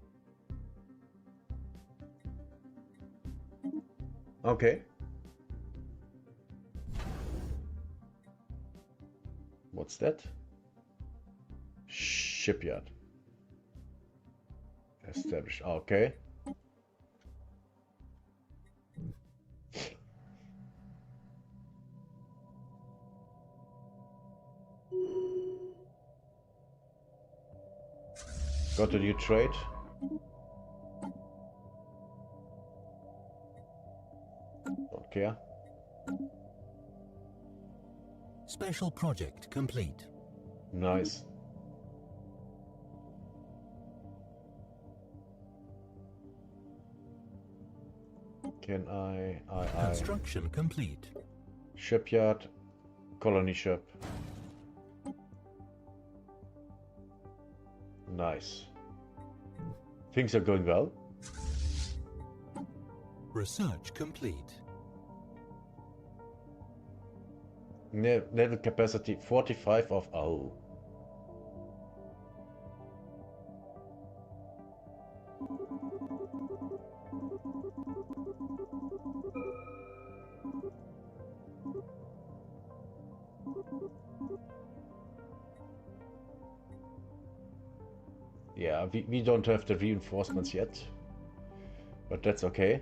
Okay. What's that? Shipyard. Established. Okay. Got a new trade. Don't care. Special project complete. Nice. Can I Construction complete. Shipyard, colony ship. Nice. Things are going well. Research complete. Naval capacity 45 of oh. Yeah, we don't have the reinforcements yet, but that's okay.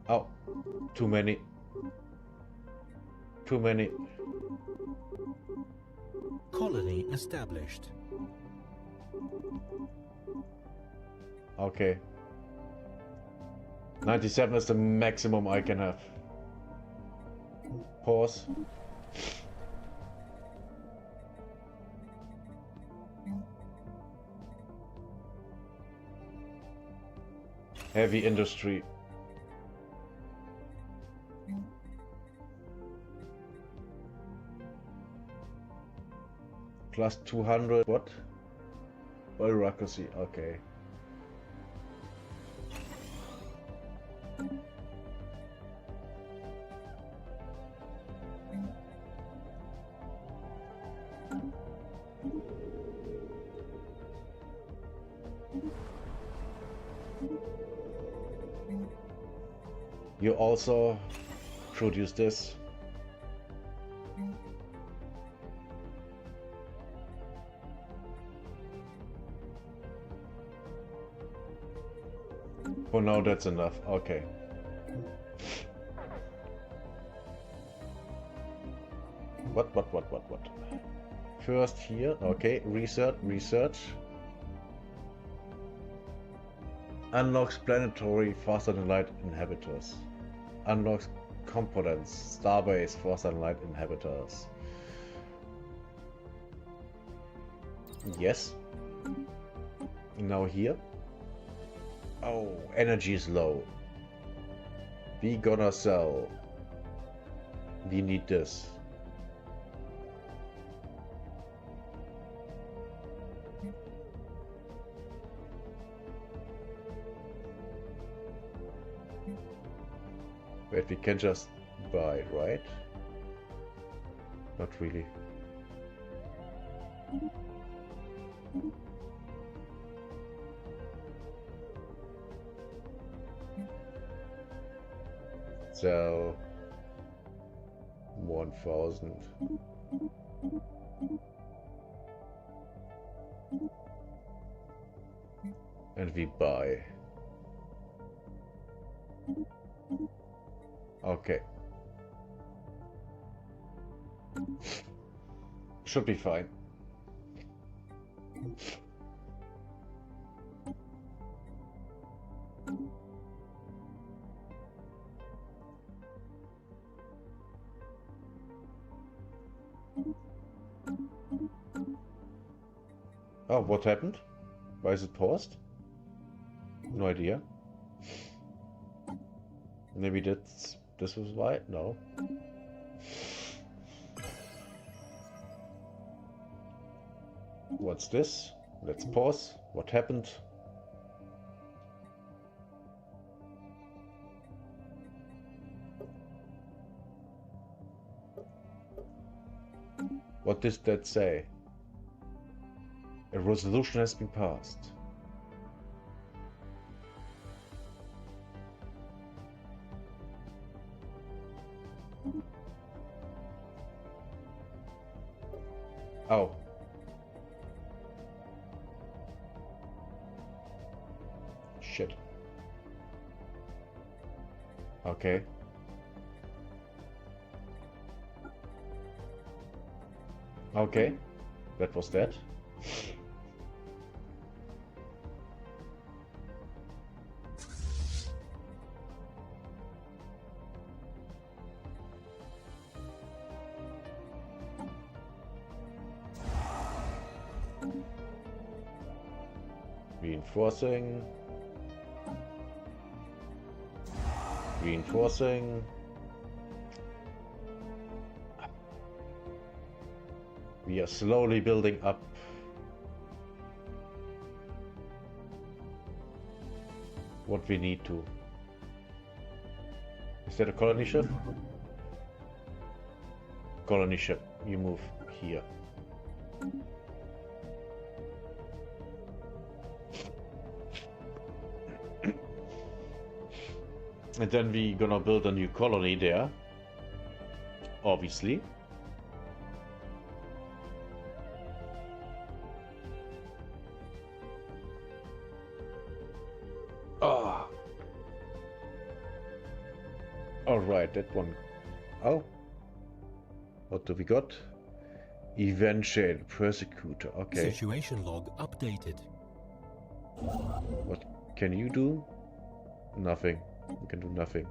Oh, too many. Too many. Colony established. Okay. 97 is the maximum I can have. Pause. Heavy industry. Plus 200, what? Bureaucracy, okay. You also produce this. For now, that's enough. Okay. What? First here. Okay, research. Unlocks planetary faster-than-light inhabitants. Unlocks components. Starbase faster-than-light inhabitants. Yes. Now here. Oh, energy is low. We gonna sell. We need this. Wait, we can just buy, right? Not really. So 1,000. And we buy. Okay. Should be fine. Oh, what happened? Why is it paused? No idea. Maybe this was why? No. What's this? Let's pause. What happened? What does that say? A resolution has been passed. Oh. Shit. Okay. Okay. That was that. Reinforcing. Reinforcing. We are slowly building up. What we need to. Is that a colony ship? Colony ship, you move here. And then we gonna build a new colony there. Obviously. Ah. Alright, that one. Oh. What do we got? Event chain, persecutor. Okay. Situation log updated. What can you do? Nothing. We can do nothing.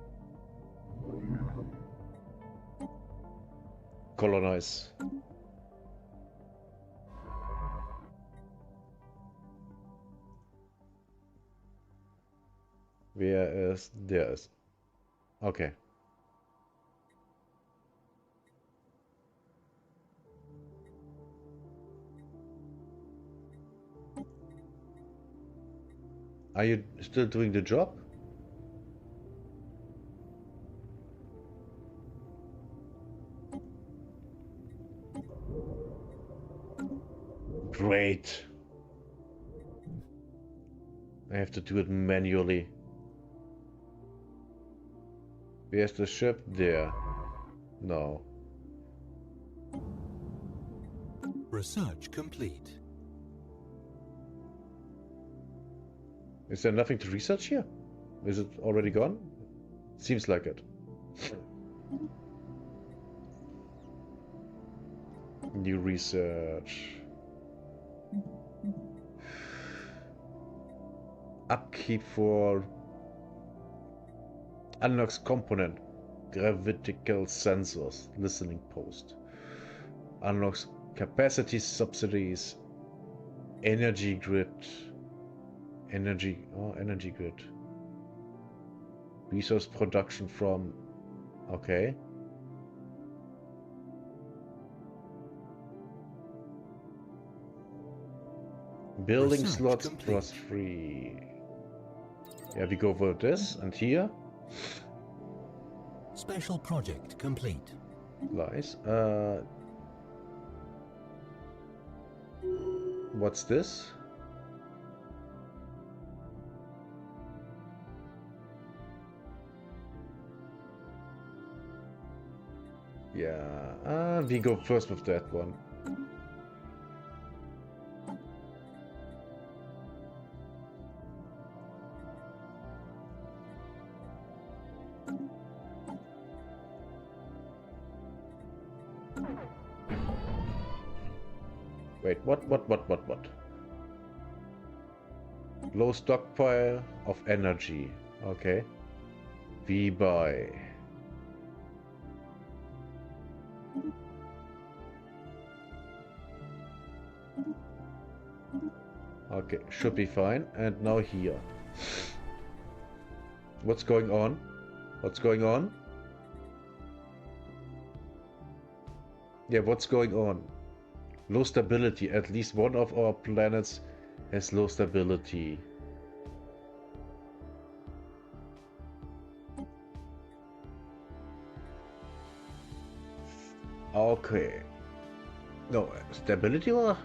Colonize. Where is there is? Okay. Are you still doing the job? Great. I have to do it manually. Where's the ship? There. No. Research complete. Is there nothing to research here? Is it already gone? Seems like it. New research. Upkeep for unlocks component. Gravitical sensors. Listening post. Unlocks capacity subsidies. Energy grid. Energy grid. Resource production from... Okay. Building Research slots complete. +3. Yeah, we go for this and here. Special project complete. Nice. What's this? Yeah, we go first with that one. Wait, what? Low stockpile of energy. Okay. We buy. Okay, should be fine. And now here. What's going on? What's going on? Yeah, what's going on? Low stability. At least one of our planets has low stability. Okay. No, stability or?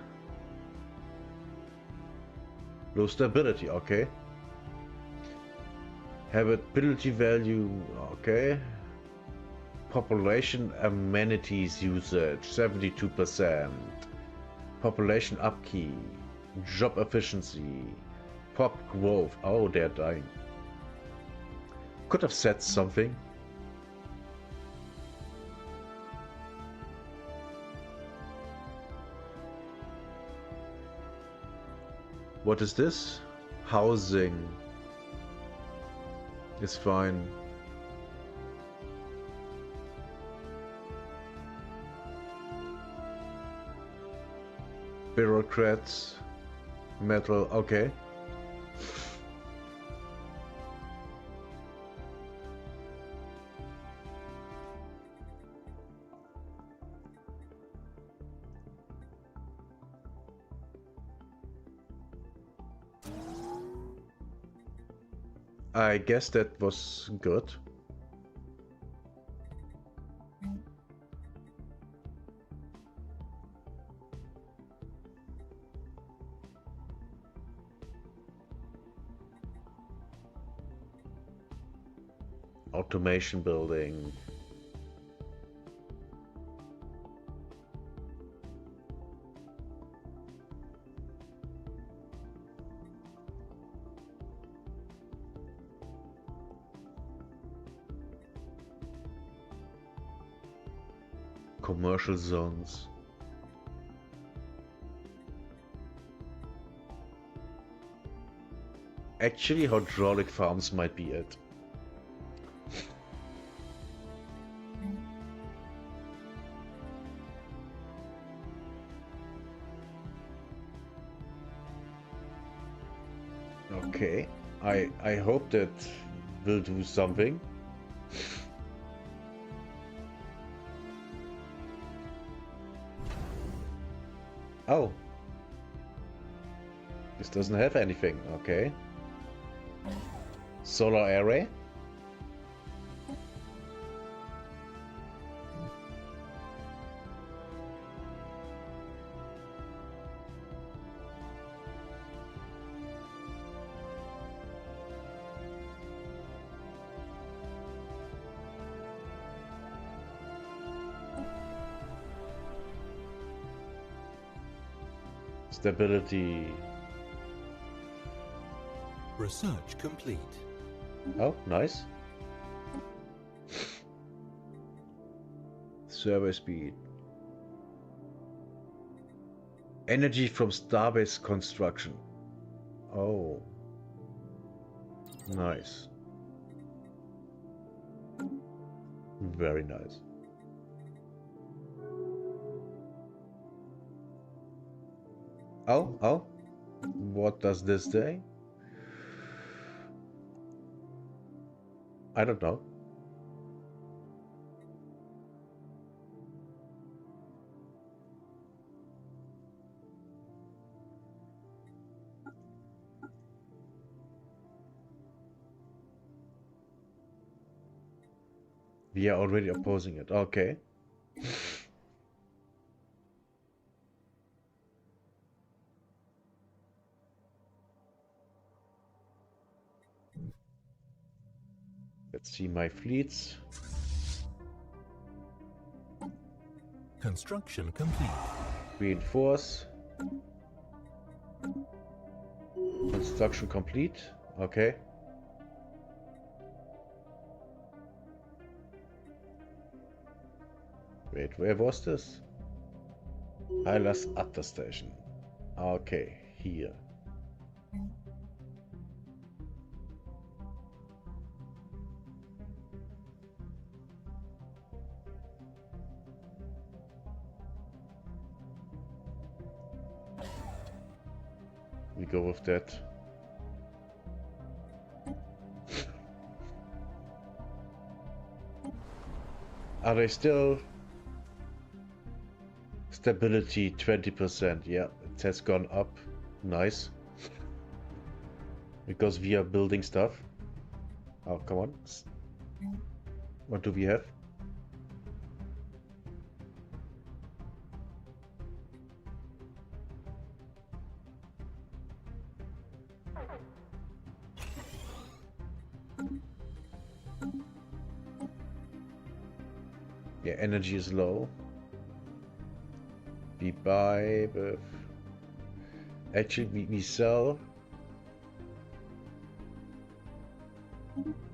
Low stability, okay. Habitability value, okay. Population amenities usage, 72%. Population upkeep, job efficiency, pop growth. Oh, they're dying. Could have said something. What is this? Housing is fine. Bureaucrats, metal, okay. I guess that was good. Automation building. Commercial zones. Actually, hydraulic farms might be it. Okay, I hope that will do something. Oh. This doesn't have anything, okay. Solar array? Stability. Research complete. Oh, nice. Server speed. Energy from starbase construction. Oh. Nice. Very nice. Oh. What does this say? I don't know. We are already opposing it. Okay. Let's see my fleets. Construction complete. Reinforce. Construction complete. Okay. Wait, where was this? Hylas Atta Station. Okay, here. We go with that. Are they still stability 20%? Yeah, it has gone up. Nice. Because we are building stuff. Oh, come on. What do we have? Yeah, energy is low. We buy with... Actually, we sell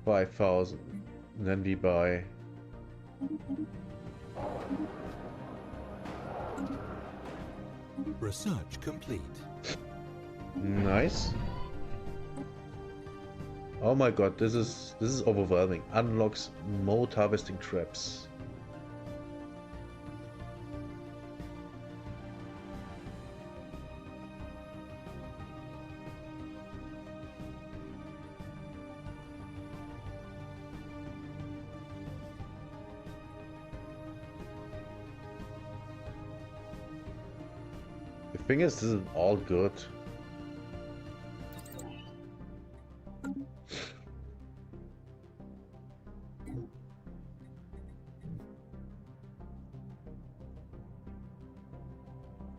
5,000. And then we buy... Research complete. Nice. Oh my god, this is overwhelming. Unlocks mode harvesting traps. The thing is, this is all good.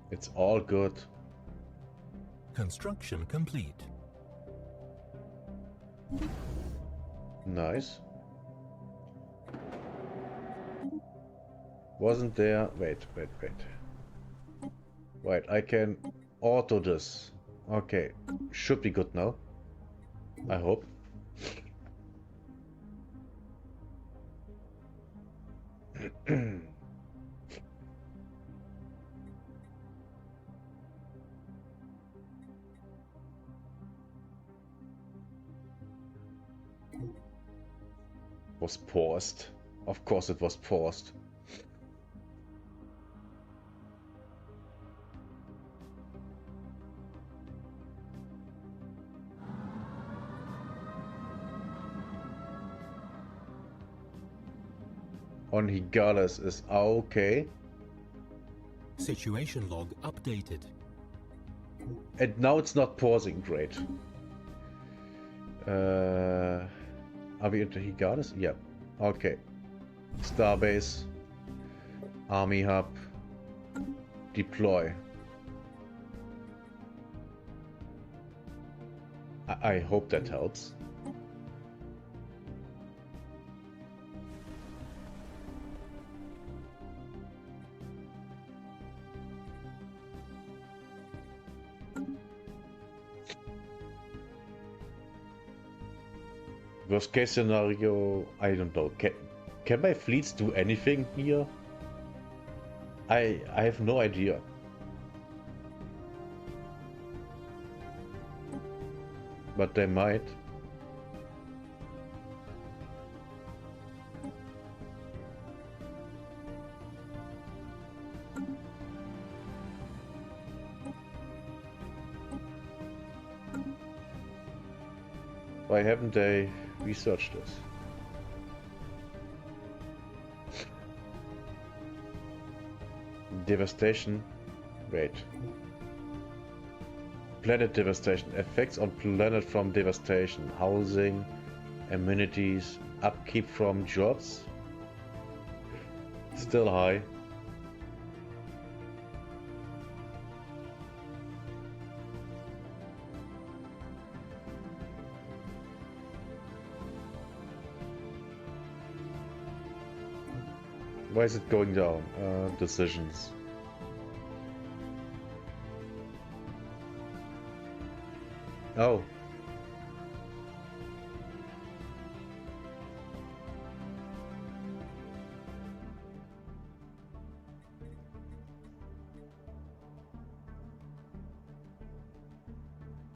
It's all good. Construction complete. Nice. Wasn't there... Wait. Wait, I can auto this. Okay, should be good now. I hope. Was paused. Of course it was paused. On Higalas is okay. Situation log updated. And now it's not pausing, great. Are we into Higalas? Yep. Okay. Starbase. Army hub. Deploy. I hope that helps. Worst case scenario, I don't know. Can my fleets do anything here? I have no idea. But they might. Why haven't they researched this? Devastation. Wait. Planet devastation. Effects on planet from devastation. Housing, amenities, upkeep from jobs. Still high. Why is it going down? Decisions. Oh.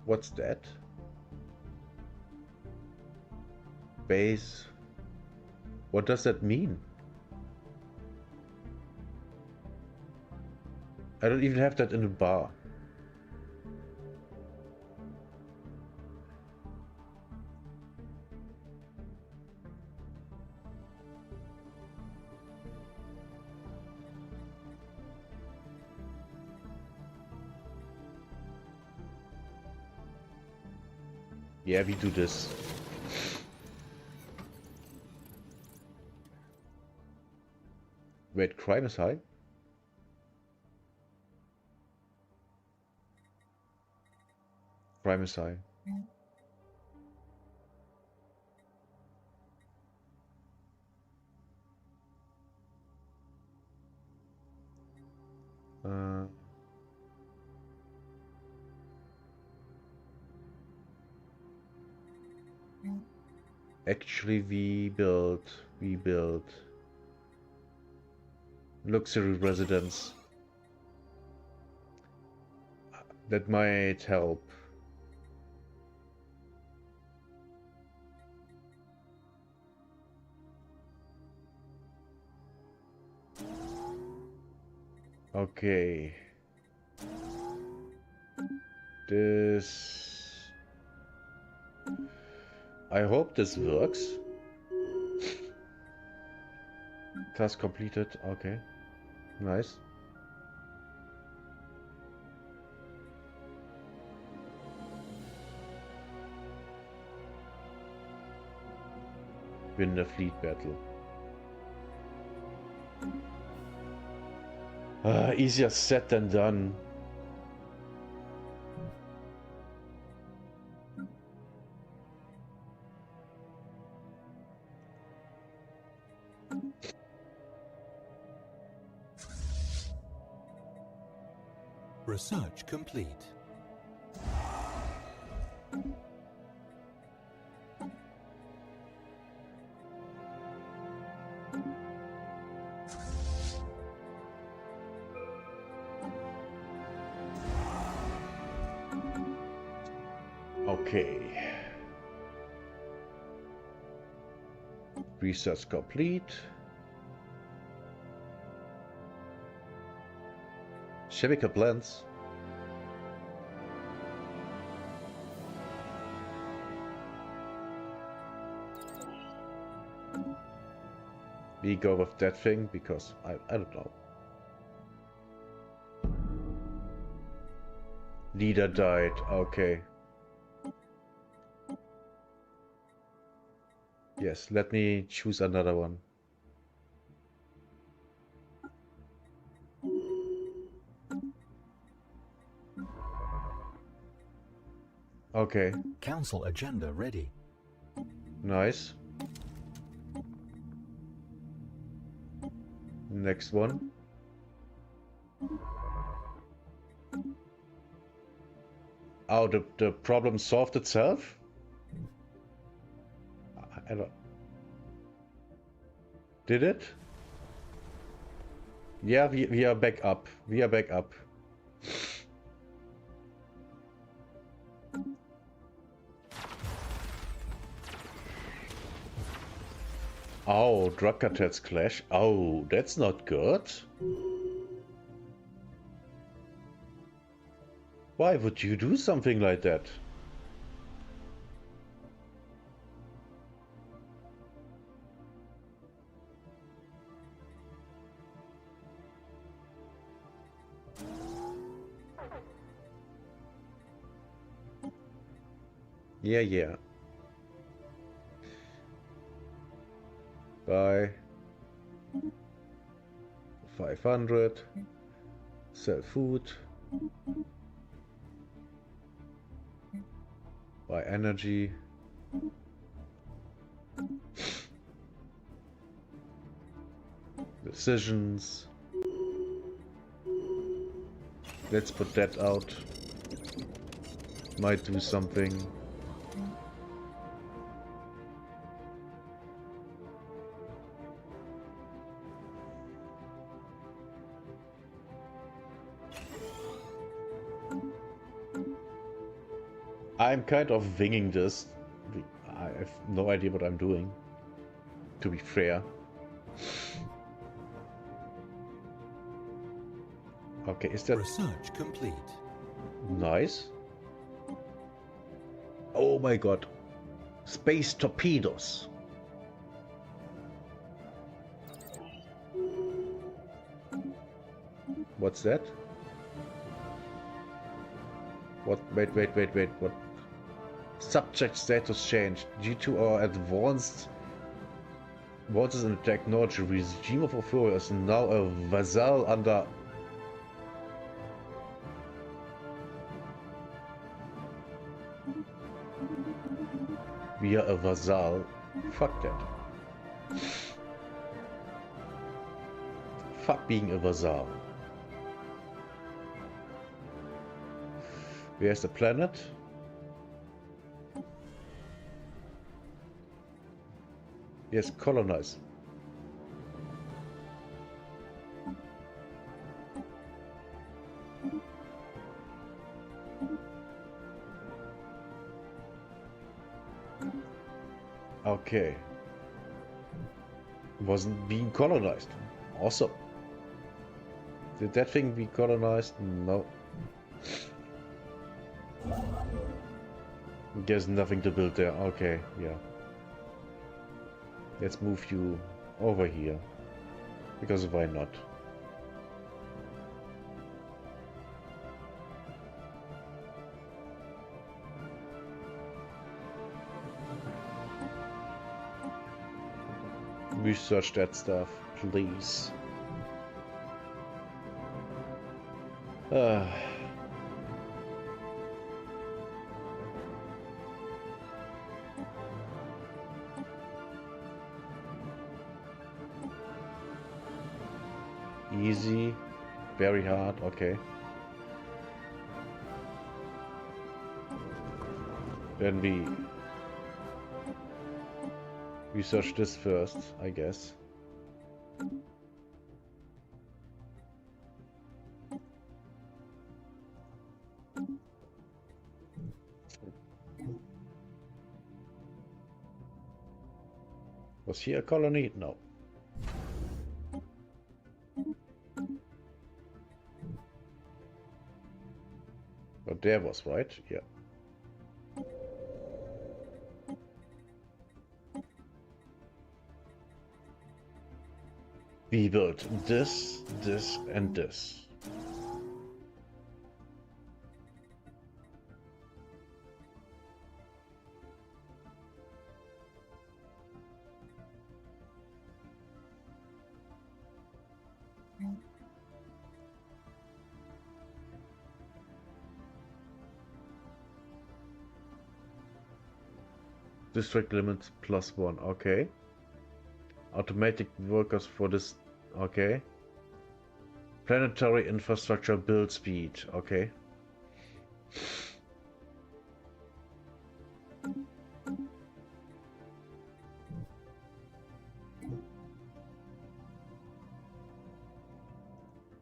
What's that? Base. What does that mean? I don't even have that in the bar. Yeah, we do this. Wait, crime is high? Crime is high. Actually, we built luxury residence. That might help. Okay. This... I hope this works. Task completed. Okay. Nice. Win the fleet battle. Easier said than done. Research complete. Okay. Research complete. Chemical plants. We go with that thing because I don't know. Leader died. Okay. Yes, let me choose another one. Okay. Council agenda ready. Nice. Next one. Oh, the problem solved itself? I don't... Did it? Yeah, we are back up. We are back up. Oh, drug cartels clash. Oh, that's not good. Why would you do something like that? Yeah. Buy 500. Sell food. Buy energy. Decisions. Let's put that out. Might do something. I'm kind of winging this. I have no idea what I'm doing, to be fair. Okay, is that... Research complete. Nice. Oh my god. Space torpedoes. What's that? What? Wait. What? Subject status changed due to our advances in technology. Regime of Euphoria is now a vassal under. We are a vassal. Fuck that. Fuck being a vassal. Where's the planet? Yes, colonize. Okay. Wasn't being colonized. Awesome. Did that thing be colonized? No. There's nothing to build there. Okay, yeah. Let's move you over here. Because why not? Research that stuff, please. Easy, very hard, okay. Then we research this first, I guess. Was here a colony? No. But there was, right? Yeah. We built this, this, and this. District limit +1, okay. Automatic workers for this, okay. Planetary infrastructure build speed, okay.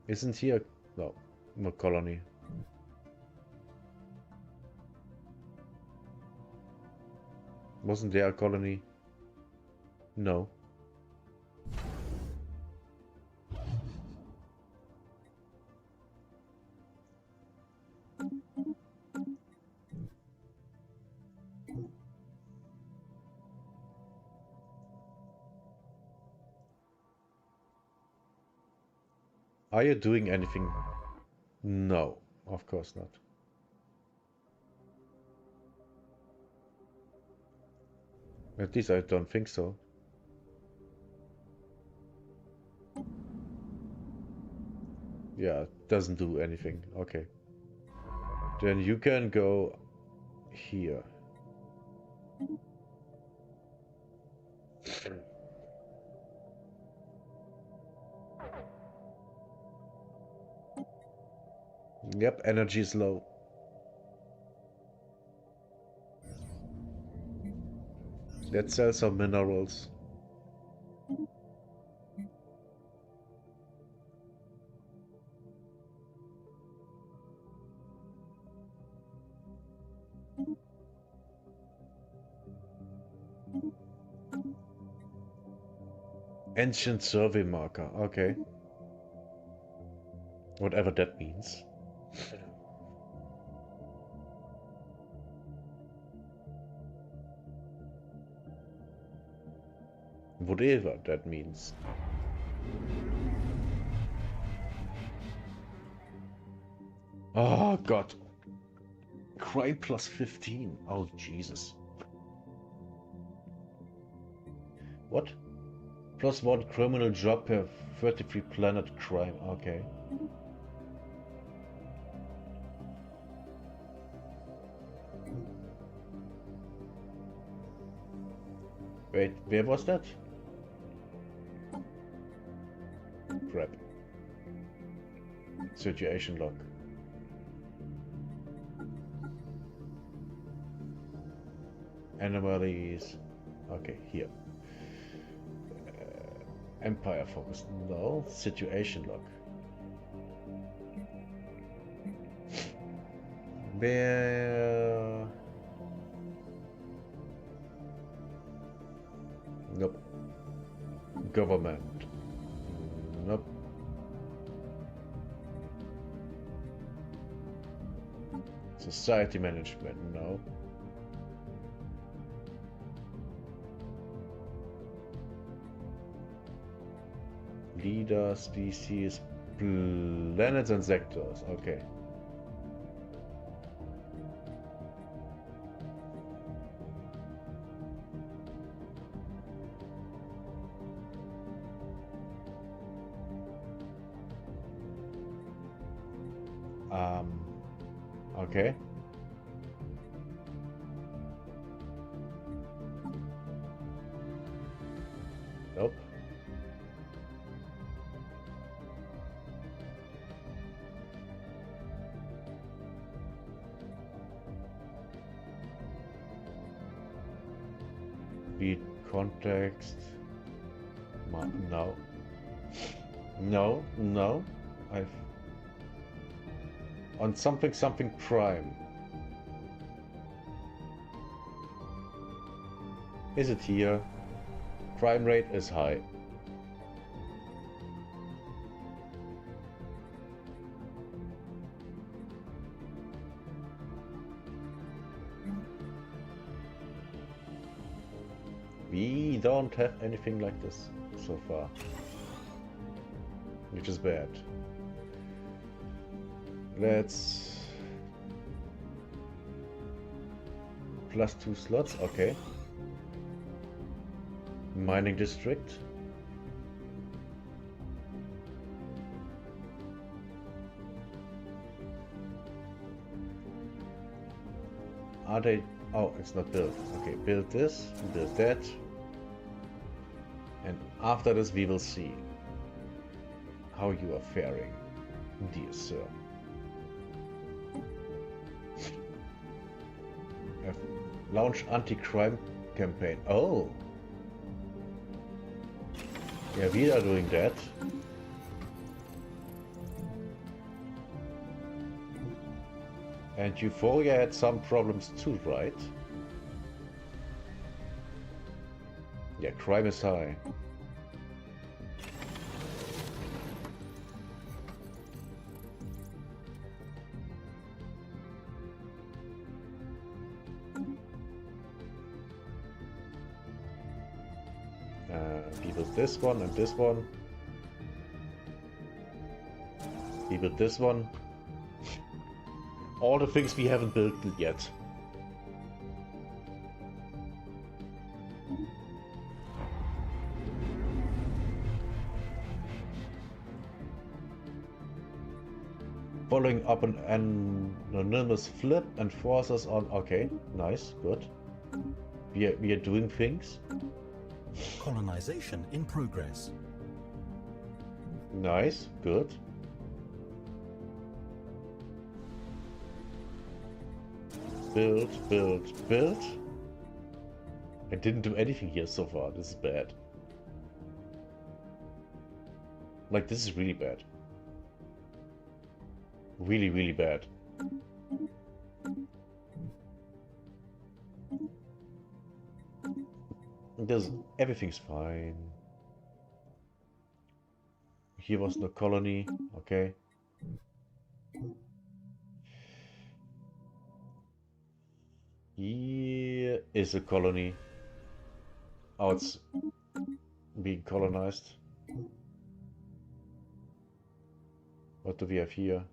Isn't here? No, no colony. Wasn't there a colony? No. Are you doing anything? No, of course not. At least I don't think so. Yeah, it doesn't do anything. Okay. Then you can go here. Yep, energy is low. Let's sell some minerals. Ancient survey marker, okay. Whatever that means. Whatever that means. Oh god. Crime plus 15. Oh Jesus. What? Plus 1 criminal job per 33 planet crime. Okay. Wait, where was that? Crap. Situation log. Anomalies. Okay, here. Empire focus. No. Situation log. Where? Nope. Government. Nope. Society management. No. Leader, species, planets and sectors. Okay. Okay. Nope. Read context. No. No, no. I've on something prime. Is it here? Crime rate is high. We don't have anything like this so far, which is bad. Let's +2 slots, okay. Mining district. Are they? Oh, it's not built. Okay, build this, build that. And after this we will see how you are faring, dear sir. Launch anti-crime campaign. Oh! Yeah, we are doing that. And Euphoria had some problems too, right? Yeah, crime is high. People this one and this one. People this one. All the things we haven't built yet. Following up an anonymous flip and forces on. Okay, nice, good. We are doing things. Colonization in progress. Nice, good. Build, build, build. I didn't do anything here so far. This is bad. Like, this is really bad. Really, really bad. Everything's fine. Here was no colony. Okay. Here is a colony. Oh, it's being colonized. What do we have here?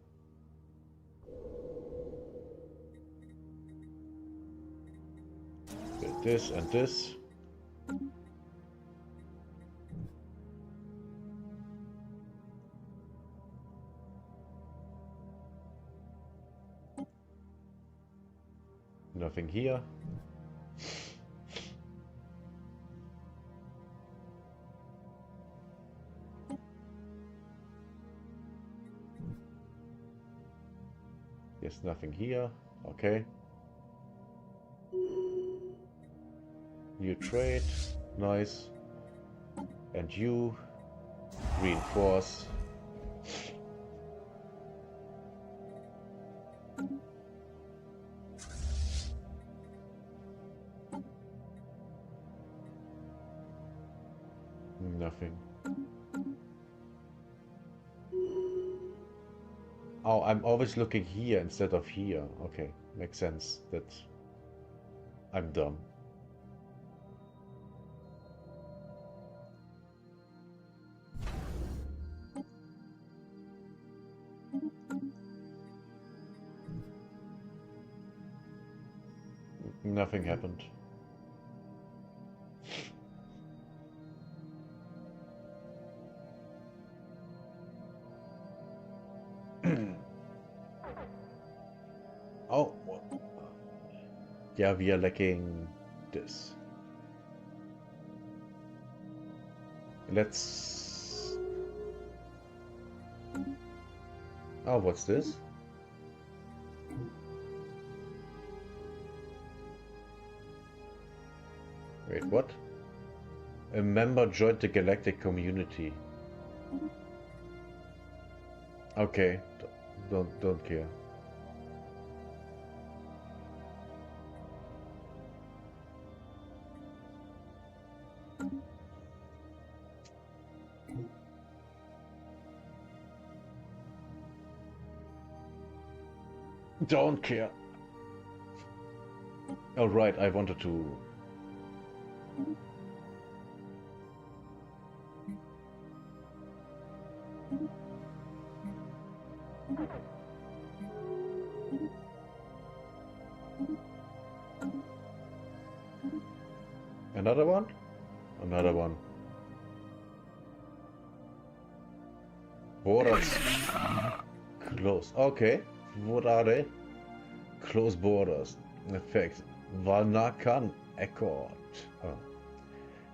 This and this. Nothing here. Yes, nothing here. Okay. New trade. Nice. And you reinforce. Nothing. Oh, I'm always looking here instead of here. Okay, makes sense that I'm dumb. Nothing happened. Oh, yeah, we are lacking this. Let's... Oh, what's this? Wait, what? A member joined the galactic community. Okay, don't care. Don't care. Oh right, I wanted to... Another one? Another one. Borders. Close. Okay. What are they? Close borders. Effect. Valnakan Accord. Oh.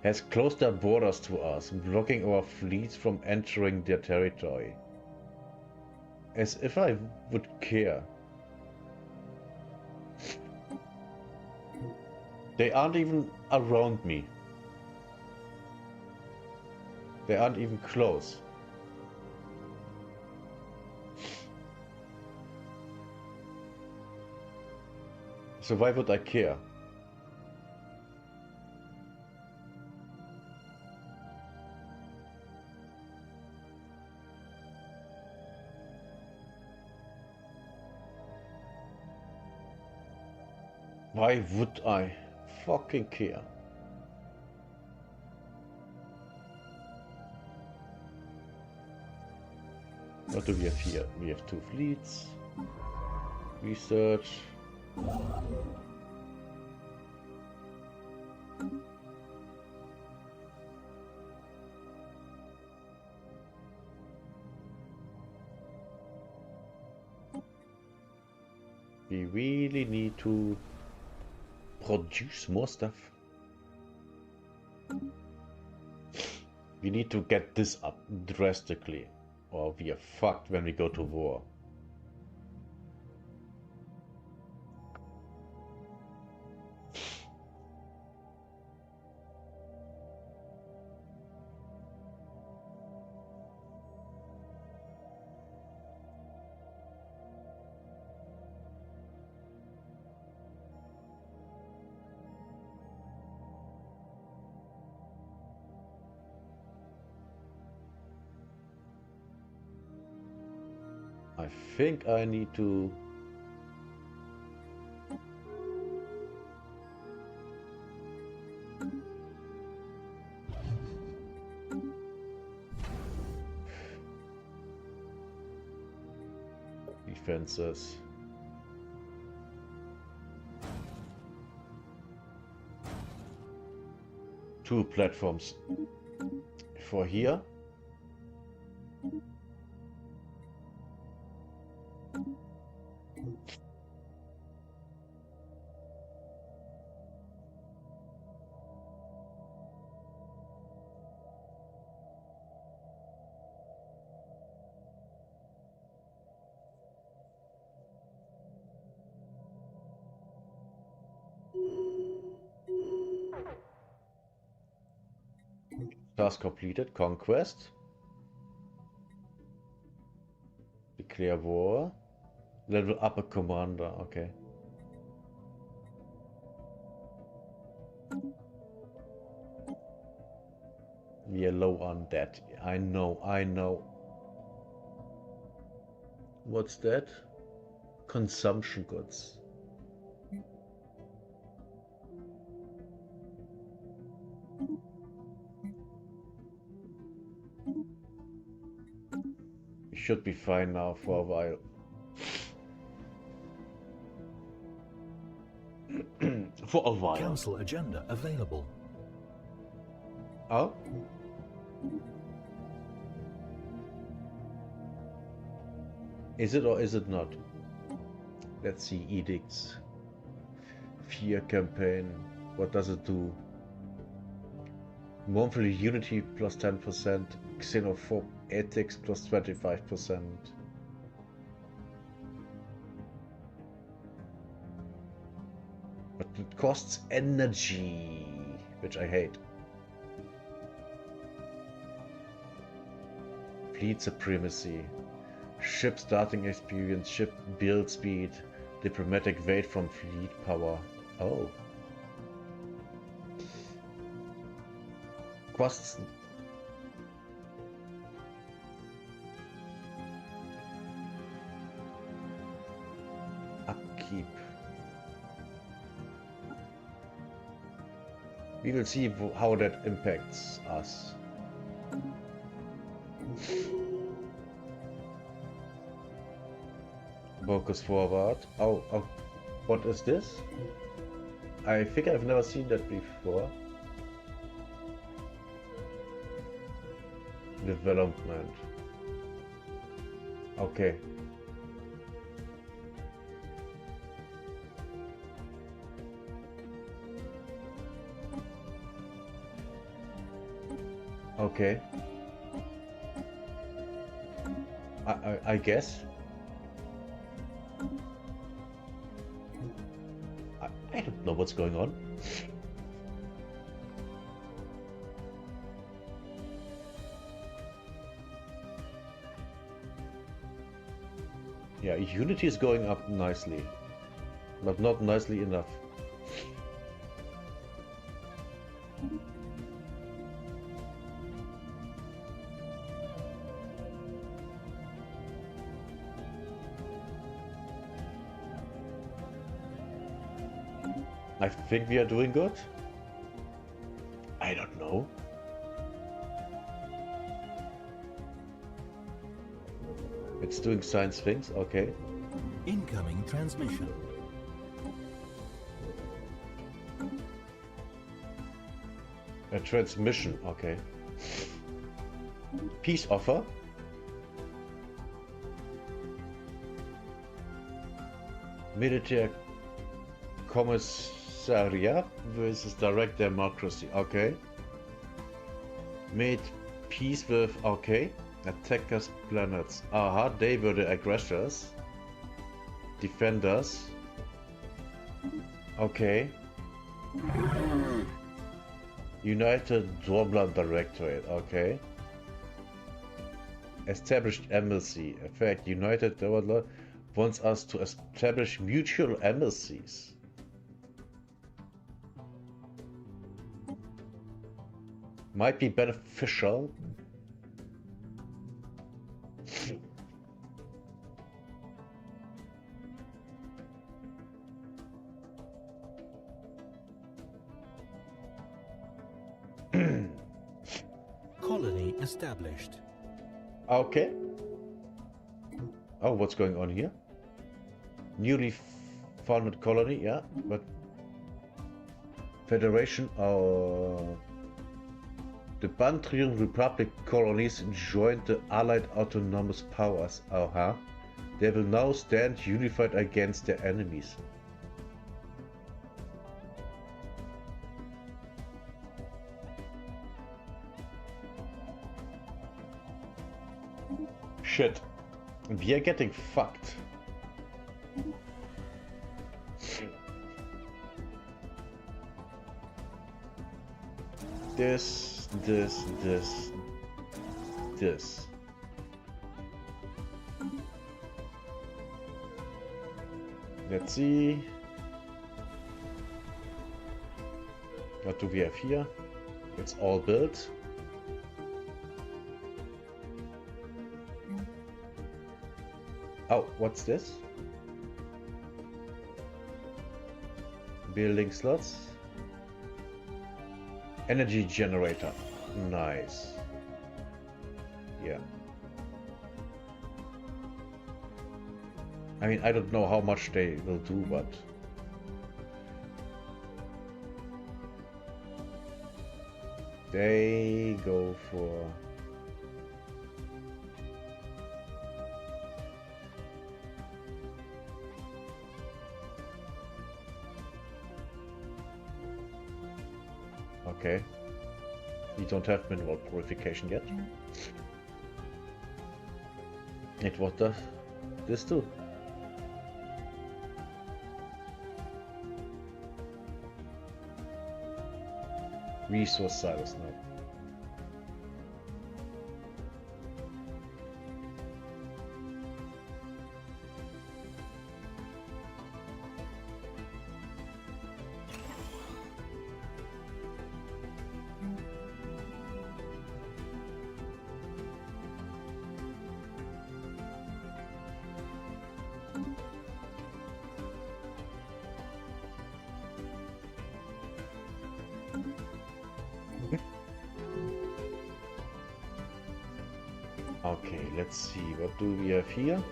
Has closed their borders to us, blocking our fleets from entering their territory. As if I would care. They aren't even around me. They aren't even close. So why would I care? Why would I fucking care? What do we have here? We have 2 fleets. Research. We really need to produce more stuff. We need to get this up drastically, or we are fucked when we go to war. I think I need to defenses. Two platforms for here. Task completed. Conquest. Declare war. Level up a commander. Okay. We are low on that. I know. What's that? Consumption goods. We should be fine now for a while. For a while. Council agenda available. Oh? Is it or is it not? Let's see. Edicts. Fear campaign. What does it do? Monthly unity plus 10%. Xenophobe ethics plus 25%. But it costs energy, which I hate. Fleet supremacy. Ship starting experience, ship build speed, diplomatic weight from fleet power. Oh. Costs. Upkeep. We will see how that impacts us. Focus forward. Oh, what is this? I think I've never seen that before. Development. Okay. Okay. I guess. I don't know what's going on. Yeah, Unity is going up nicely. but not nicely enough. I think we are doing good. I don't know. It's doing science things, okay. Incoming transmission. A transmission, okay. Peace offer. Military Commissariat versus direct democracy, okay. Made peace with, okay. Attackers planets. Aha, they were the aggressors. Defenders. Okay. United Droblan Directorate, okay. Established embassy. Effect, United Droblan wants us to establish mutual embassies. Might be beneficial. Colony established. Okay. Oh, what's going on here? Newly founded colony, yeah, but Federation, the Bantrian Republic colonies joined the Allied Autonomous Powers. They will now stand unified against their enemies. Shit. We are getting fucked. This. Let's see. What do we have here? It's all built. Oh, what's this? Building slots. Energy generator. Nice. Yeah. I mean, I don't know how much they will do, but... they go for... okay. We don't have mineral purification yet. And what does this do? Resource silos, no. Okay, let's see, what do we have here?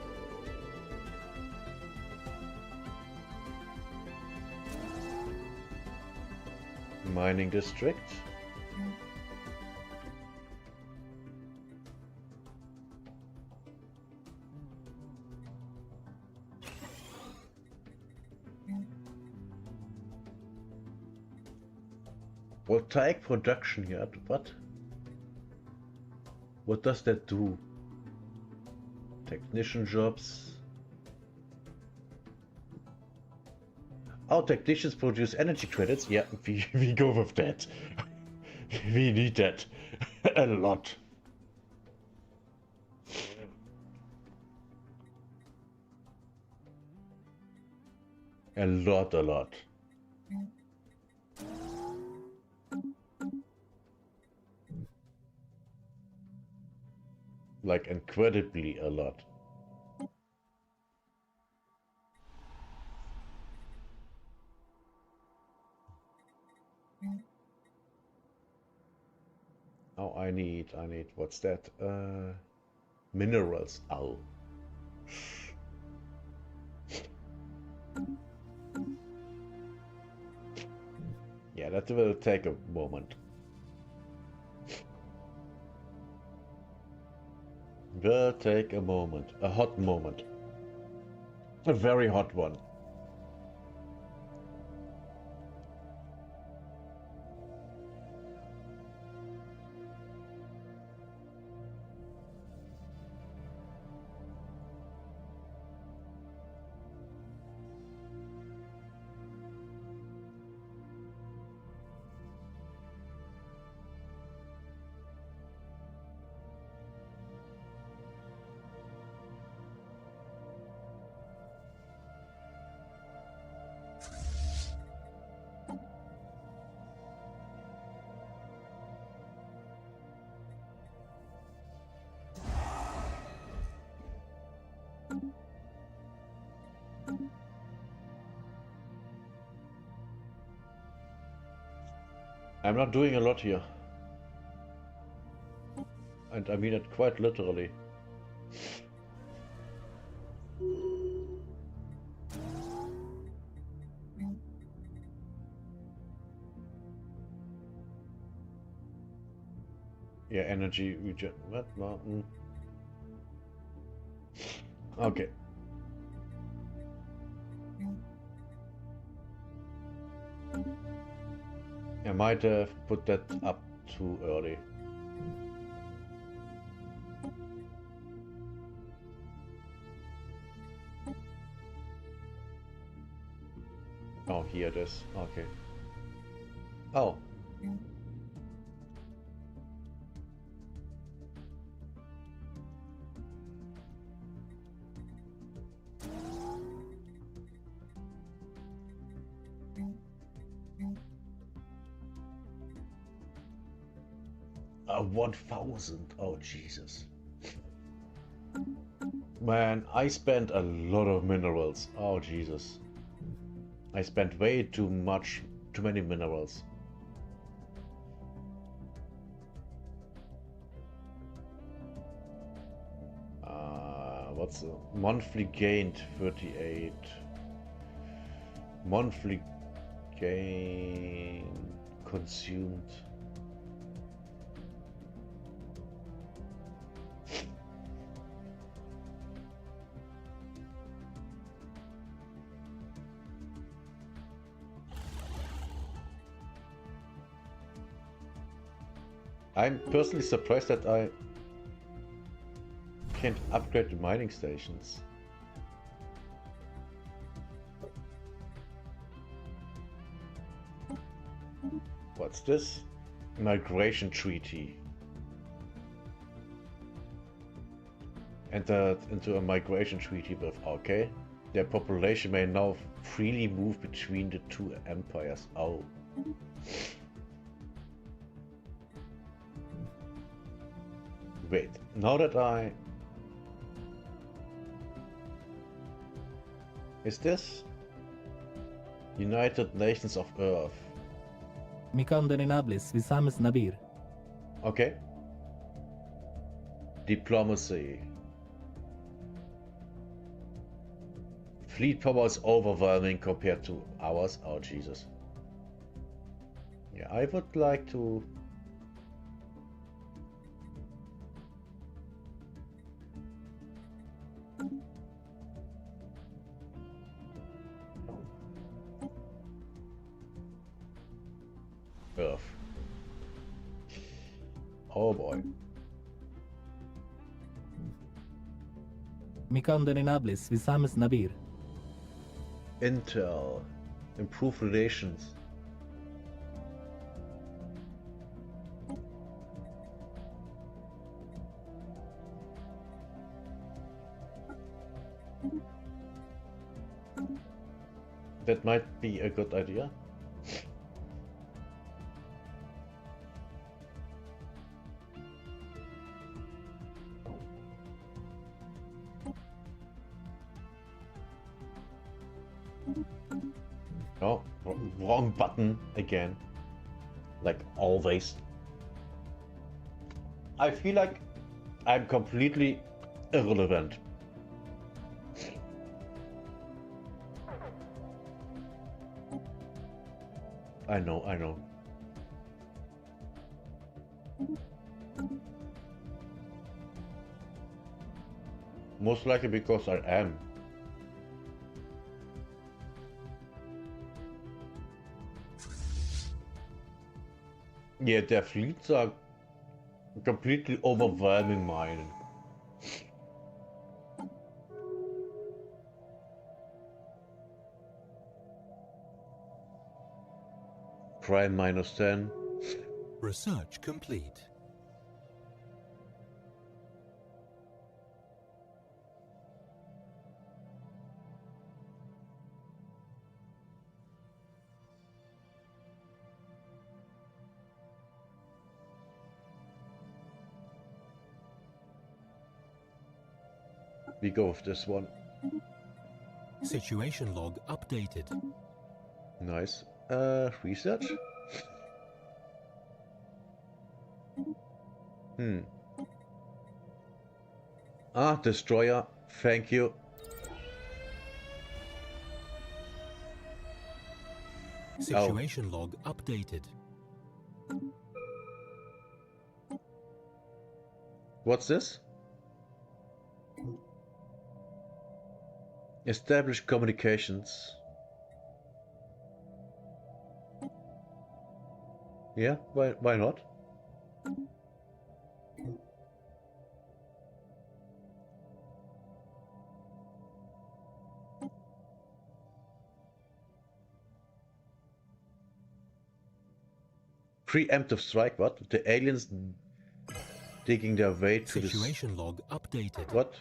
Mining district. Voltaic production here, what? What does that do? Technician jobs. Oh, technicians produce energy credits. Yeah, we go with that. We need that a lot. A lot, a lot. Like incredibly a lot. Oh, I need, what's that? Minerals. Ow. Yeah, that will take a moment. Will take a moment. A hot moment. A very hot one. I'm not doing a lot here. And I mean it quite literally. Yeah, energy regen. What? Mountain. Okay. I might have put that up too early. Oh, here it is. Okay. Oh. A 1000. Oh, Jesus. Man, I spent a lot of minerals. Oh, Jesus. I spent way too many minerals. What's the monthly gained 38? Monthly gain consumed. I'm personally surprised that I can't upgrade the mining stations. What's this? Migration treaty. Entered into a migration treaty with okay. Their population may now freely move between the two empires. Oh. Wait, now that I... Is this? United Nations of Earth. Mikandenablis, Visamis Nabir. Okay. Diplomacy. Fleet power is overwhelming compared to ours. Oh, Jesus. Yeah, I would like to... Earth. Oh boy. Mikandenablis, Visamis Nabir. Intel. Improve relations. That might be a good idea. Oh, wrong button again. Like always. I feel like I'm completely irrelevant. I know, I know. Most likely because I am. Yeah, their fleets are completely overwhelming mine. Prime -10. Research complete. We go with this one. Situation log updated. Nice. Research? Ah, destroyer. Thank you. Situation log updated. What's this? Establish communications. Yeah, why not? Preemptive strike, what? The aliens digging their way to the... Situation log updated. What?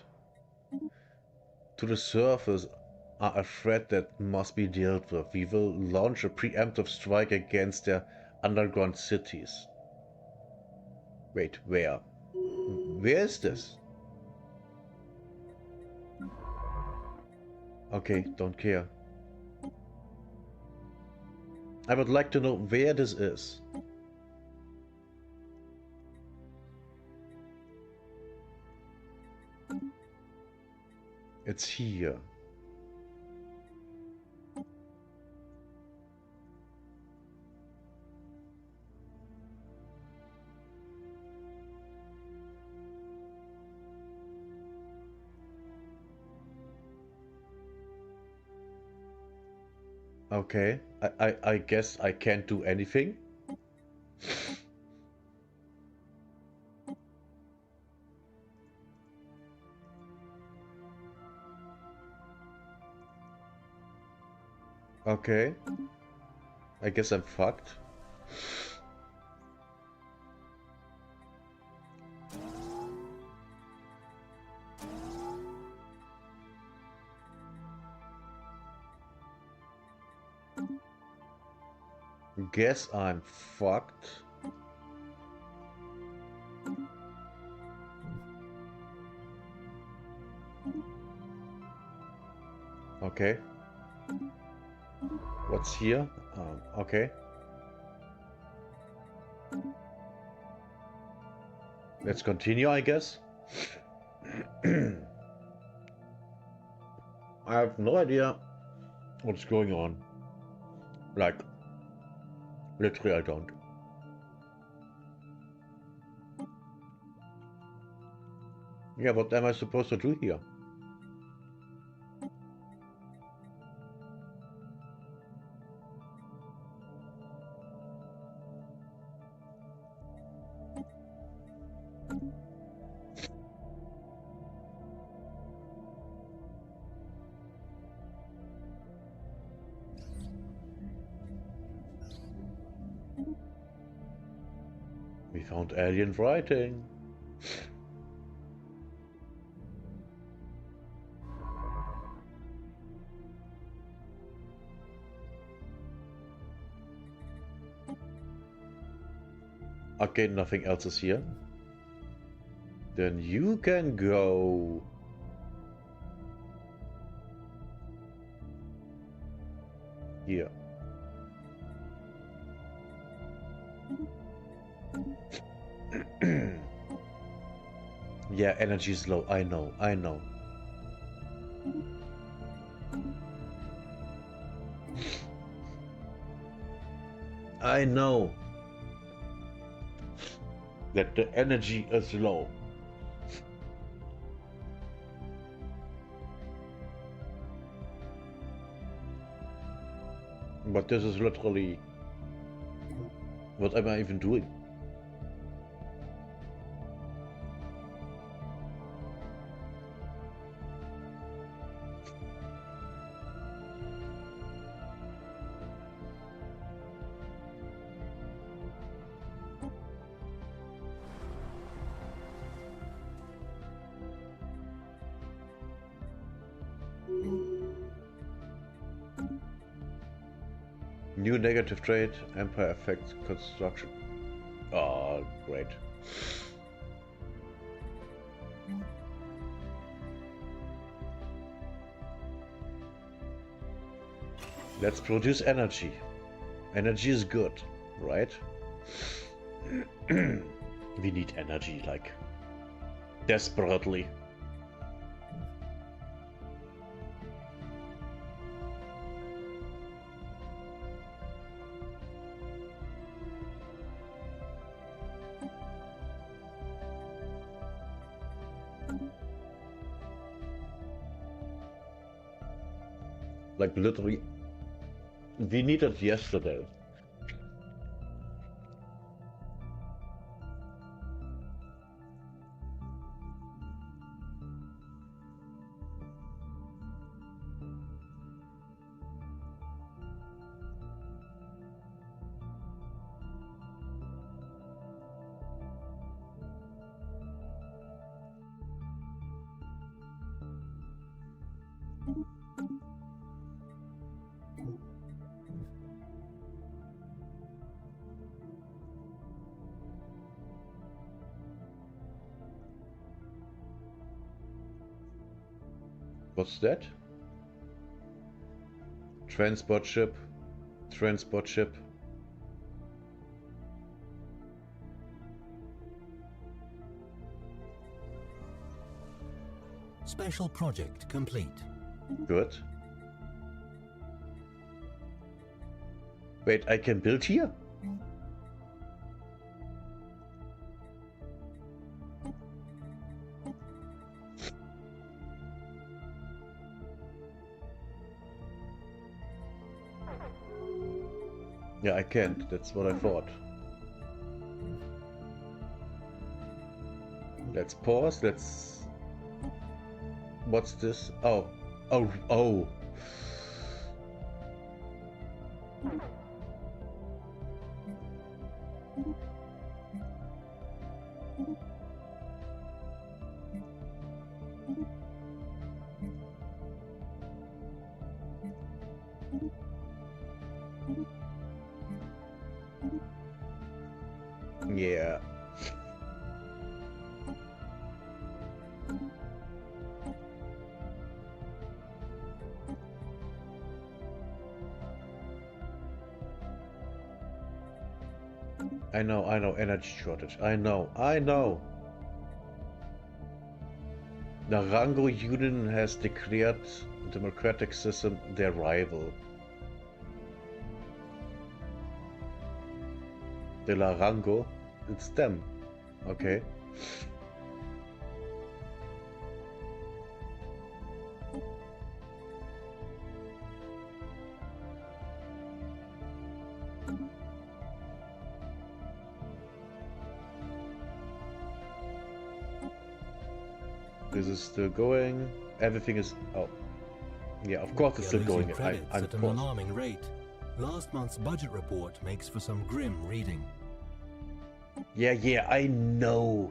To the surface are a threat that must be dealt with. We will launch a preemptive strike against their underground cities. Wait, where? Where is this? Okay, don't care. I would like to know where this is. It's here. Okay, I guess I can't do anything. Okay. I guess I'm fucked. Guess I'm fucked. Okay. What's here? Okay. Let's continue, I guess. I have no idea what's going on. Like, literally I don't. Yeah, what am I supposed to do here? We found alien writing. Okay, nothing else is here. Then you can go... here. Yeah, energy is low. I know, I know. I know that the energy is low. But this is literally... what am I even doing? New negative trait, Empire affects construction. Oh, great. Let's produce energy. Energy is good, right? We need energy, like, desperately. Like, literally, we need it yesterday. What's that? Transport ship. Transport ship. Special project complete. Good. Wait, I can build here? Yeah, I can't. That's what I thought. Let's pause. Let's... What's this? Oh. Oh. Oh. Yeah. I know, energy shortage. I know. Narango Union has declared democratic system their rival. De Larango? It's them. Okay. This is still going. Everything is... Oh. Yeah, of course it's still going. Credits at an alarming rate. Last month's budget report makes for some grim reading. Yeah, I know.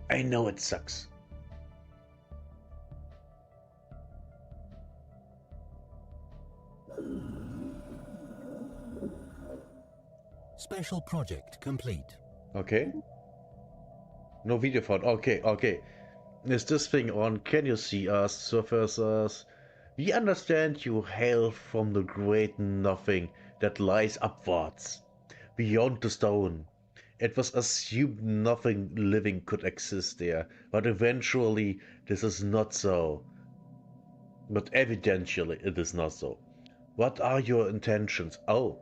I know it sucks. Special project complete. Okay. No video found. Okay, okay. Is this thing on? Can you see us, surfacers? We understand you hail from the great nothing that lies upwards, beyond the stone. It was assumed nothing living could exist there, but eventually this is not so. But evidentially it is not so. What are your intentions? Oh.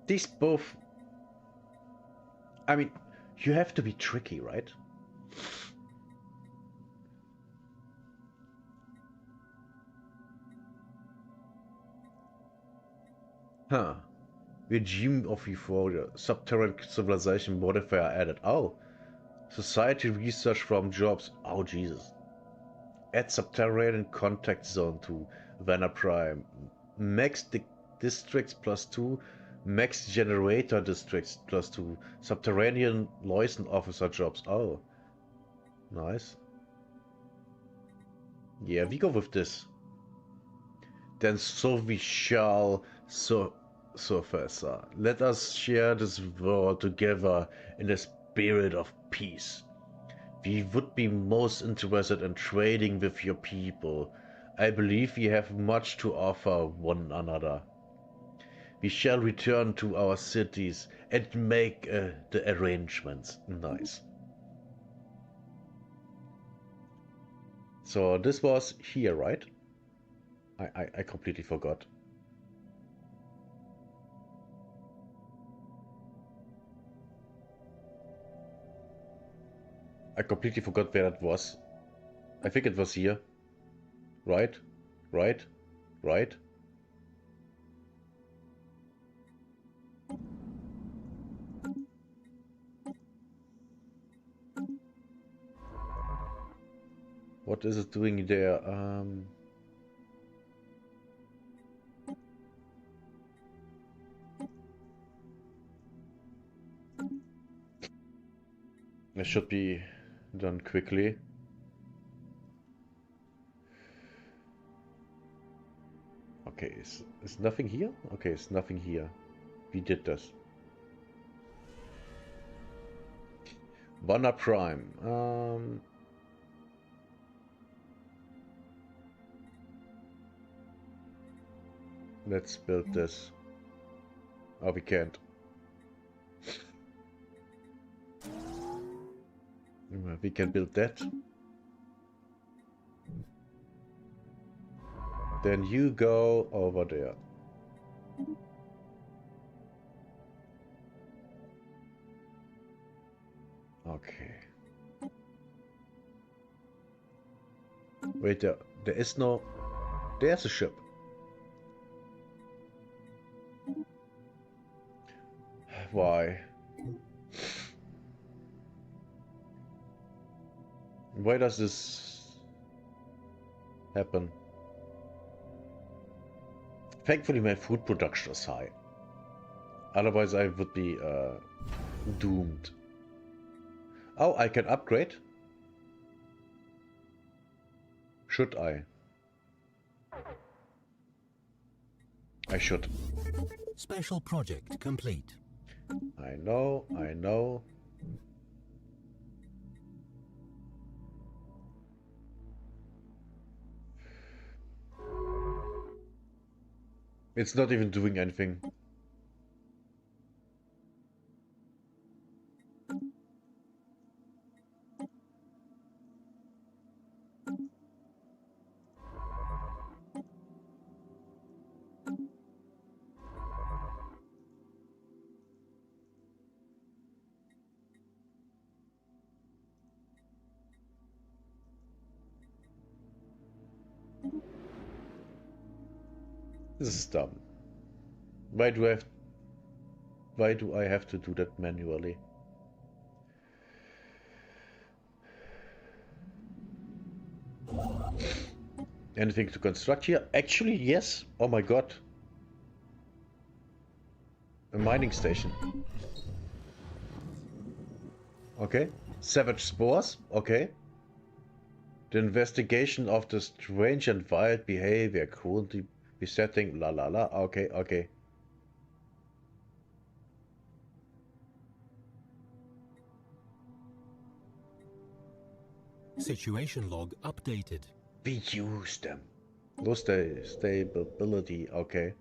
These both... I mean, you have to be tricky, right? Huh. Regime of euphoria. Subterranean civilization modifier added. Oh. Society research from jobs. Oh, Jesus. Add subterranean contact zone to Vanna Prime. Max districts +2. Max generator districts +2. Subterranean liaison officer jobs. Oh. Nice. Yeah, we go with this. Then so we shall, Surfacer. Let us share this world together in the spirit of peace. We would be most interested in trading with your people. I believe we have much to offer one another. We shall return to our cities and make the arrangements. Nice. So this was here, right? I completely forgot. I completely forgot where that was. I think it was here. Right? Right? Right? What is it doing there? It should be done quickly. Okay, is nothing here? Okay, it's nothing here. We did this. Vanna Prime. Let's build this. Oh, we can't. We can build that. Then you go over there. Okay. Wait, there is no... There's a ship. Why? Why does this happen? Thankfully my food production is high. Otherwise I would be doomed. Oh, I can upgrade? Should I? I should. Special project complete. I know, I know. It's not even doing anything. This is dumb. Why do I have to do that manually? Anything to construct here? Actually, yes. Oh my god. A mining station. Okay. Savage spores. Okay. The investigation of the strange and wild behavior currently besetting la la la. Okay, okay. Situation log updated. We use them. Low stability. Okay.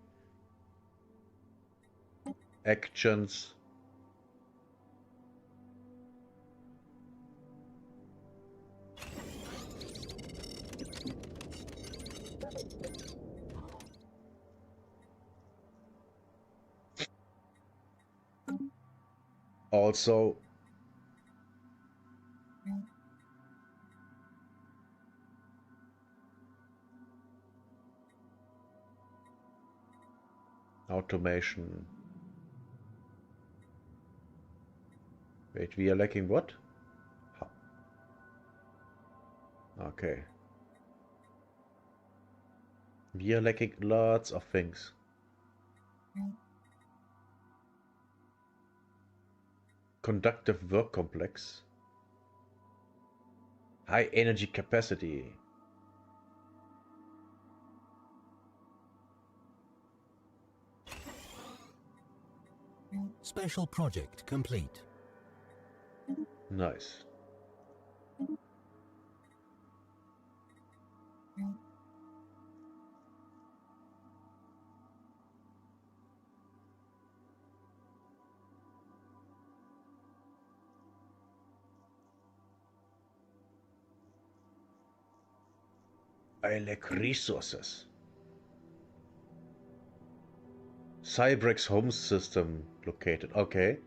Actions. Also, automation. Wait, we are lacking what? Okay. We are lacking lots of things. Conductive work complex. High energy capacity. Special project complete. Nice. I lack resources. Cybrex home system located. Okay.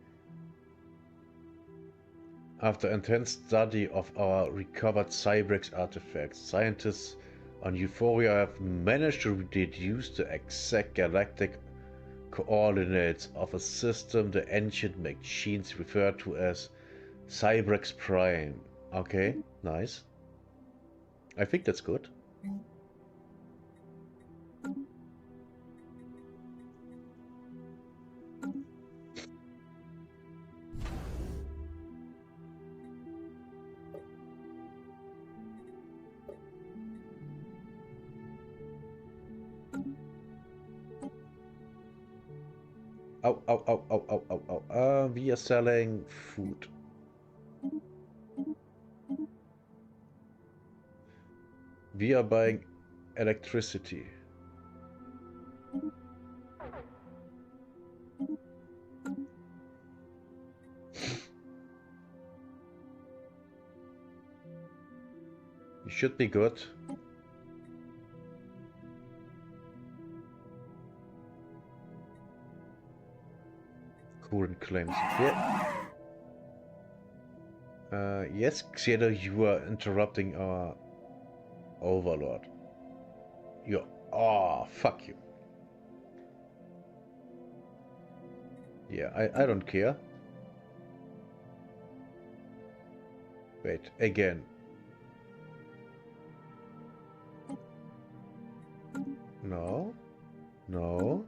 After intense study of our recovered Cybrex artifacts, scientists on Euphoria have managed to deduce the exact galactic coordinates of a system the ancient machines refer to as Cybrex Prime. Okay, nice. I think that's good. Oh, oh, oh, oh, oh, oh, oh. We are selling food. We are buying electricity. We should be good. Current claims. Yeah. Yes, Xedo, you are interrupting our overlord. You. Oh, fuck you. Yeah, I don't care. Wait, again. No. No.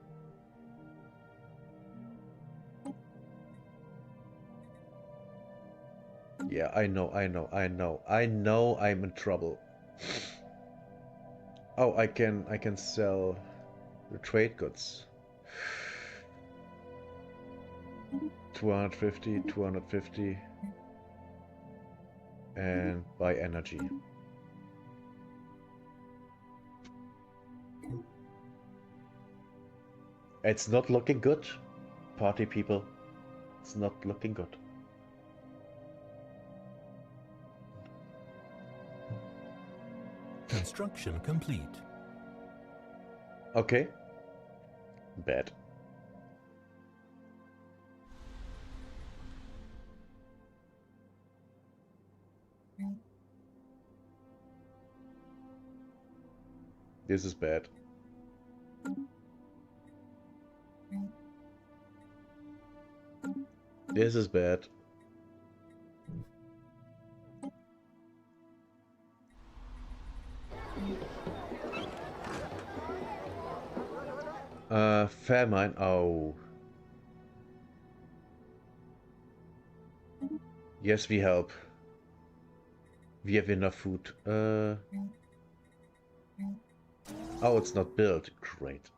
Yeah, I know I'm in trouble. Oh, I can sell the trade goods. 250, 250. And buy energy. It's not looking good, party people. It's not looking good. Construction complete. Okay. Bad. This is bad. This is bad. Famine. Oh. Yes, we help. We have enough food. Oh, it's not built. Great.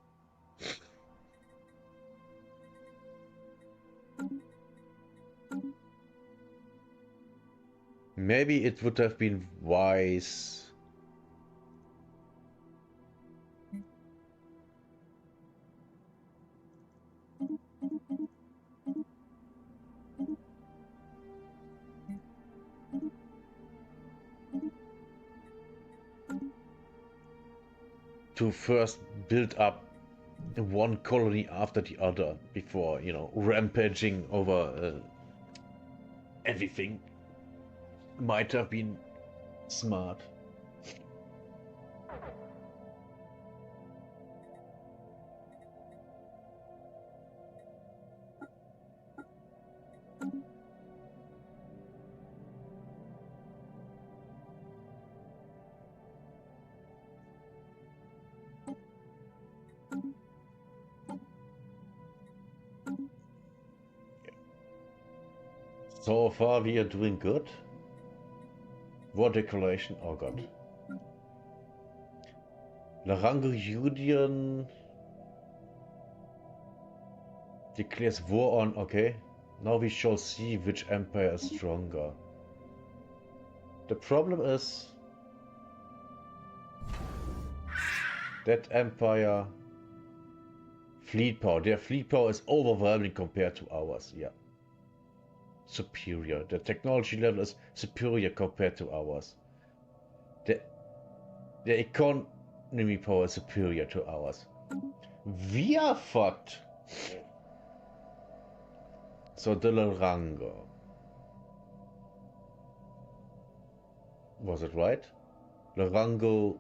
Maybe it would have been wise to first build up one colony after the other before, you know, rampaging over everything. Might have been smart. So far we are doing good. War declaration, oh god. Larango Union declares war on, okay. Now we shall see which empire is stronger. The problem is that empire fleet power, their fleet power is overwhelming compared to ours, yeah. Superior. The technology level is superior compared to ours. The economy power is superior to ours. We are fucked. So the Larango. Was it right? Larango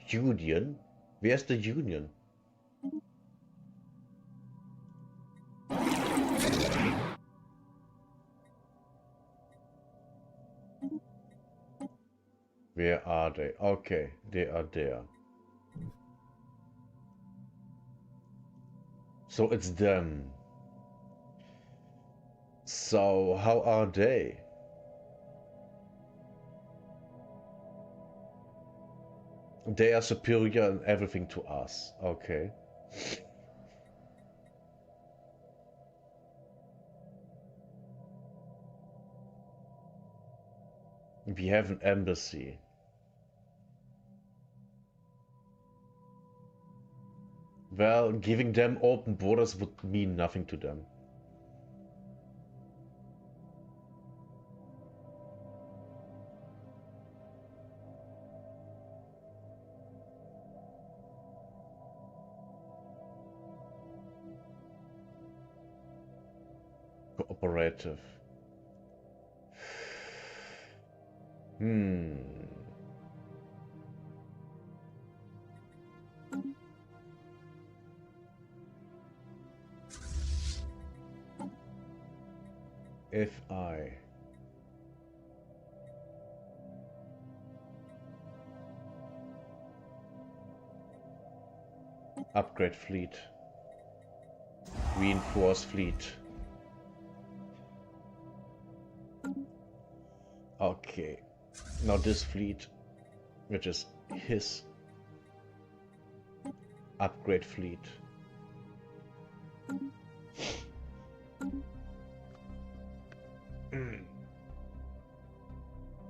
Union? Where's the Union? Where are they? Okay, they are there. So it's them. So how are they? They are superior in everything to us. Okay. We have an embassy. Well, giving them open borders would mean nothing to them. Cooperative. If I upgrade fleet, reinforce fleet. Okay, now this fleet, which is his, upgrade fleet.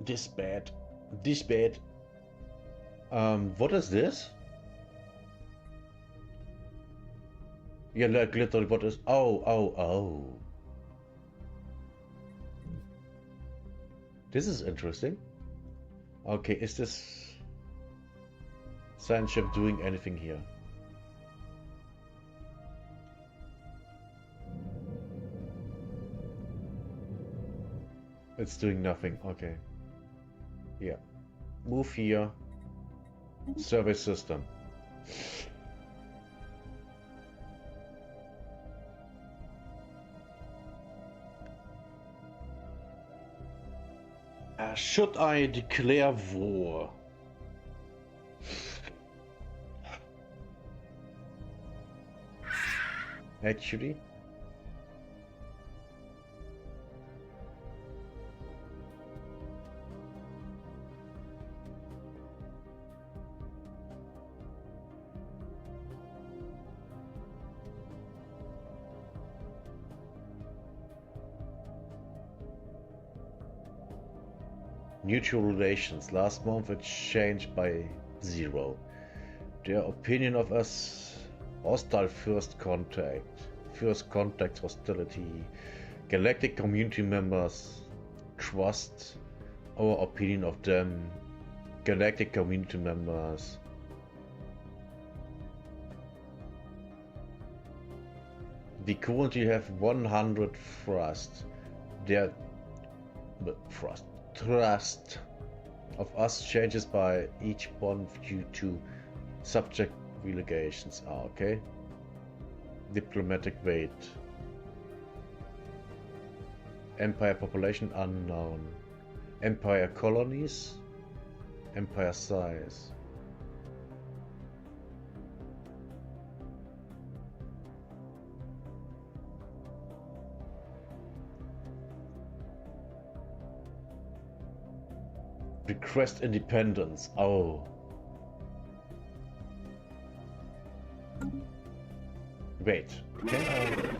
This bad. This bad. What is this? Yeah, like literally what is... Oh. This is interesting. Okay, is this science ship doing anything here? It's doing nothing, okay. Yeah. Move here. Survey system. Should I declare war? Actually, Mutual relations. Last month it changed by 0. Their opinion of us. Hostile first contact. First contact hostility. Galactic community members. Trust. Our opinion of them. Galactic community members. We currently have 100 trust. Their trust of us changes by each one due to subject relegations. Okay. Diplomatic weight. Empire population unknown. Empire colonies. Empire size. Request independence. Oh. Wait. Can I...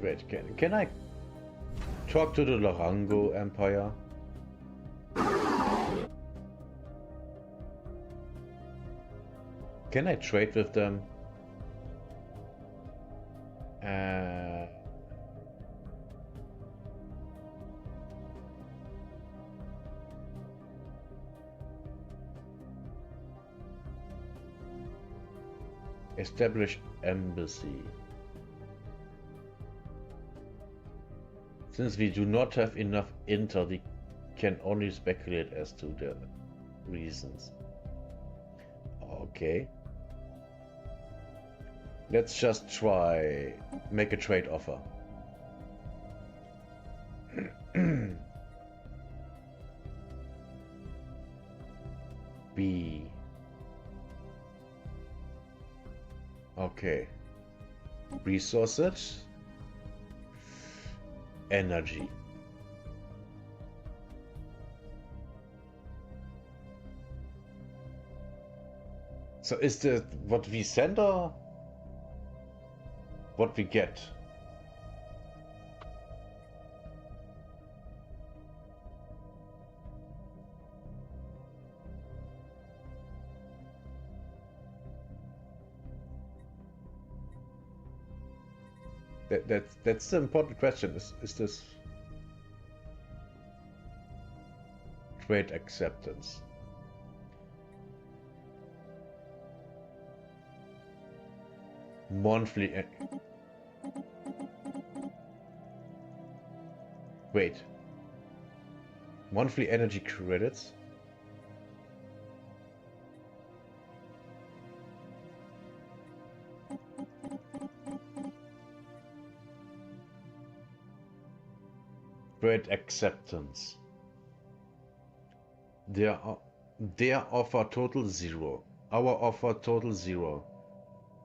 Wait, can I talk to the Lorango Empire? Can I trade with them? Establish embassy. Since we do not have enough intel, we can only speculate as to the reasons. Okay. Let's just try make a trade offer. B. Okay. Resources. Energy. So is that what we send or what we get? That's the important question. Is this trade acceptance? Monthly. Wait. Monthly energy credits? Trade acceptance. Their offer total 0. Our offer total 0.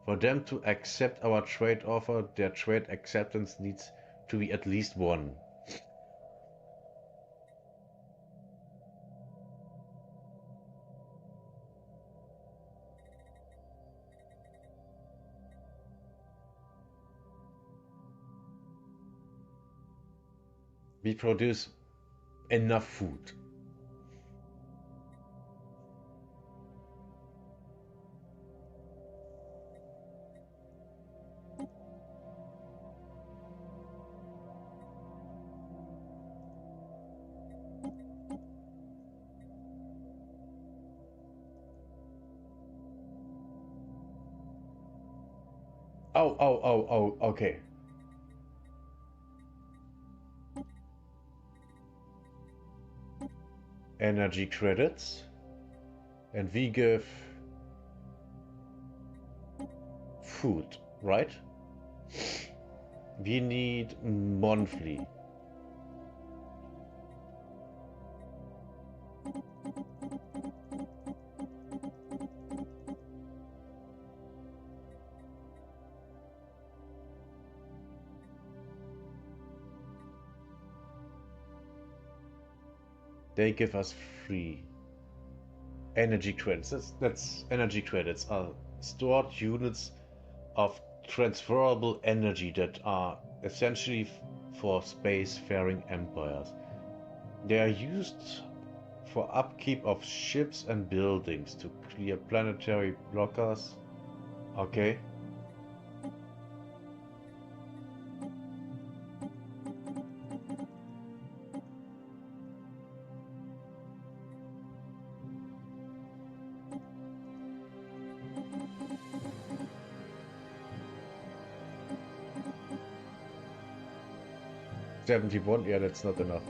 For them to accept our trade offer, their trade acceptance needs to be at least 1. We produce enough food. Oh, okay. Energy credits, and we give food, right? We need monthly. They give us free energy credits. That's energy credits are stored units of transferable energy that are essentially for spacefaring empires. They are used for upkeep of ships and buildings to clear planetary blockers. Okay. $71, yeah, that's not enough.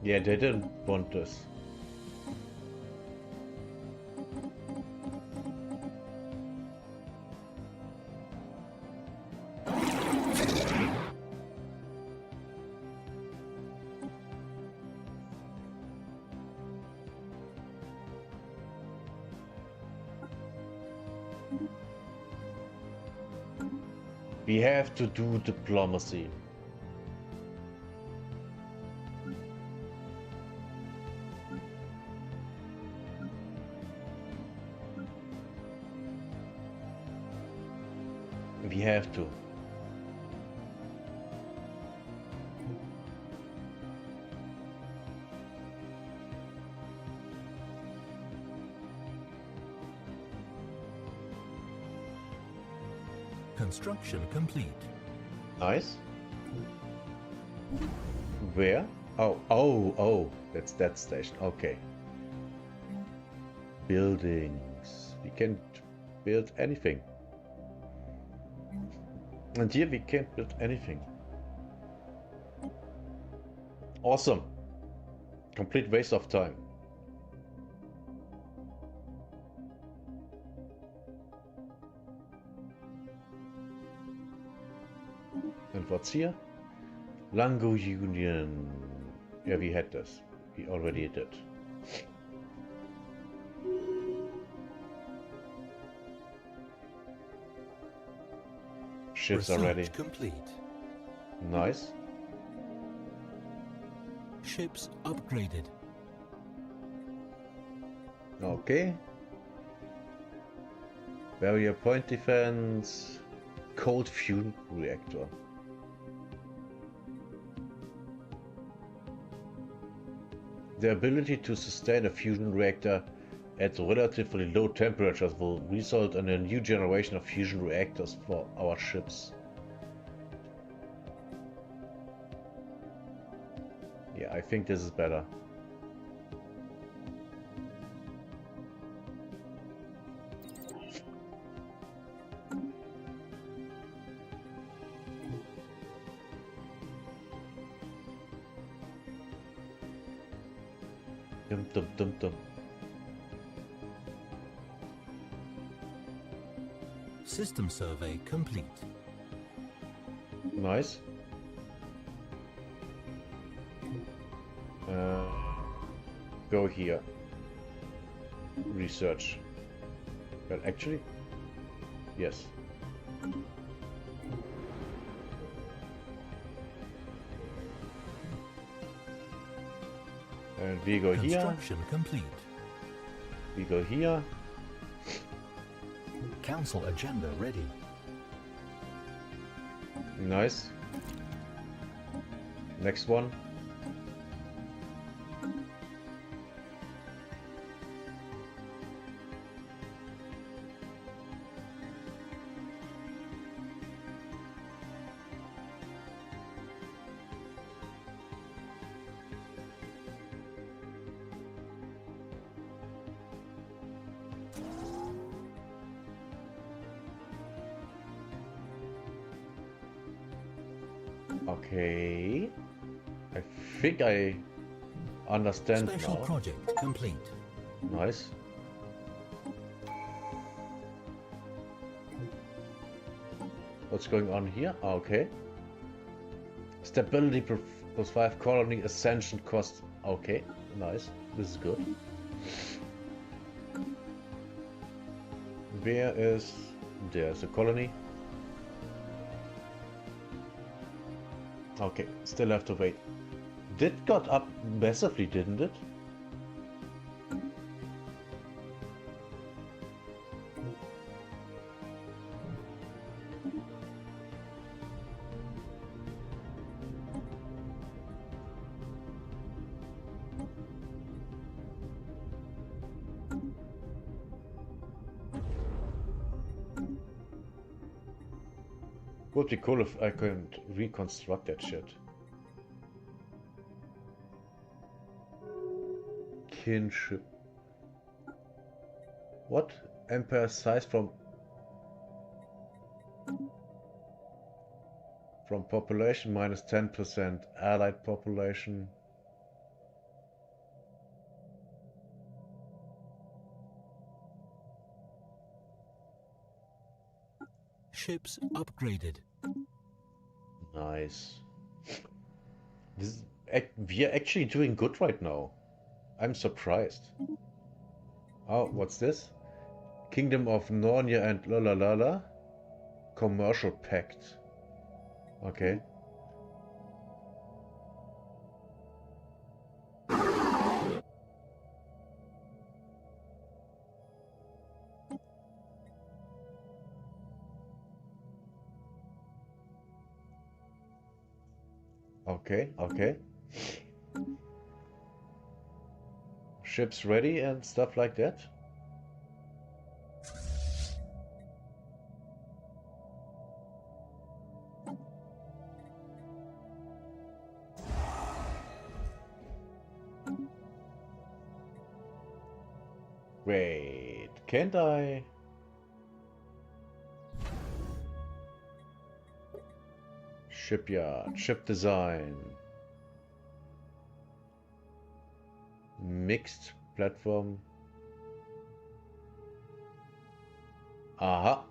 Yeah, they didn't want this. We have to do diplomacy. We have to. Construction complete. Nice. Where? Oh, that's that station. Okay. Buildings. We can't build anything. And here we can't build anything. Awesome. Complete waste of time. And what's here? Lango Union. Yeah, we had this. We already did. Ships are ready. Complete. Nice. Ships upgraded. Okay. Barrier point defense. Cold fuel reactor. The ability to sustain a fusion reactor at relatively low temperatures will result in a new generation of fusion reactors for our ships. Yeah, I think this is better. Dum dum dum dum. System survey complete. Nice. Go here. Research. Well, actually, yes. And we go here. Construction complete. We go here. Council agenda ready. Nice. Next one. Okay. I think I understand Special now. project complete. Nice. What's going on here? Okay. Stability plus 5 colony ascension cost. Okay, nice. This is good. Where is... There's a colony. Okay, still have to wait. That got up massively, didn't it? Would be cool if I could reconstruct that shit. Kinship. What? Empire size from population minus 10%. Allied population. Ships upgraded. Nice. We are actually doing good right now. I'm surprised. Oh, what's this? Kingdom of Narnia and Lalalala. Commercial pact. Okay. Okay, okay. Ships ready and stuff like that. Wait, can't I? Shipyard, ship design, mixed platform. Aha!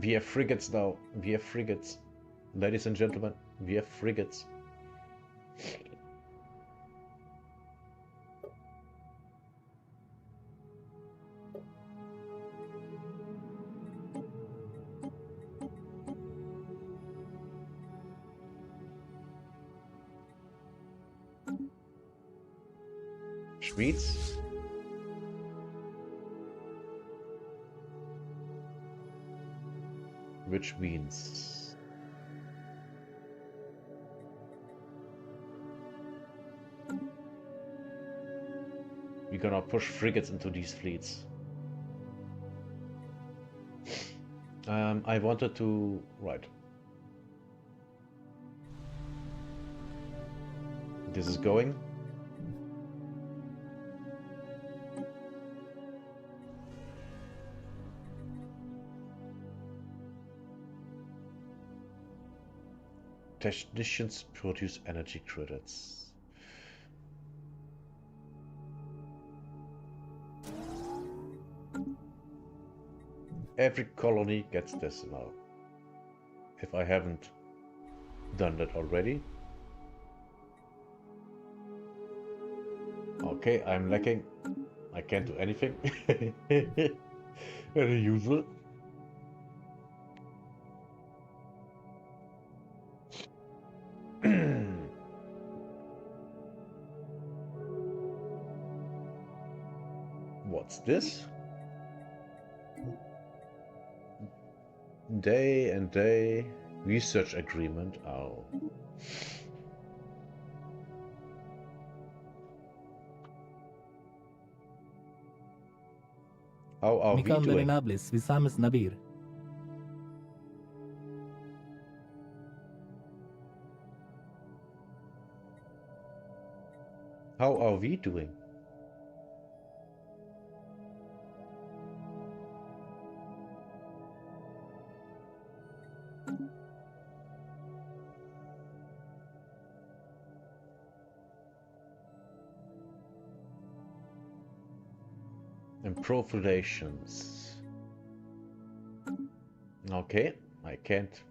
We have frigates now. We have frigates. Ladies and gentlemen, we have frigates. Schwyz. Which means we're gonna push frigates into these fleets. I wanted to... Right. This is going. Technicians produce energy credits. Every colony gets this now. If I haven't done that already. Okay, I'm lacking. I can't do anything. Very usual. What's this? Day and day research agreement. Oh. How are we Mikam doing? Verenablis, Visamis Nabir. How are we doing? Improve relations. Okay, I can't.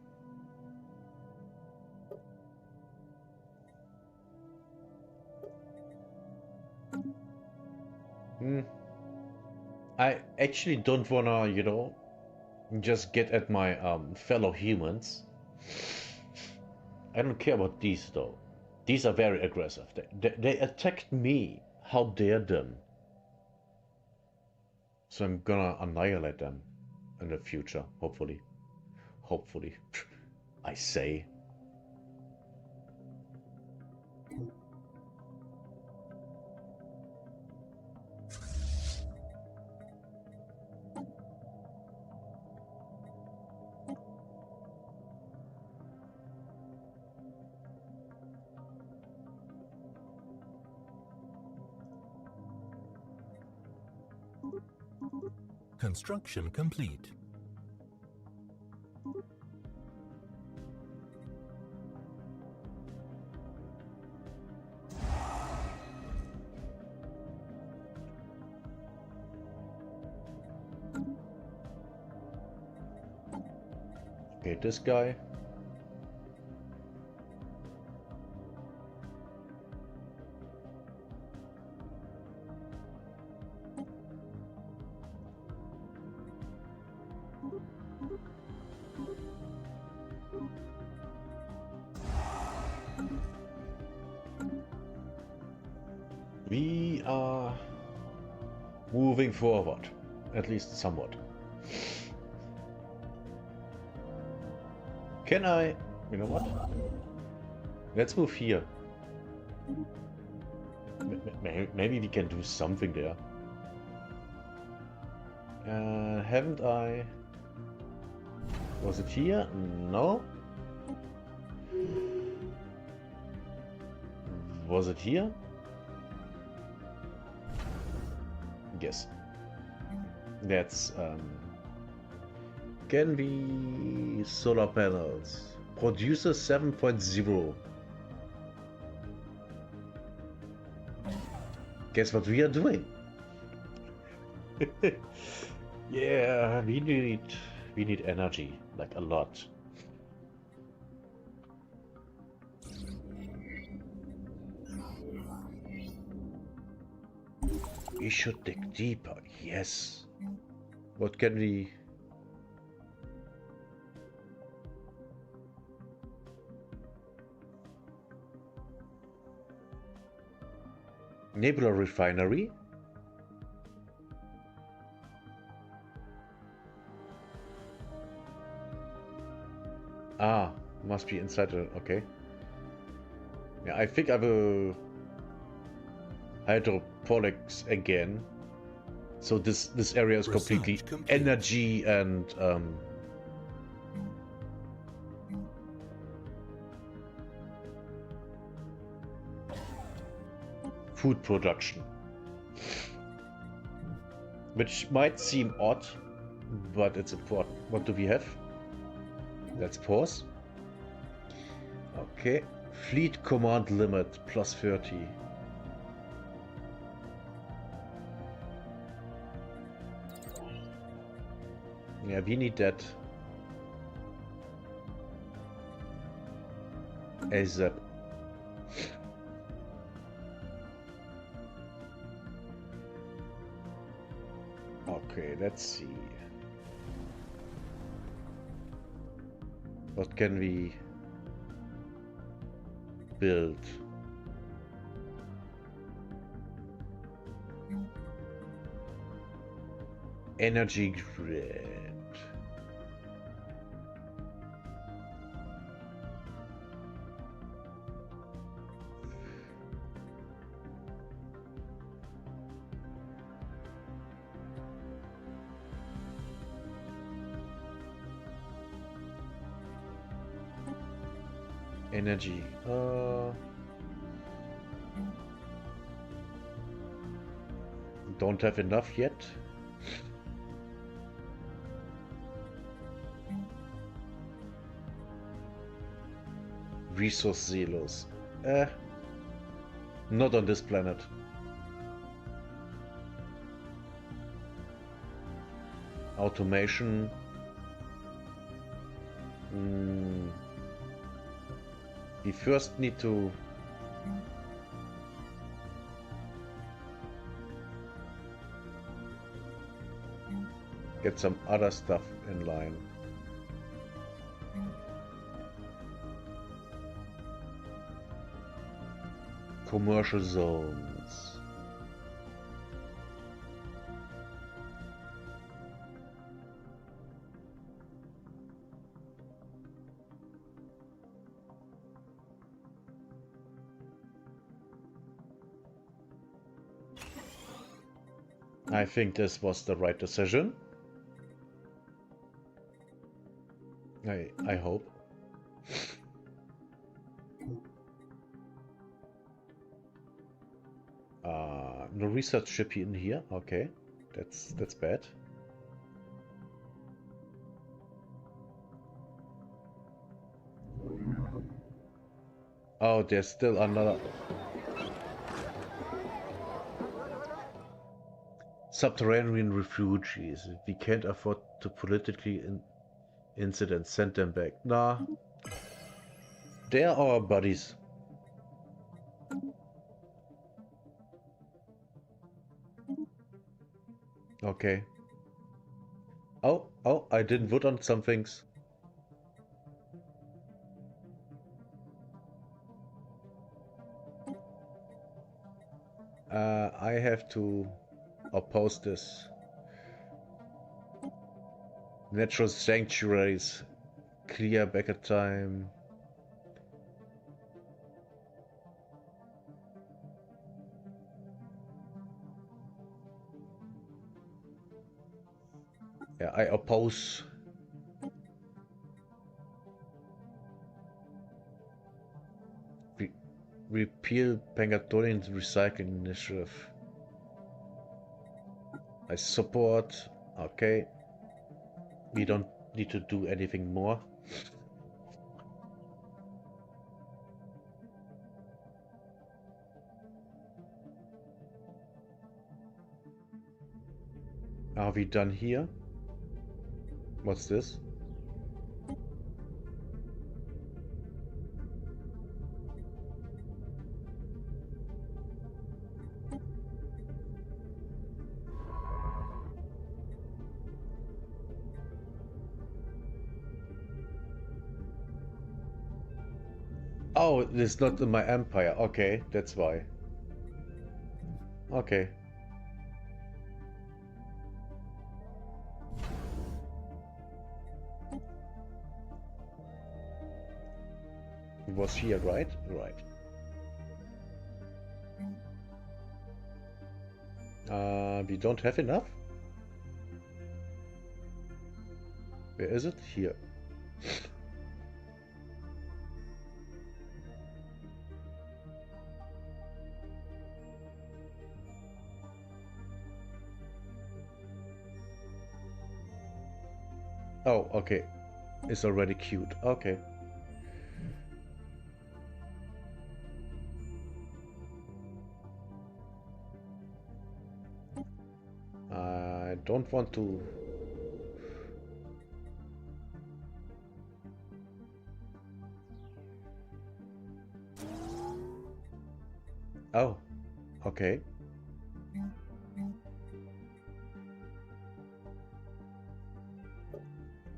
I actually don't wanna, you know, just get at my fellow humans. I don't care about these though. These are very aggressive. They attacked me. How dare them? So I'm gonna annihilate them in the future, hopefully. Hopefully. I say. Construction complete. Okay, this guy. We are moving forward, at least somewhat. Can I, you know what? Let's move here. Maybe we can do something there. Haven't I? Was it here? No. Was it here? Yes. That's can be solar panels. Producer 7.0. Guess what we are doing? Yeah, we need energy, like a lot. We should dig deeper, yes. What can we... Nebula Refinery? Ah, must be inside the... okay. Yeah, I think I will... hydroponics again. So this area is completely energy and food production. Which might seem odd, but it's important. What do we have? Let's pause. Okay. Fleet command limit plus 30. Yeah, we need that ASAP. Okay, let's see. What can we build? Energy grid. Energy. Don't have enough yet. Resource silos. Not on this planet. Automation. We first need to get some other stuff in line. Commercial zones. I think this was the right decision. I hope. No research ship in here. Okay, that's bad. Oh, there's still another subterranean refugees. We can't afford to politically incident. Send them back. Nah, they're our buddies. Okay. Oh, I didn't vote on some things. I have to oppose this. Natural sanctuaries. Clear back at time. Yeah, I oppose. Repeal Pengatonian Recycling Initiative. I support. Okay. We don't need to do anything more. Are we done here? What's this? Oh, it's not in my empire. Okay, that's why. Okay. It was here, right? Right. We don't have enough? Where is it? Here. Oh, okay. It's already queued. Okay. I don't want to... Oh, okay.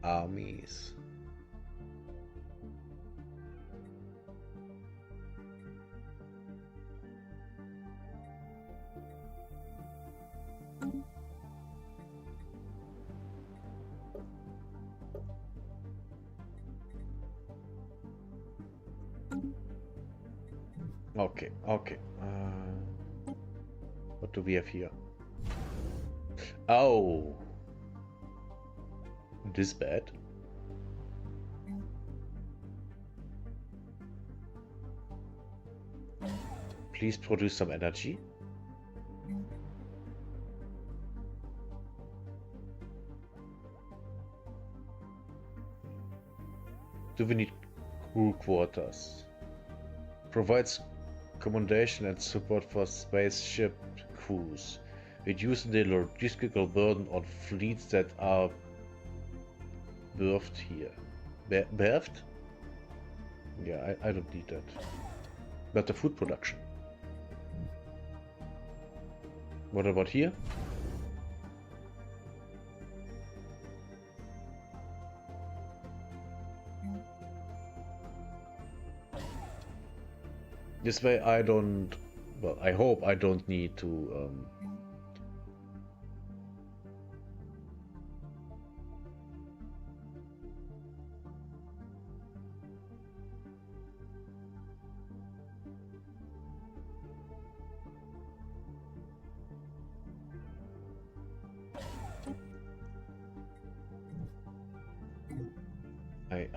Armies. Okay, okay. What do we have here? Oh. This bad? Please produce some energy. Do we need crew quarters? Provides accommodation and support for spaceship crews, reducing the logistical burden on fleets that are berthed here. Berthed? Yeah, I don't need that. But the food production. What about here? This way I don't... Well, I hope I don't need to...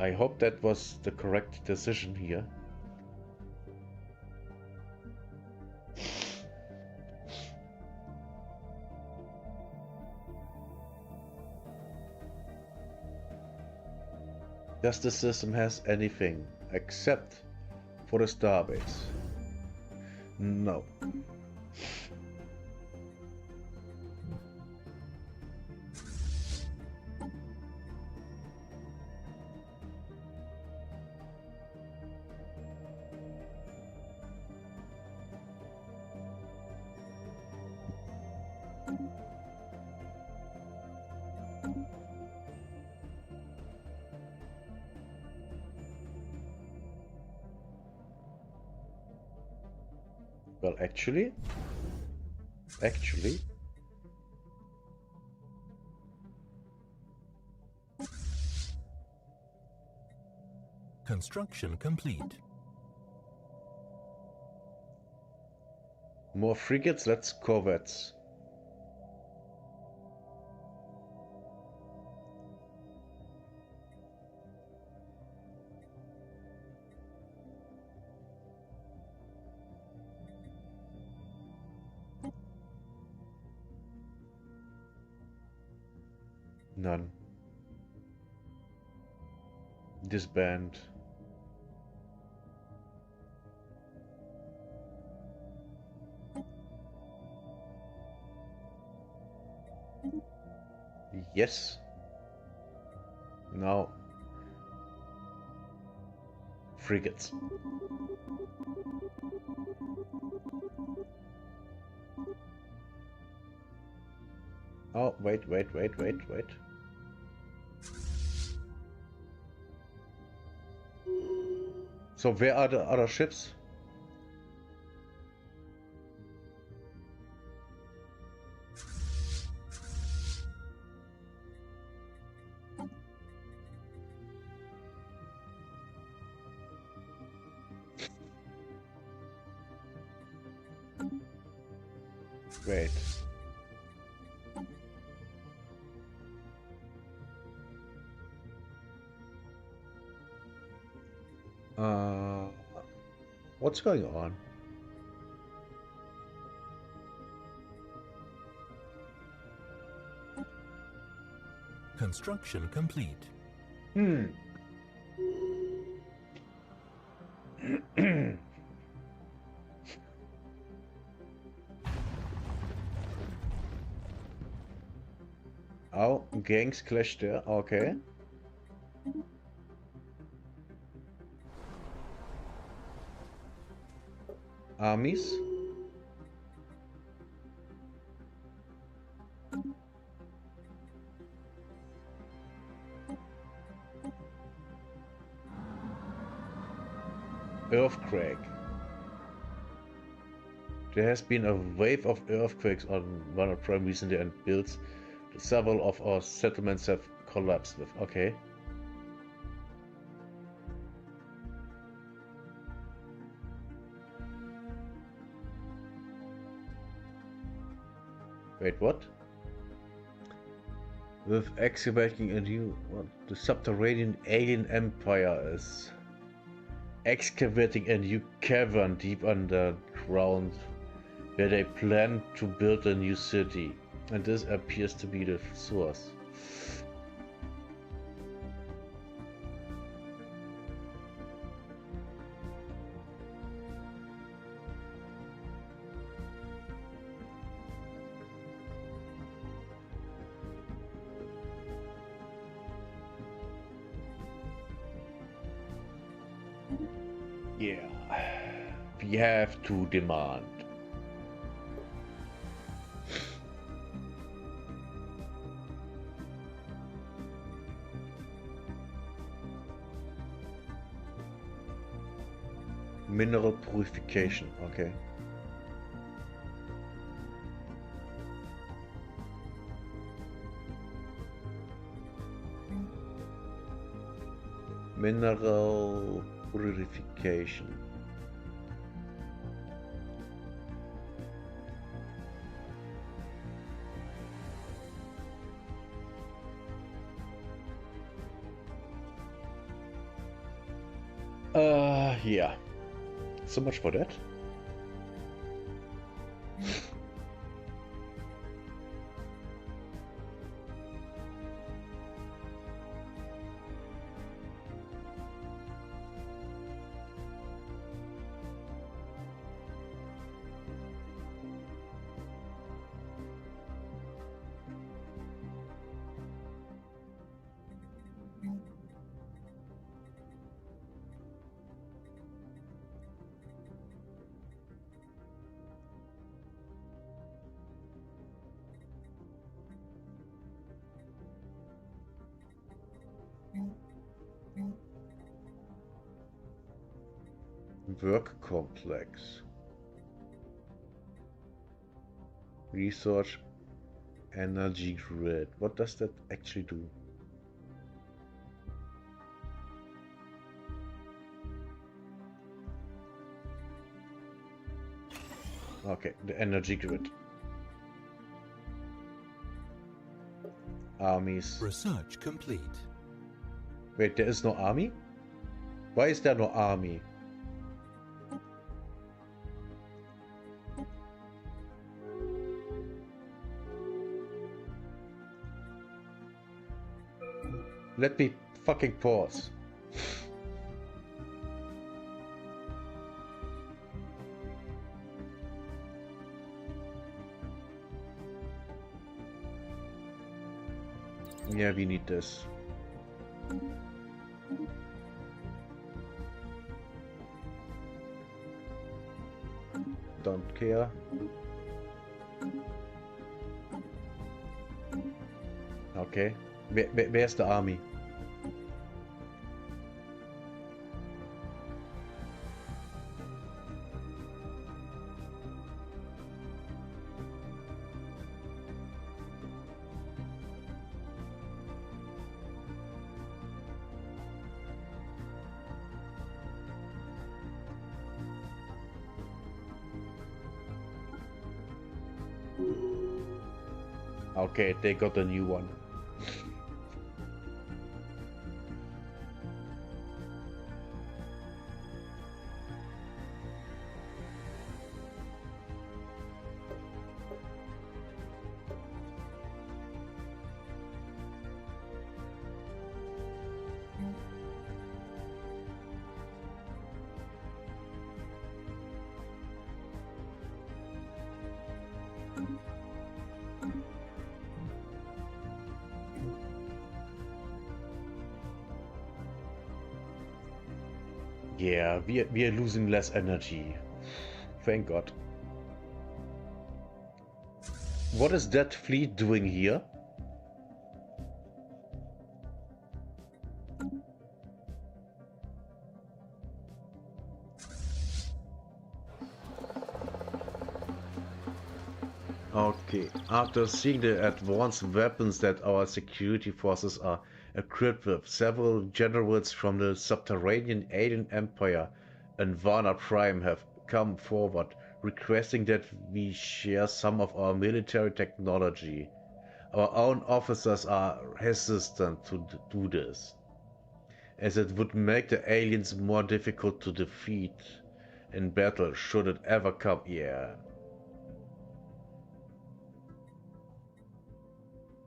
I hope that was the correct decision here. Does the system has anything except for the starbase? No. Well, actually, Construction complete. more frigates, let's corvettes. None. Disband. Yes. Now. Frigates. Oh, wait. So where are the other ships? Wait. What's going on? Construction complete. Oh, gangs clash there, okay. Armies. Earthquake. There has been a wave of earthquakes on Wonder Prime recently and builds. Several of our settlements have collapsed with. Okay. Wait, what? With excavating a new... What? The subterranean alien empire is excavating a new cavern deep underground where they plan to build a new city. And this appears to be the source. Yeah, we have to demand. Mineral purification, okay. Mineral purification. Yeah. So much for that. Work complex. Research energy grid. What does that actually do? Okay, the energy grid. Armies. Research complete. Wait, there is no army? Why is there no army? Let me fucking pause. Yeah, we need this. Don't care. Okay. Where's the army? Okay, they got a new one. Yeah, we are losing less energy. Thank God. What is that fleet doing here? Okay, after seeing the advanced weapons that our security forces are equipped with, several generals from the subterranean alien empire and Varna Prime have come forward, requesting that we share some of our military technology. Our own officers are hesitant to do this, as it would make the aliens more difficult to defeat in battle should it ever come. Yeah.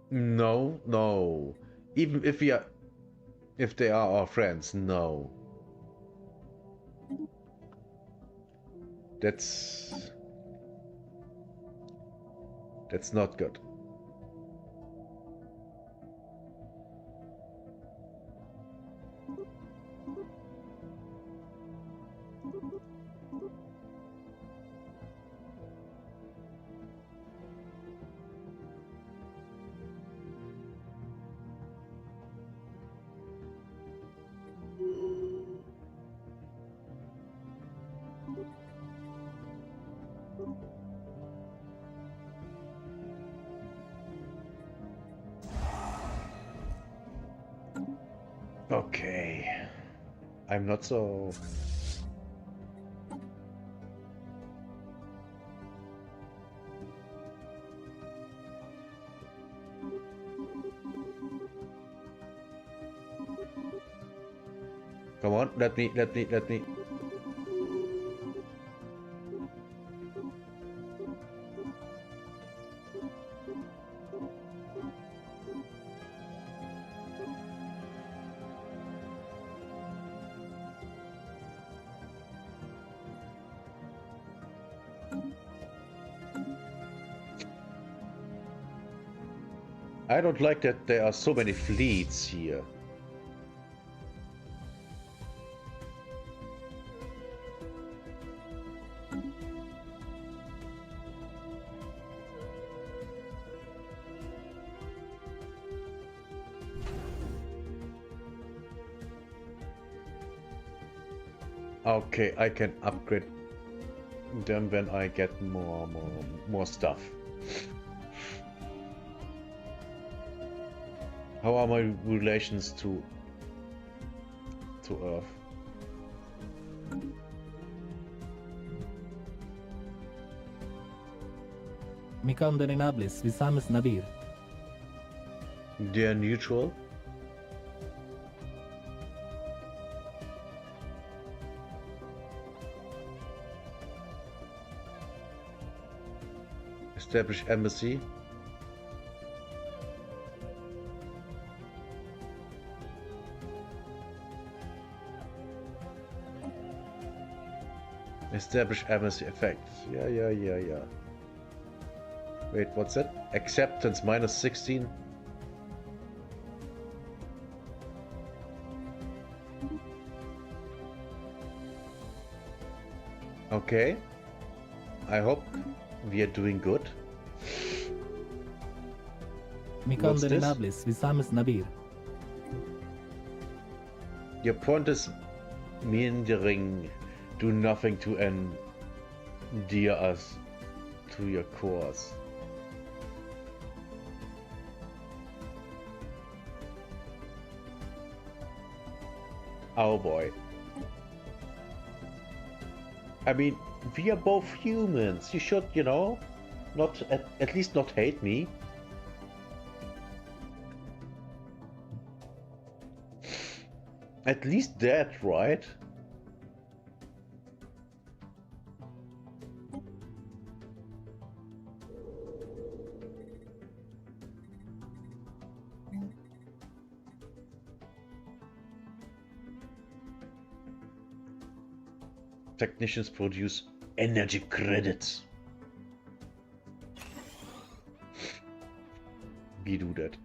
No, no. Even if they are our friends, no. That's not good. Okay. I'm not so... Come on, let me. I don't like that there are so many fleets here. Okay, I can upgrade them when I get more stuff. How are my relations to Earth? Mikon Denenablis, Visamus Nabir. They're neutral. Establish embassy. Establish embassy effect. Yeah. Wait, what's that? Acceptance minus 16. Okay. I hope we are doing good. Mikon Denenablis, Visamus Nabir. Your point is meandering. Do nothing to endear us to your cause. Oh boy. I mean, we are both humans. You should, you know, not at least not hate me. At least that, right? Technicians produce energy credits. We do that.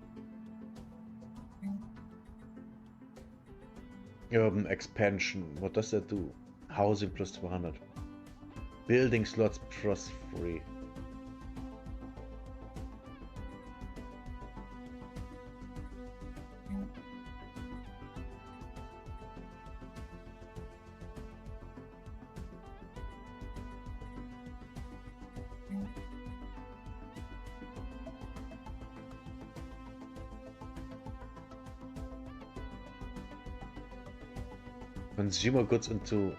Urban expansion. What does that do? Housing plus 200. Building slots plus 3. Consumer goods into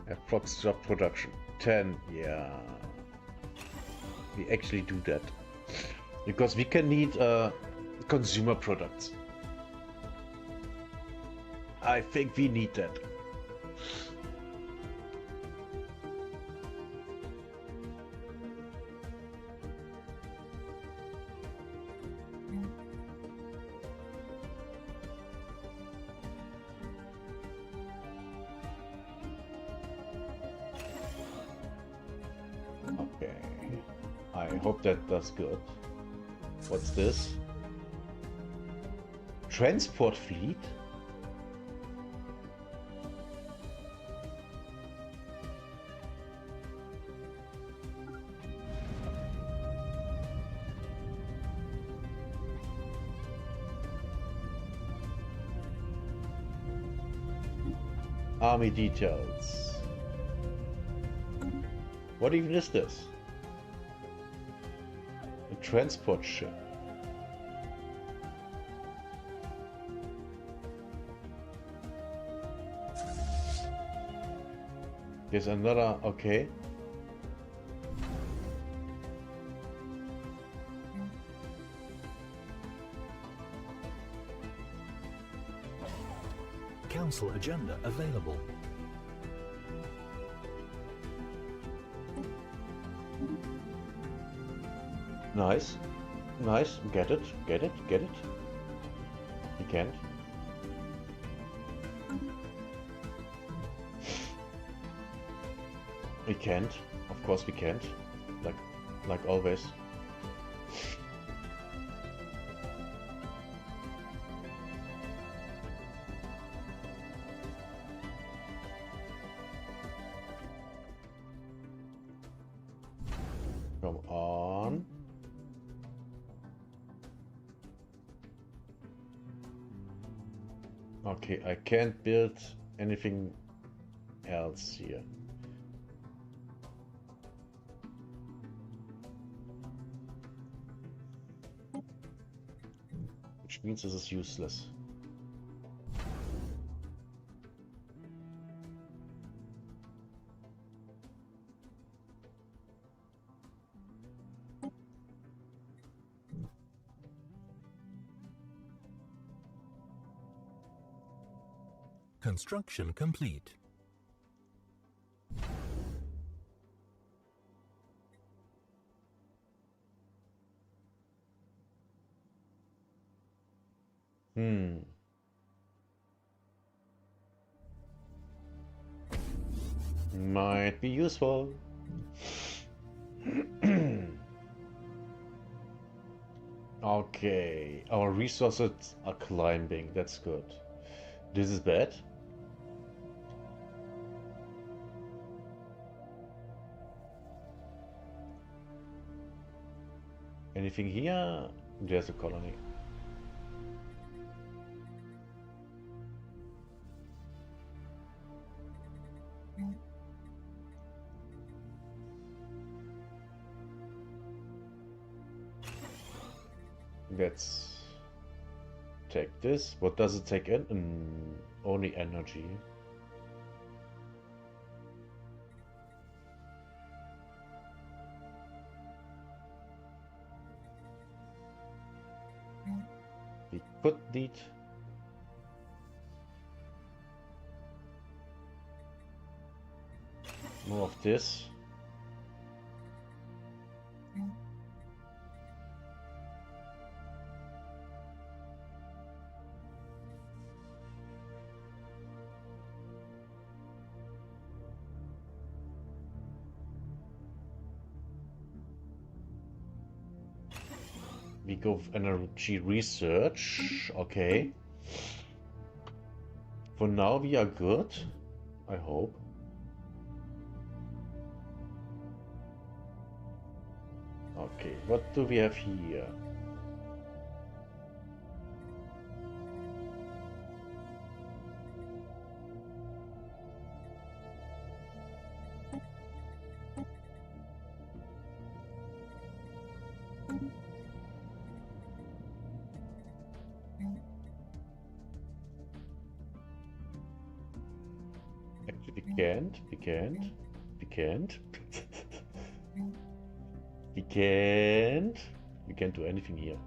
approx job production 10. Yeah, we actually do that because we can need consumer products. I think we need that. That does good. What's this? Transport fleet? Army details. What even is this? Transport ship. There's another, okay. Council agenda available. Nice. Nice. Get it. Get it. Get it. You can't. We can't. Of course we can't. Like always. Come on. Okay, I can't build anything else here. Which means this is useless. Construction complete. Might be useful. Okay, our resources are climbing. That's good. This is bad. Anything here? There's a colony. Let's take this. What does it take in? Only energy. We could need more of this. We go with energy research. Okay. For now we are good. I hope. Okay, what do we have here? Actually, we can't. We can't. We can't do anything here.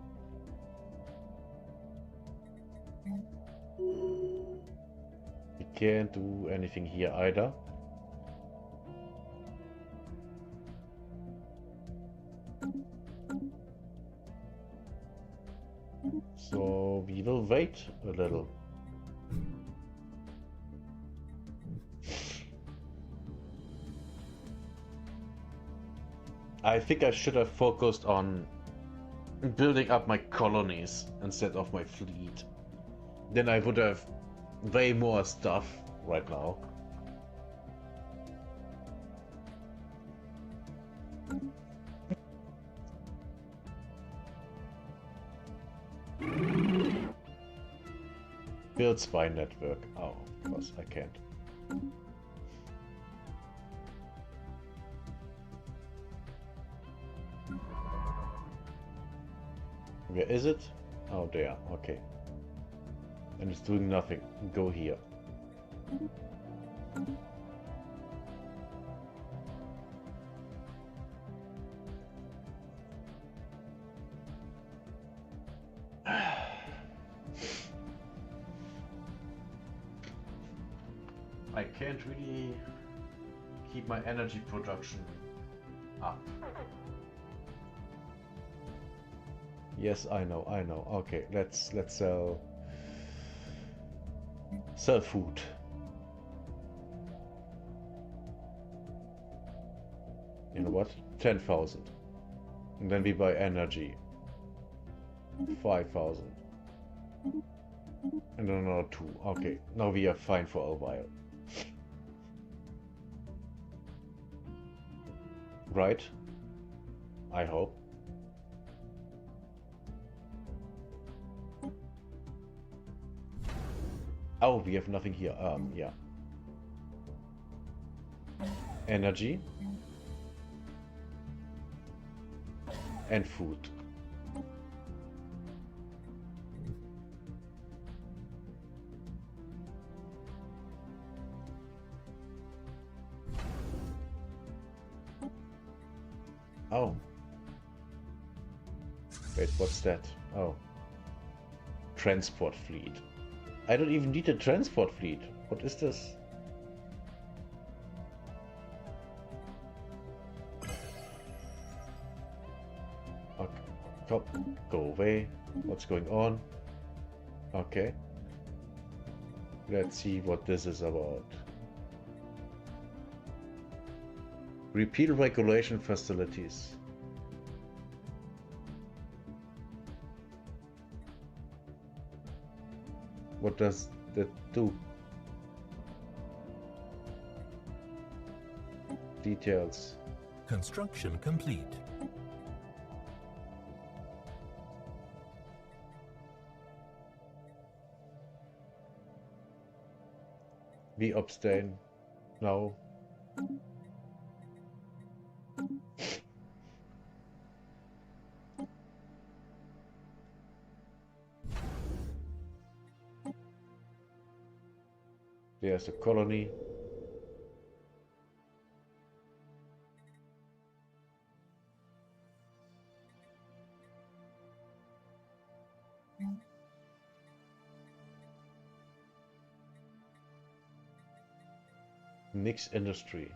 We can't do anything here either. So we will wait a little. I think I should have focused on building up my colonies instead of my fleet. Then I would have way more stuff right now. Build spy network. Oh, of course I can't. Where is it? Oh, there. Okay. And it's doing nothing. Go here. I can't really keep my energy production up. Yes, I know. Okay, let's sell food. You know what? 10,000. And then we buy energy. 5,000. And then another 2. Okay, now we are fine for a while. Right? I hope. Oh, we have nothing here. Yeah. Energy. And food. Oh. Wait, what's that? Oh. Transport fleet. I don't even need a transport fleet. What is this? Okay. Go away. What's going on? Okay. Let's see what this is about. Repeal regulation facilities. What does that do? Details. Construction complete. We abstain. No. There's a colony. Mixed industry.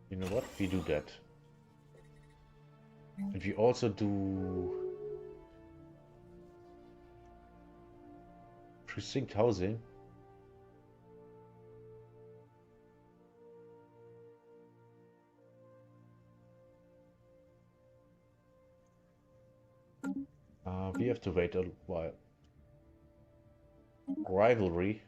You know what? We do that. And we also do precinct housing. We have to wait a while. Rivalry.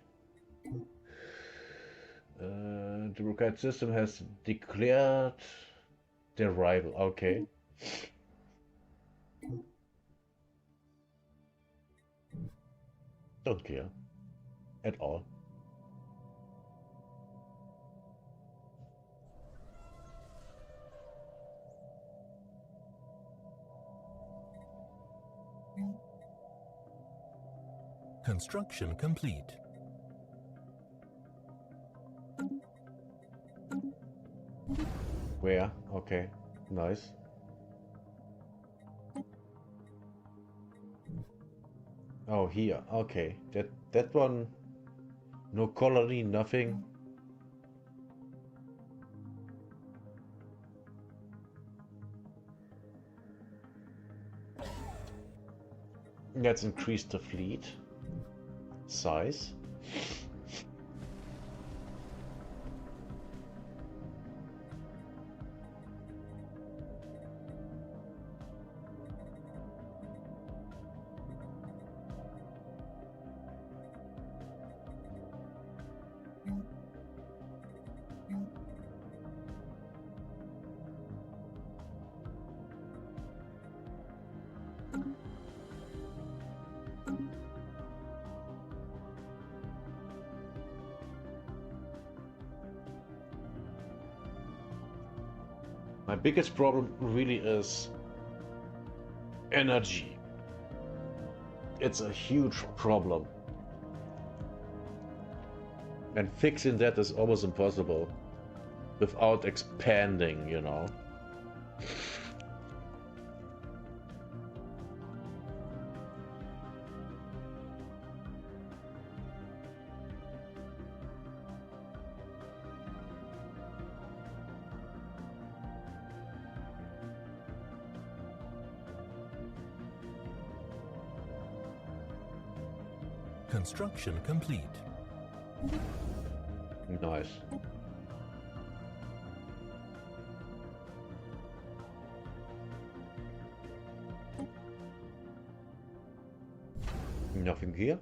The Rukite system has declared their rival. Okay. Don't care. At all. Construction complete. Where? Okay. Nice. Oh, here. Okay. That one. No colony, nothing. Let's increase the fleet size. My biggest problem really is energy. It's a huge problem. And fixing that is almost impossible without expanding, you know. Construction complete. Nice. Nothing here.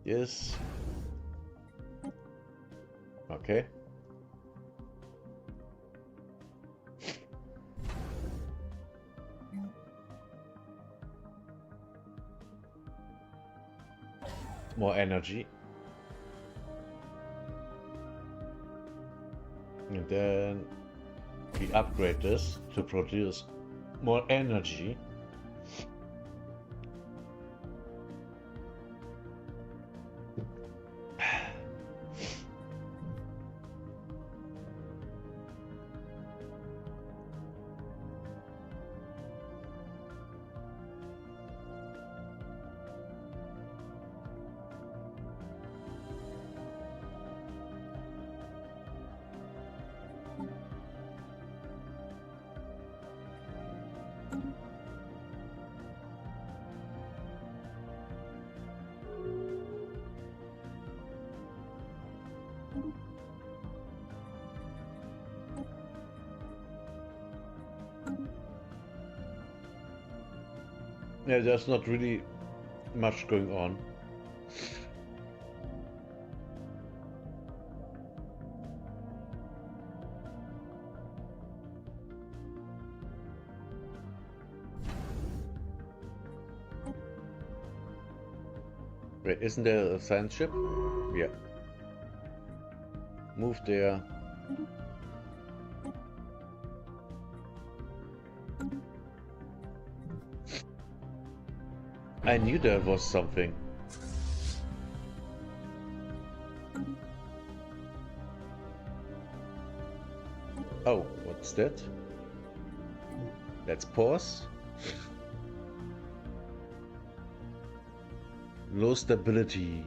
Yes. Okay. More energy. And then we upgrade this to produce more energy. Yeah, there's not really much going on. Wait, isn't there a science ship? Yeah. Move there. I knew there was something. Oh, what's that? Let's pause. Low stability.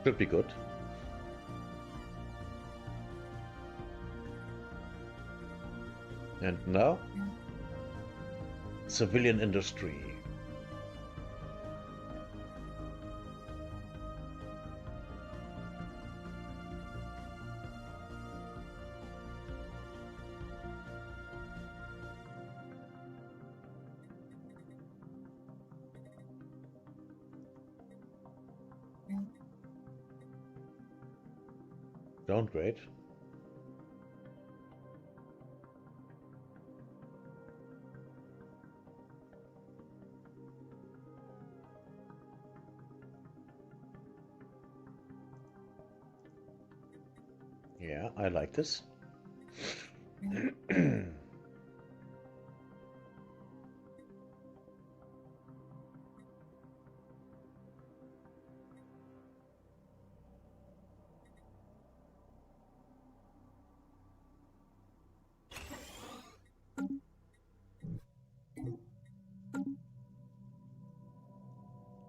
Should be good. And now, civilian industry. Downgrade. Yeah, I like this.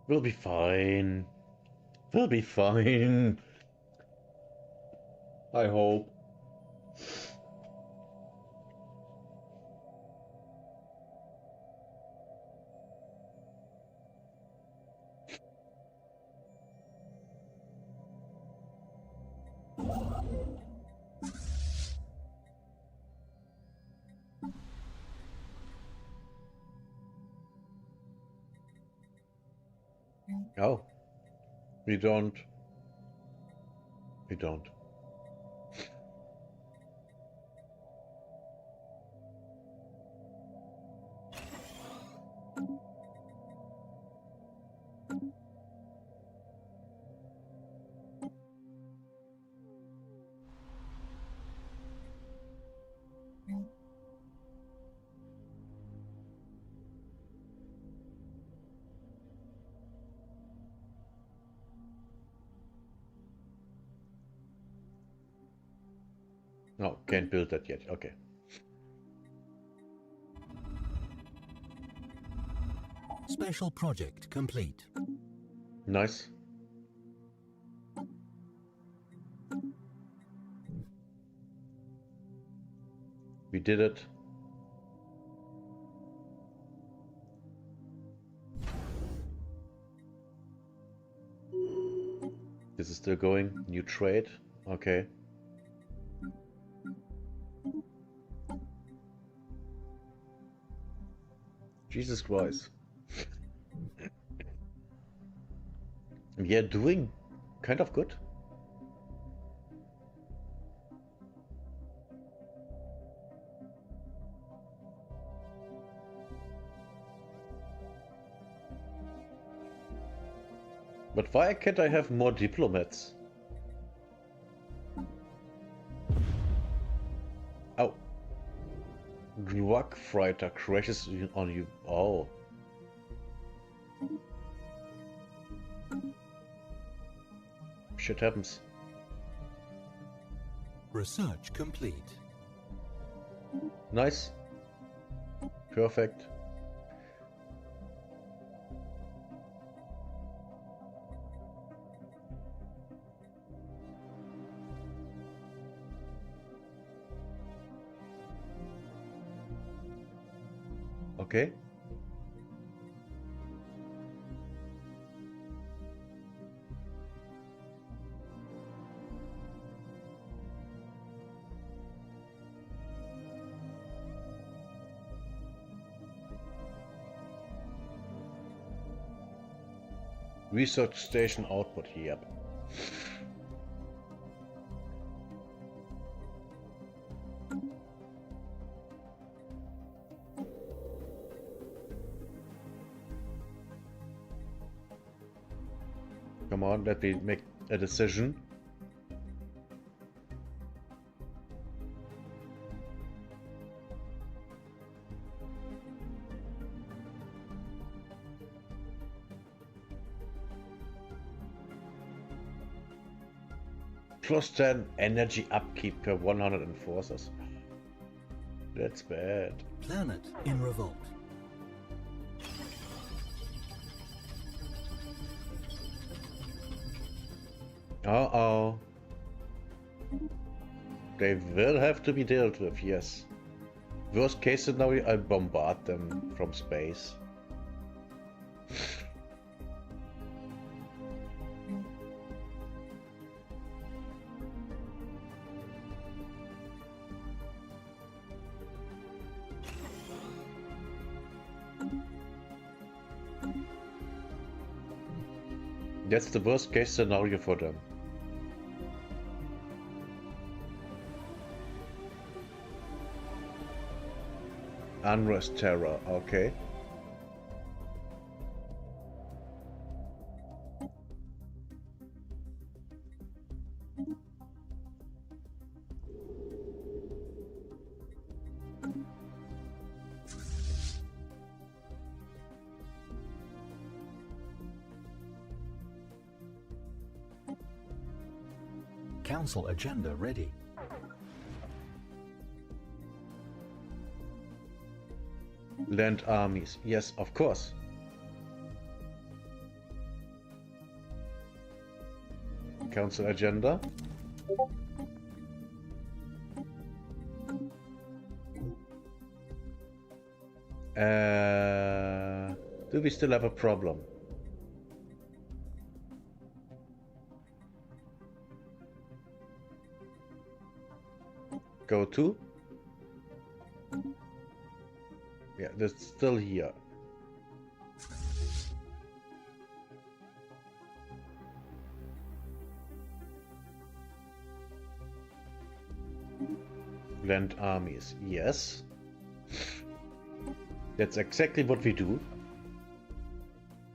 We'll be fine. We'll be fine. I hope. Oh, we don't. We don't. No, can't build that yet. Okay. Special project complete. Nice. We did it. This is still going. New trade. Okay. Jesus Christ. We are doing kind of good. But why can't I have more diplomats? Oh. Drug freighter crashes on you. Oh. Shit happens. Research complete. Nice. Perfect. Okay. Research station output here. Come on, let me make a decision. Plus 10 energy upkeep per 100 enforcers. That's bad. Planet in revolt. Uh-oh. They will have to be dealt with, yes. Worst case scenario, I bombard them from space. That's the worst case scenario for them. Unrest terror, okay. Council agenda ready. Land armies, yes, of course. Council agenda. Do we still have a problem? Go to. Yeah, that's still here. Land armies, yes. That's exactly what we do.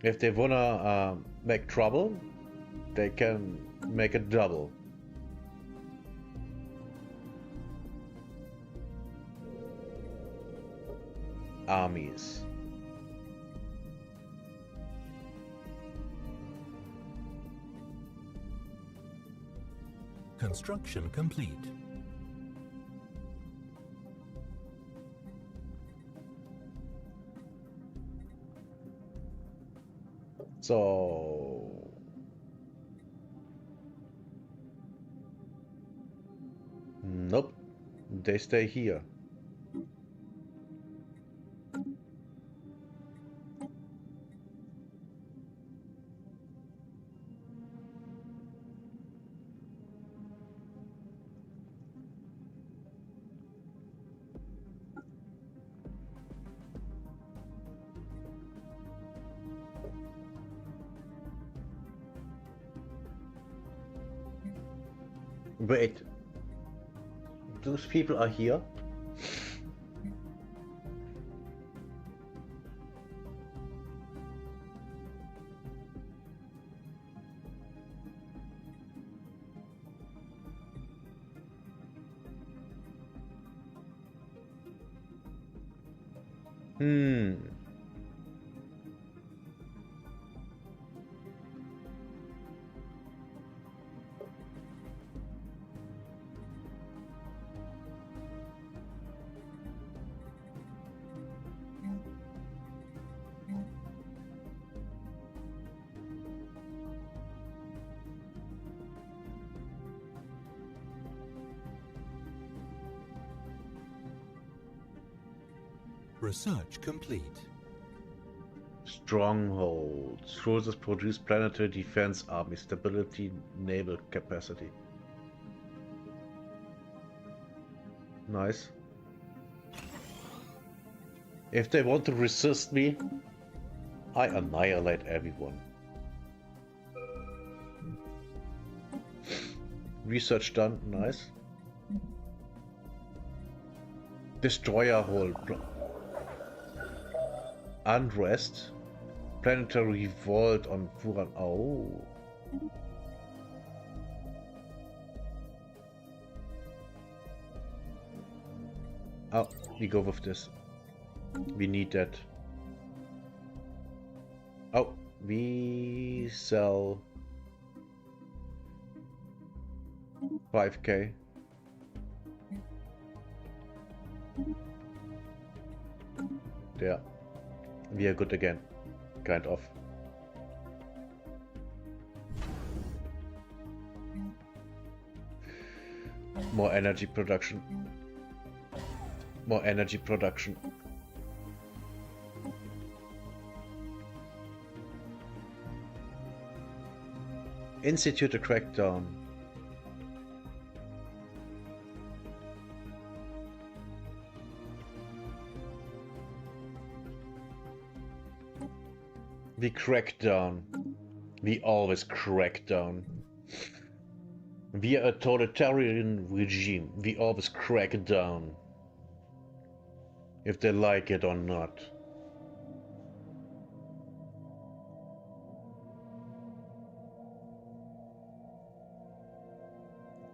If they wanna make trouble, they can make it double. armies. Construction complete. So nope, they stay here. Wait, those people are here? Hmm. Research complete. Strongholds. Sources produce planetary defense army stability, naval capacity. Nice. If they want to resist me, I annihilate everyone. Research done. Nice. Destroyer hull. Unrest. Planetary revolt on Furan. Oh. Oh, we go with this. We need that. Oh, we sell 5k. There. We are good again. Kind of. More energy production. More energy production. Institute a crackdown. We crack down. We always crack down. We are a totalitarian regime. We always crack down. If they like it or not.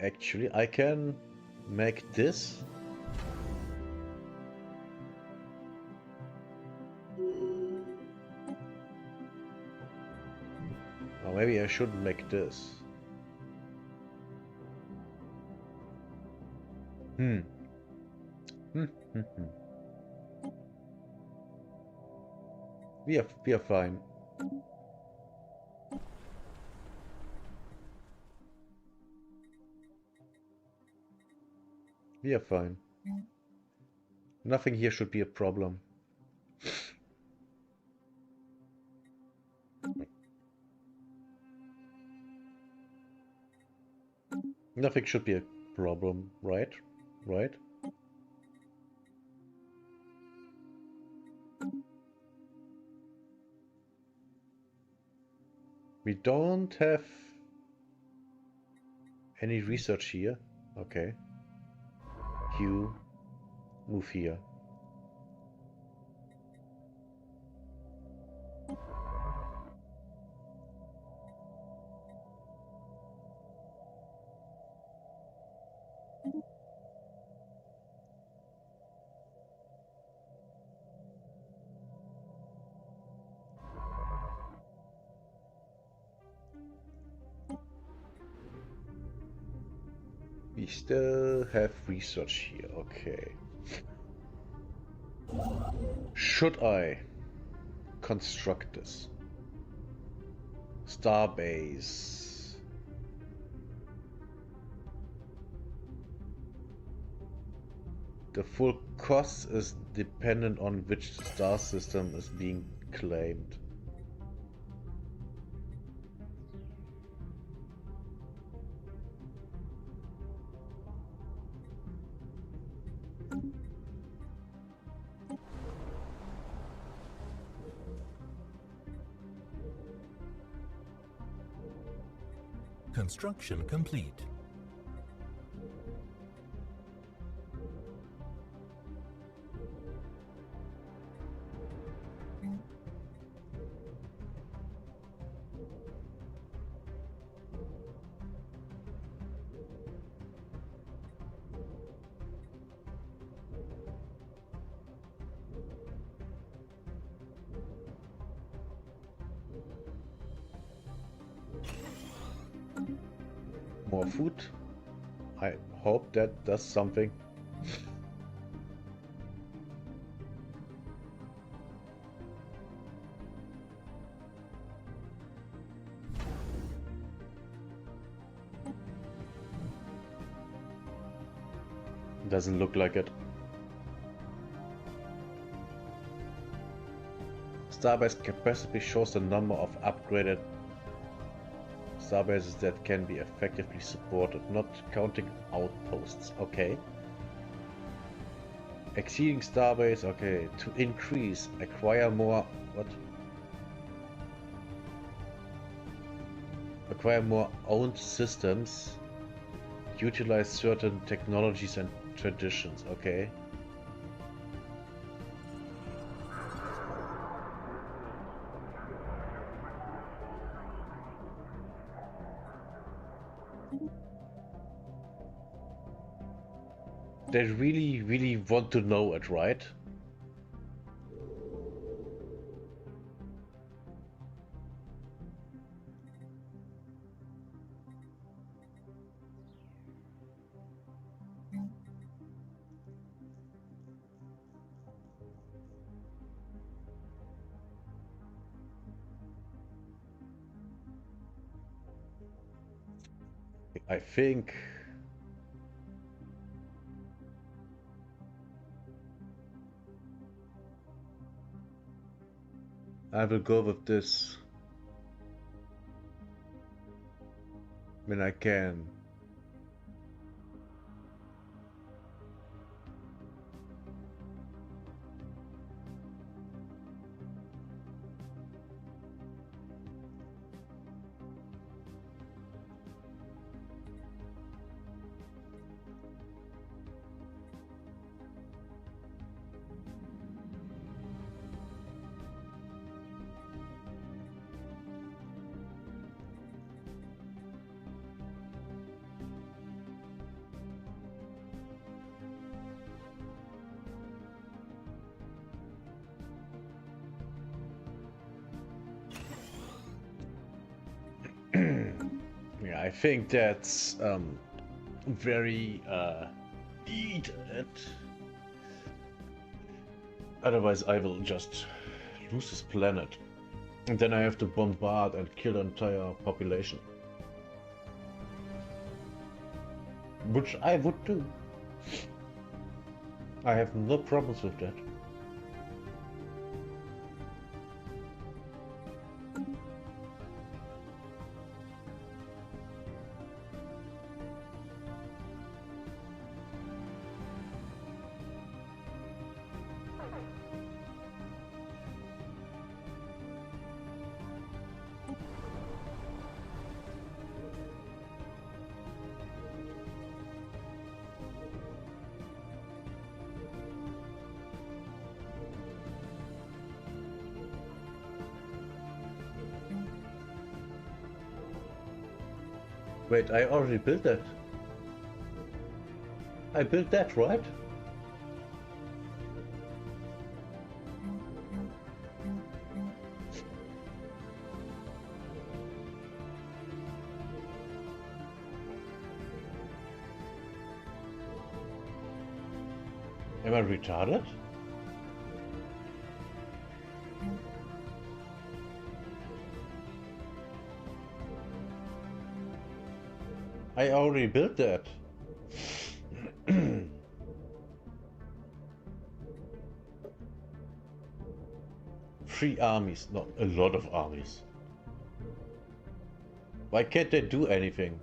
Actually, I can make this. Or maybe I shouldn't make this. Hmm. We are fine. We are fine. Nothing here should be a problem. Nothing should be a problem, right? Right? We don't have any research here. Okay. Q, move here. still have research here. Okay. Should I construct this? Starbase. The full cost is dependent on which star system is being claimed. Construction complete. More food. I hope that does something. Doesn't look like it. Starbase capacity shows the number of upgraded starbases that can be effectively supported, not counting outposts. Okay. Exceeding starbase. Okay. To increase, acquire more. What? Acquire more owned systems. Utilize certain technologies and traditions. Okay. They really want to know it, right? I think I will go with this when I can. Yeah, I think that's very needed. Otherwise I will just lose this planet. And then I have to bombard and kill the entire population. Which I would do. I have no problems with that. Wait, I already built that. I built that, right? Am I retarded? I already built that. 3 armies, not a lot of armies. Why can't they do anything?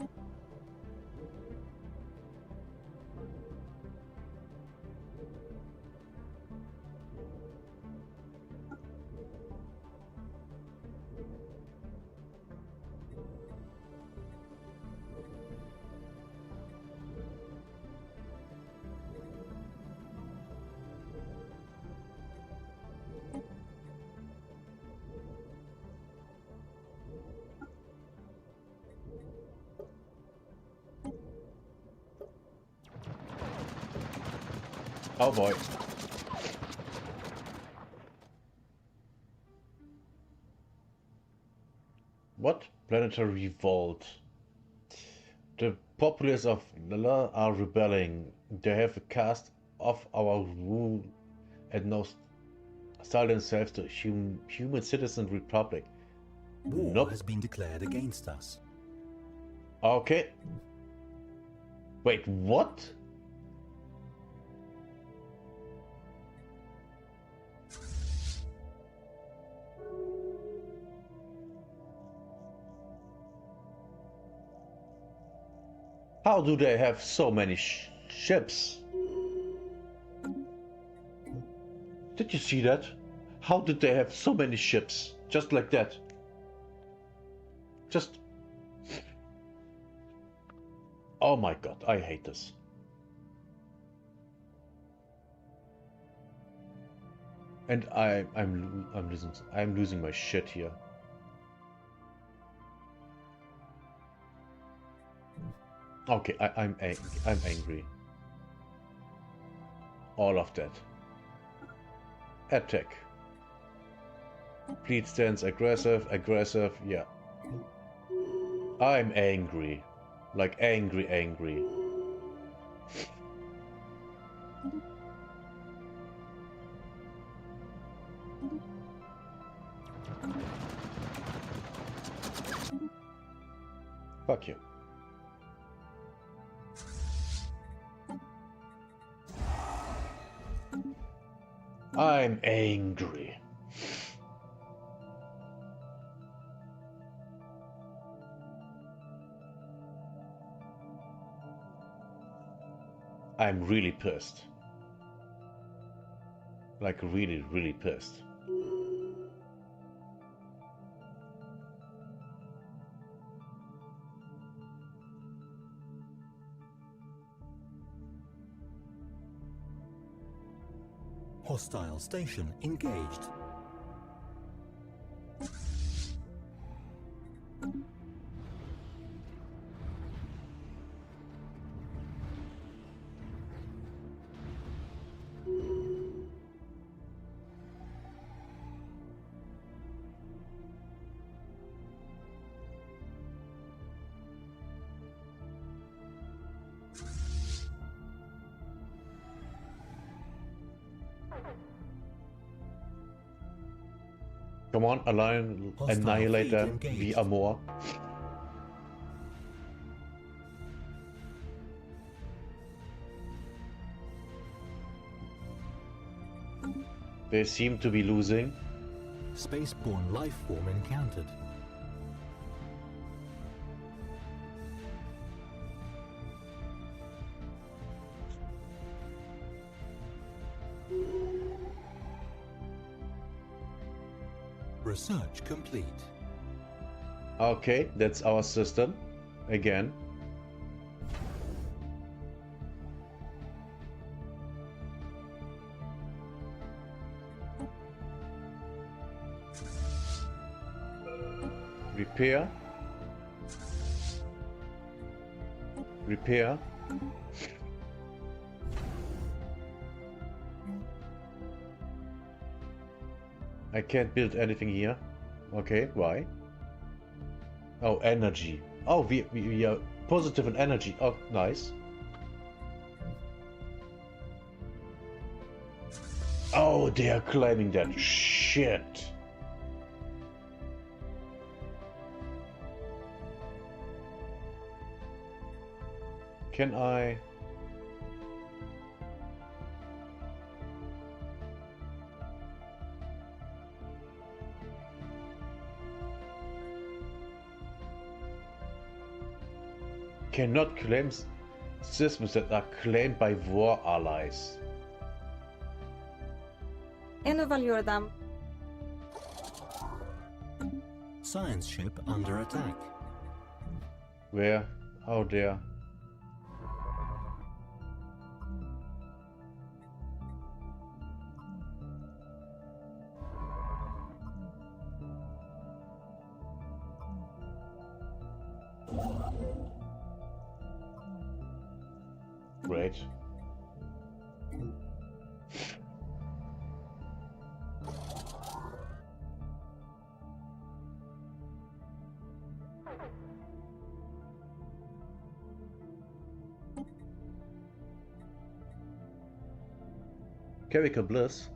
Oh boy. What? Planetary revolt. The populace of Nala are rebelling. They have cast off our rule and now style themselves to human citizen republic. War has been declared against us. Okay. Wait, what? How do they have so many ships? Did you see that? How did they have so many ships? Just like that. Just... Oh my god, I hate this. And I'm losing my shit here. Okay, I'm angry. All of that. Attack. Fleet stance, aggressive, yeah. I'm angry. Like angry. Fuck you. I'm angry. I'm really pissed. Like really pissed. Hostile station engaged. Come on, annihilate them, the Amor. They seem to be losing. Spaceborne life form encountered. Research complete. Okay, that's our system. Again. Repair. Repair. I can't build anything here. Okay, why? Oh, energy. Oh, we are positive in energy. Oh, nice. Oh, they are claiming that shit. Can I? Cannot claim systems that are claimed by war allies. En evalueerdam. Science ship under attack. Where? How dare? Great. Chemical bliss.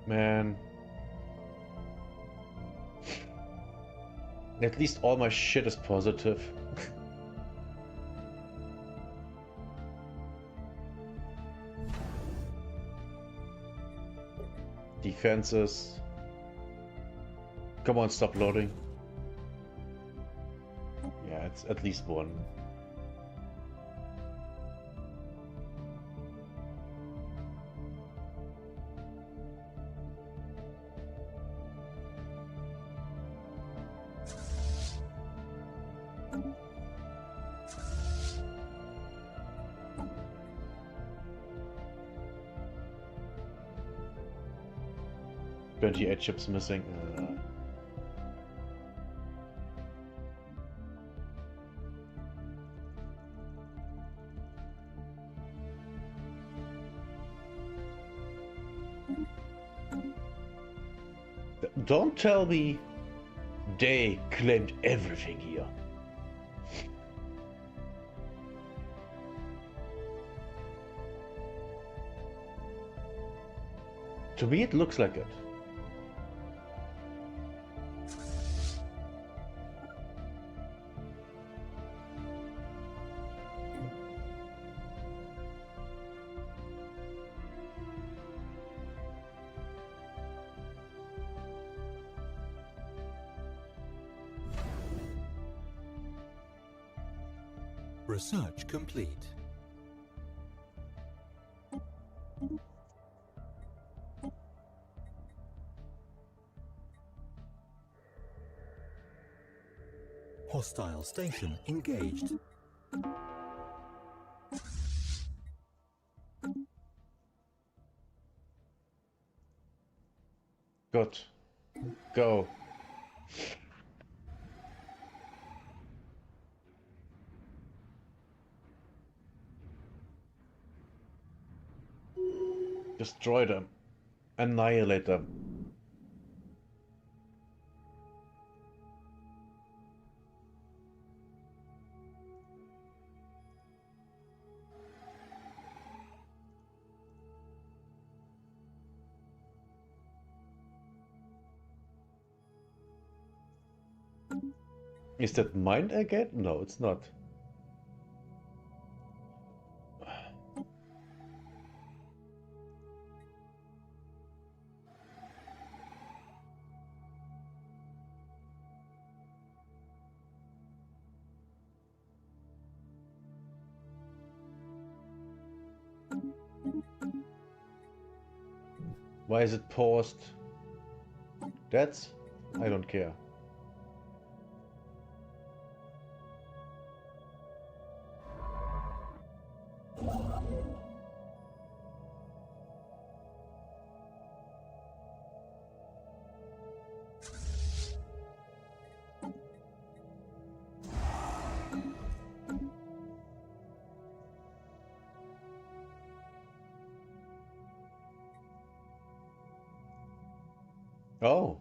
Man. At least all my shit is positive. Defenses. Come on, stop loading. Yeah, it's at least one. .28 chips missing. Don't tell me they claimed everything here. To me, it looks like it. Research complete. Hostile station engaged. Good. Go. Destroy them. Annihilate them. Is that mine again? No, it's not. Why is it paused? That's... I don't care. Oh.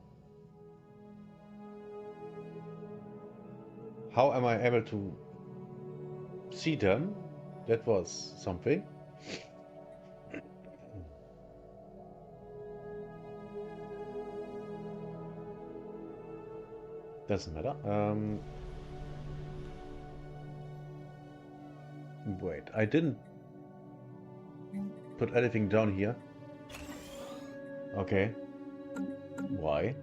How am I able to see them? That was something. Doesn't matter. Wait, I didn't put anything down here. Okay. Why?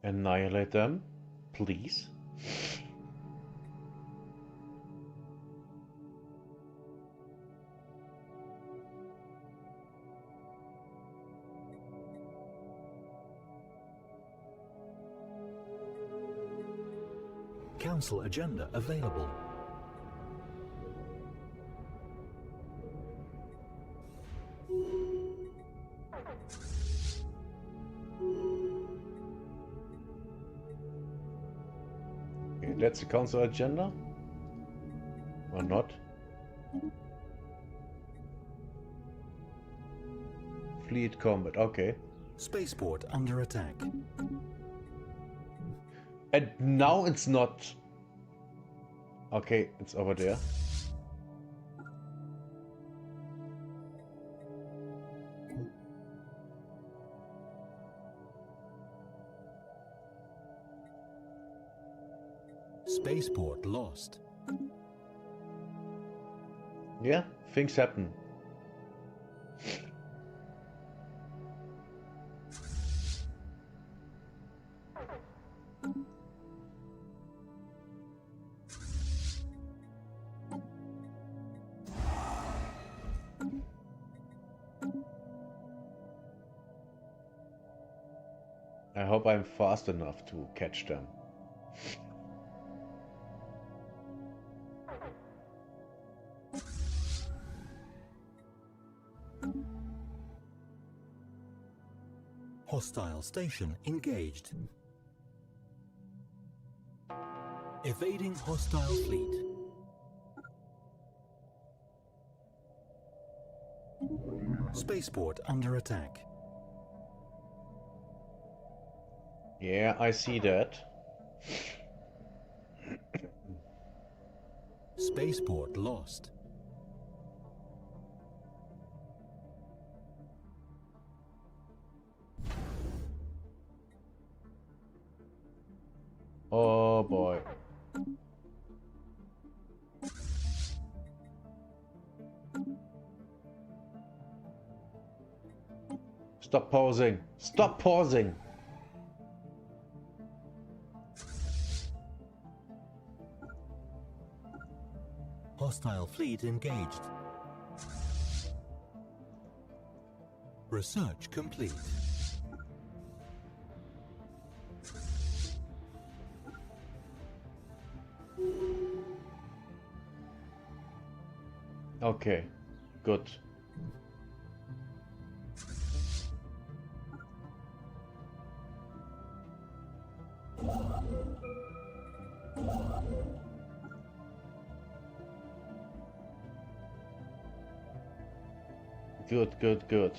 Annihilate them, please. Council agenda available. Okay, that's the council agenda. Or not? Fleet combat, okay. Spaceport under attack. And now it's not. Okay, it's over there. Spaceport lost. Yeah, things happen. I hope I'm fast enough to catch them. Hostile station engaged. Evading hostile fleet. Spaceport under attack. Yeah, I see that. Spaceport lost. Oh boy. Stop pausing. Stop pausing. Hostile fleet engaged. Research complete. Okay, good. Good, good, good.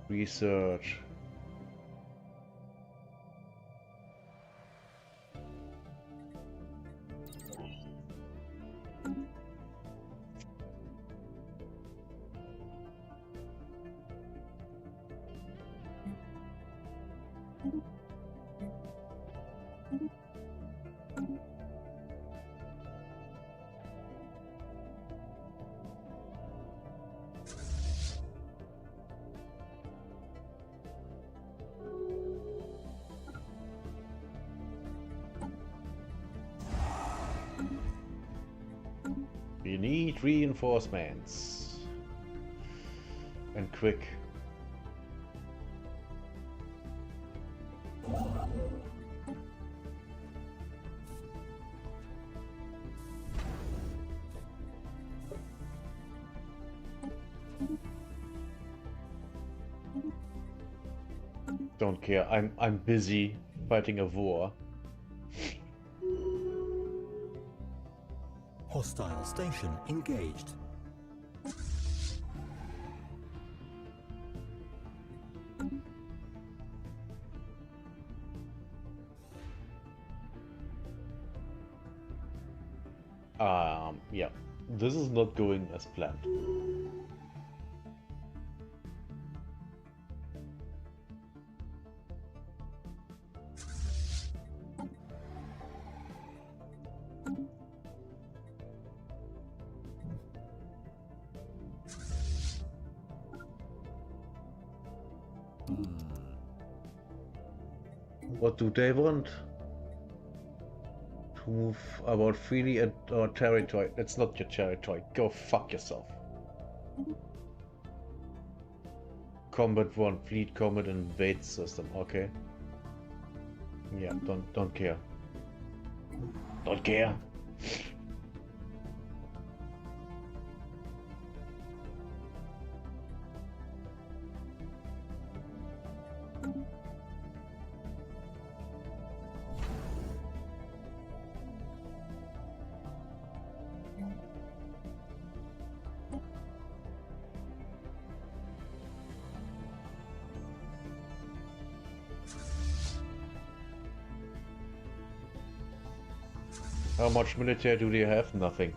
Research. need reinforcements. And quick. Don't care. I'm busy fighting a war. Hostile station engaged. Yeah. This is not going as planned. What do they want? To move about freely at our territory. That's not your territory. Go fuck yourself. Combat 1, fleet combat invade system. Okay. Yeah, don't care. Don't care. How much military do they have? Nothing.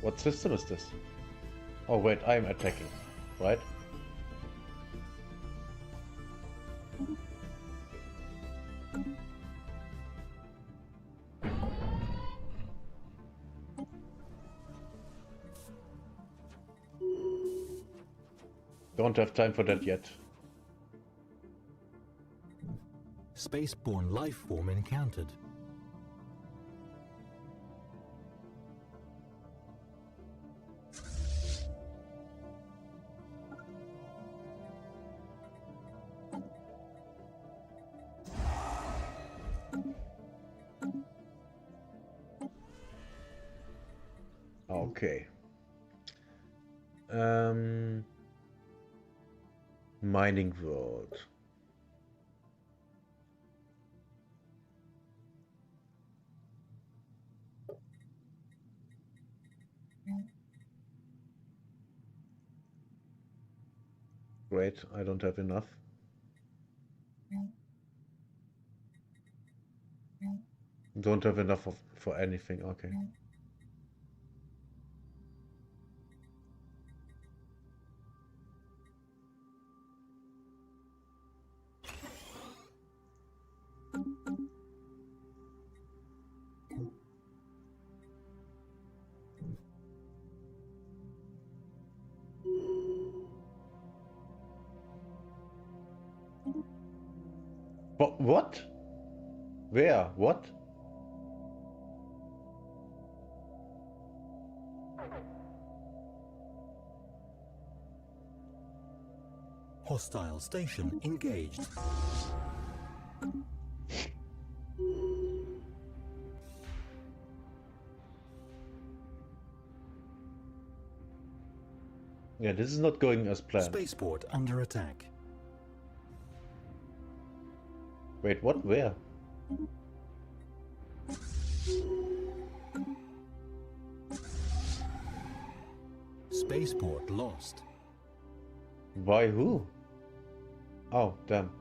What system is this? Oh wait, I'm attacking, right? Don't have time for that yet. Spaceborne life form encountered. Okay. Mining world. Great, I don't have enough. Don't have enough for anything, okay. What? Where? What? Hostile station engaged. Yeah, this is not going as planned. Spaceport under attack. Wait, what? Where? Spaceport lost. By who? Oh, damn.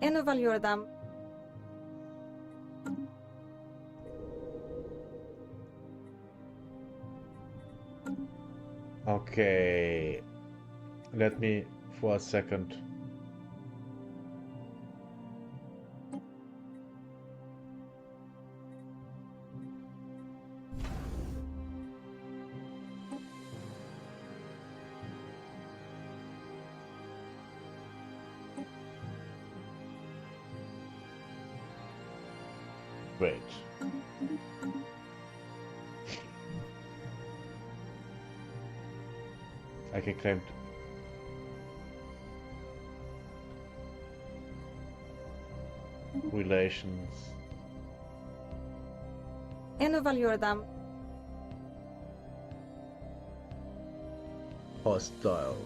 En evalueerdam. Okay. Let me for a second. Great. I can claim. Relations. En evalueerdam. Hostile.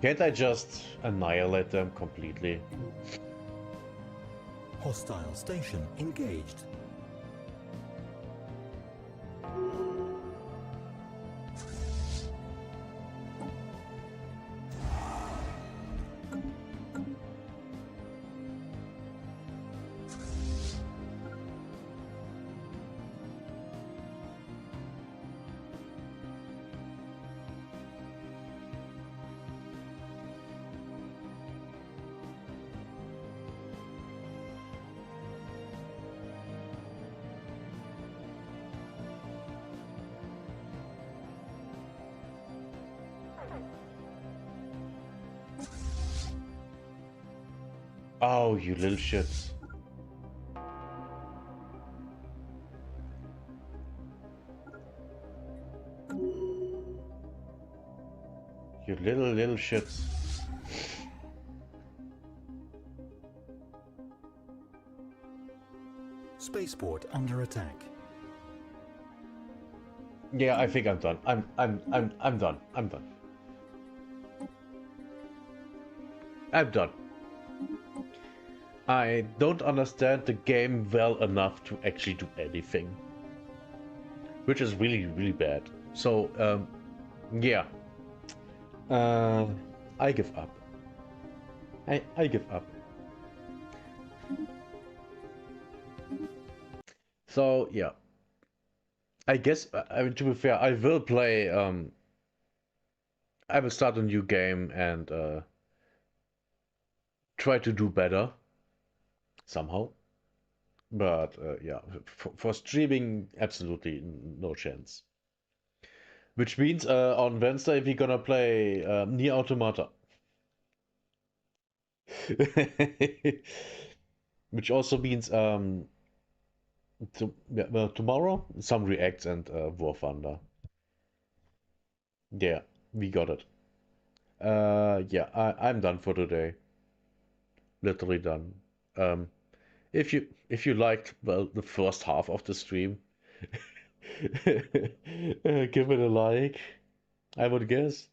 Can't I just annihilate them completely? Hostile station engaged. Oh, you little shits. You little shits. Spaceport under attack. Yeah, I think I'm done. I'm done. I'm done. I'm done. I don't understand the game well enough to actually do anything. Which is really, really bad. So, yeah. I give up. I give up. So, yeah. I guess, I mean, to be fair, I will play, I will start a new game and, try to do better. Somehow. But, yeah, for streaming, absolutely no chance. Which means, on Wednesday, we're gonna play, Nier Automata. Which also means, tomorrow, some reacts and War Thunder. Yeah, we got it. Yeah, I'm done for today. Literally done. If you liked, well, the first half of the stream, give it a like, I would guess.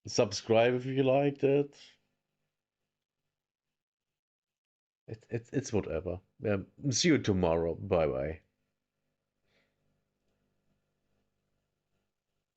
Subscribe if you liked it. It's whatever. See you tomorrow. Bye bye.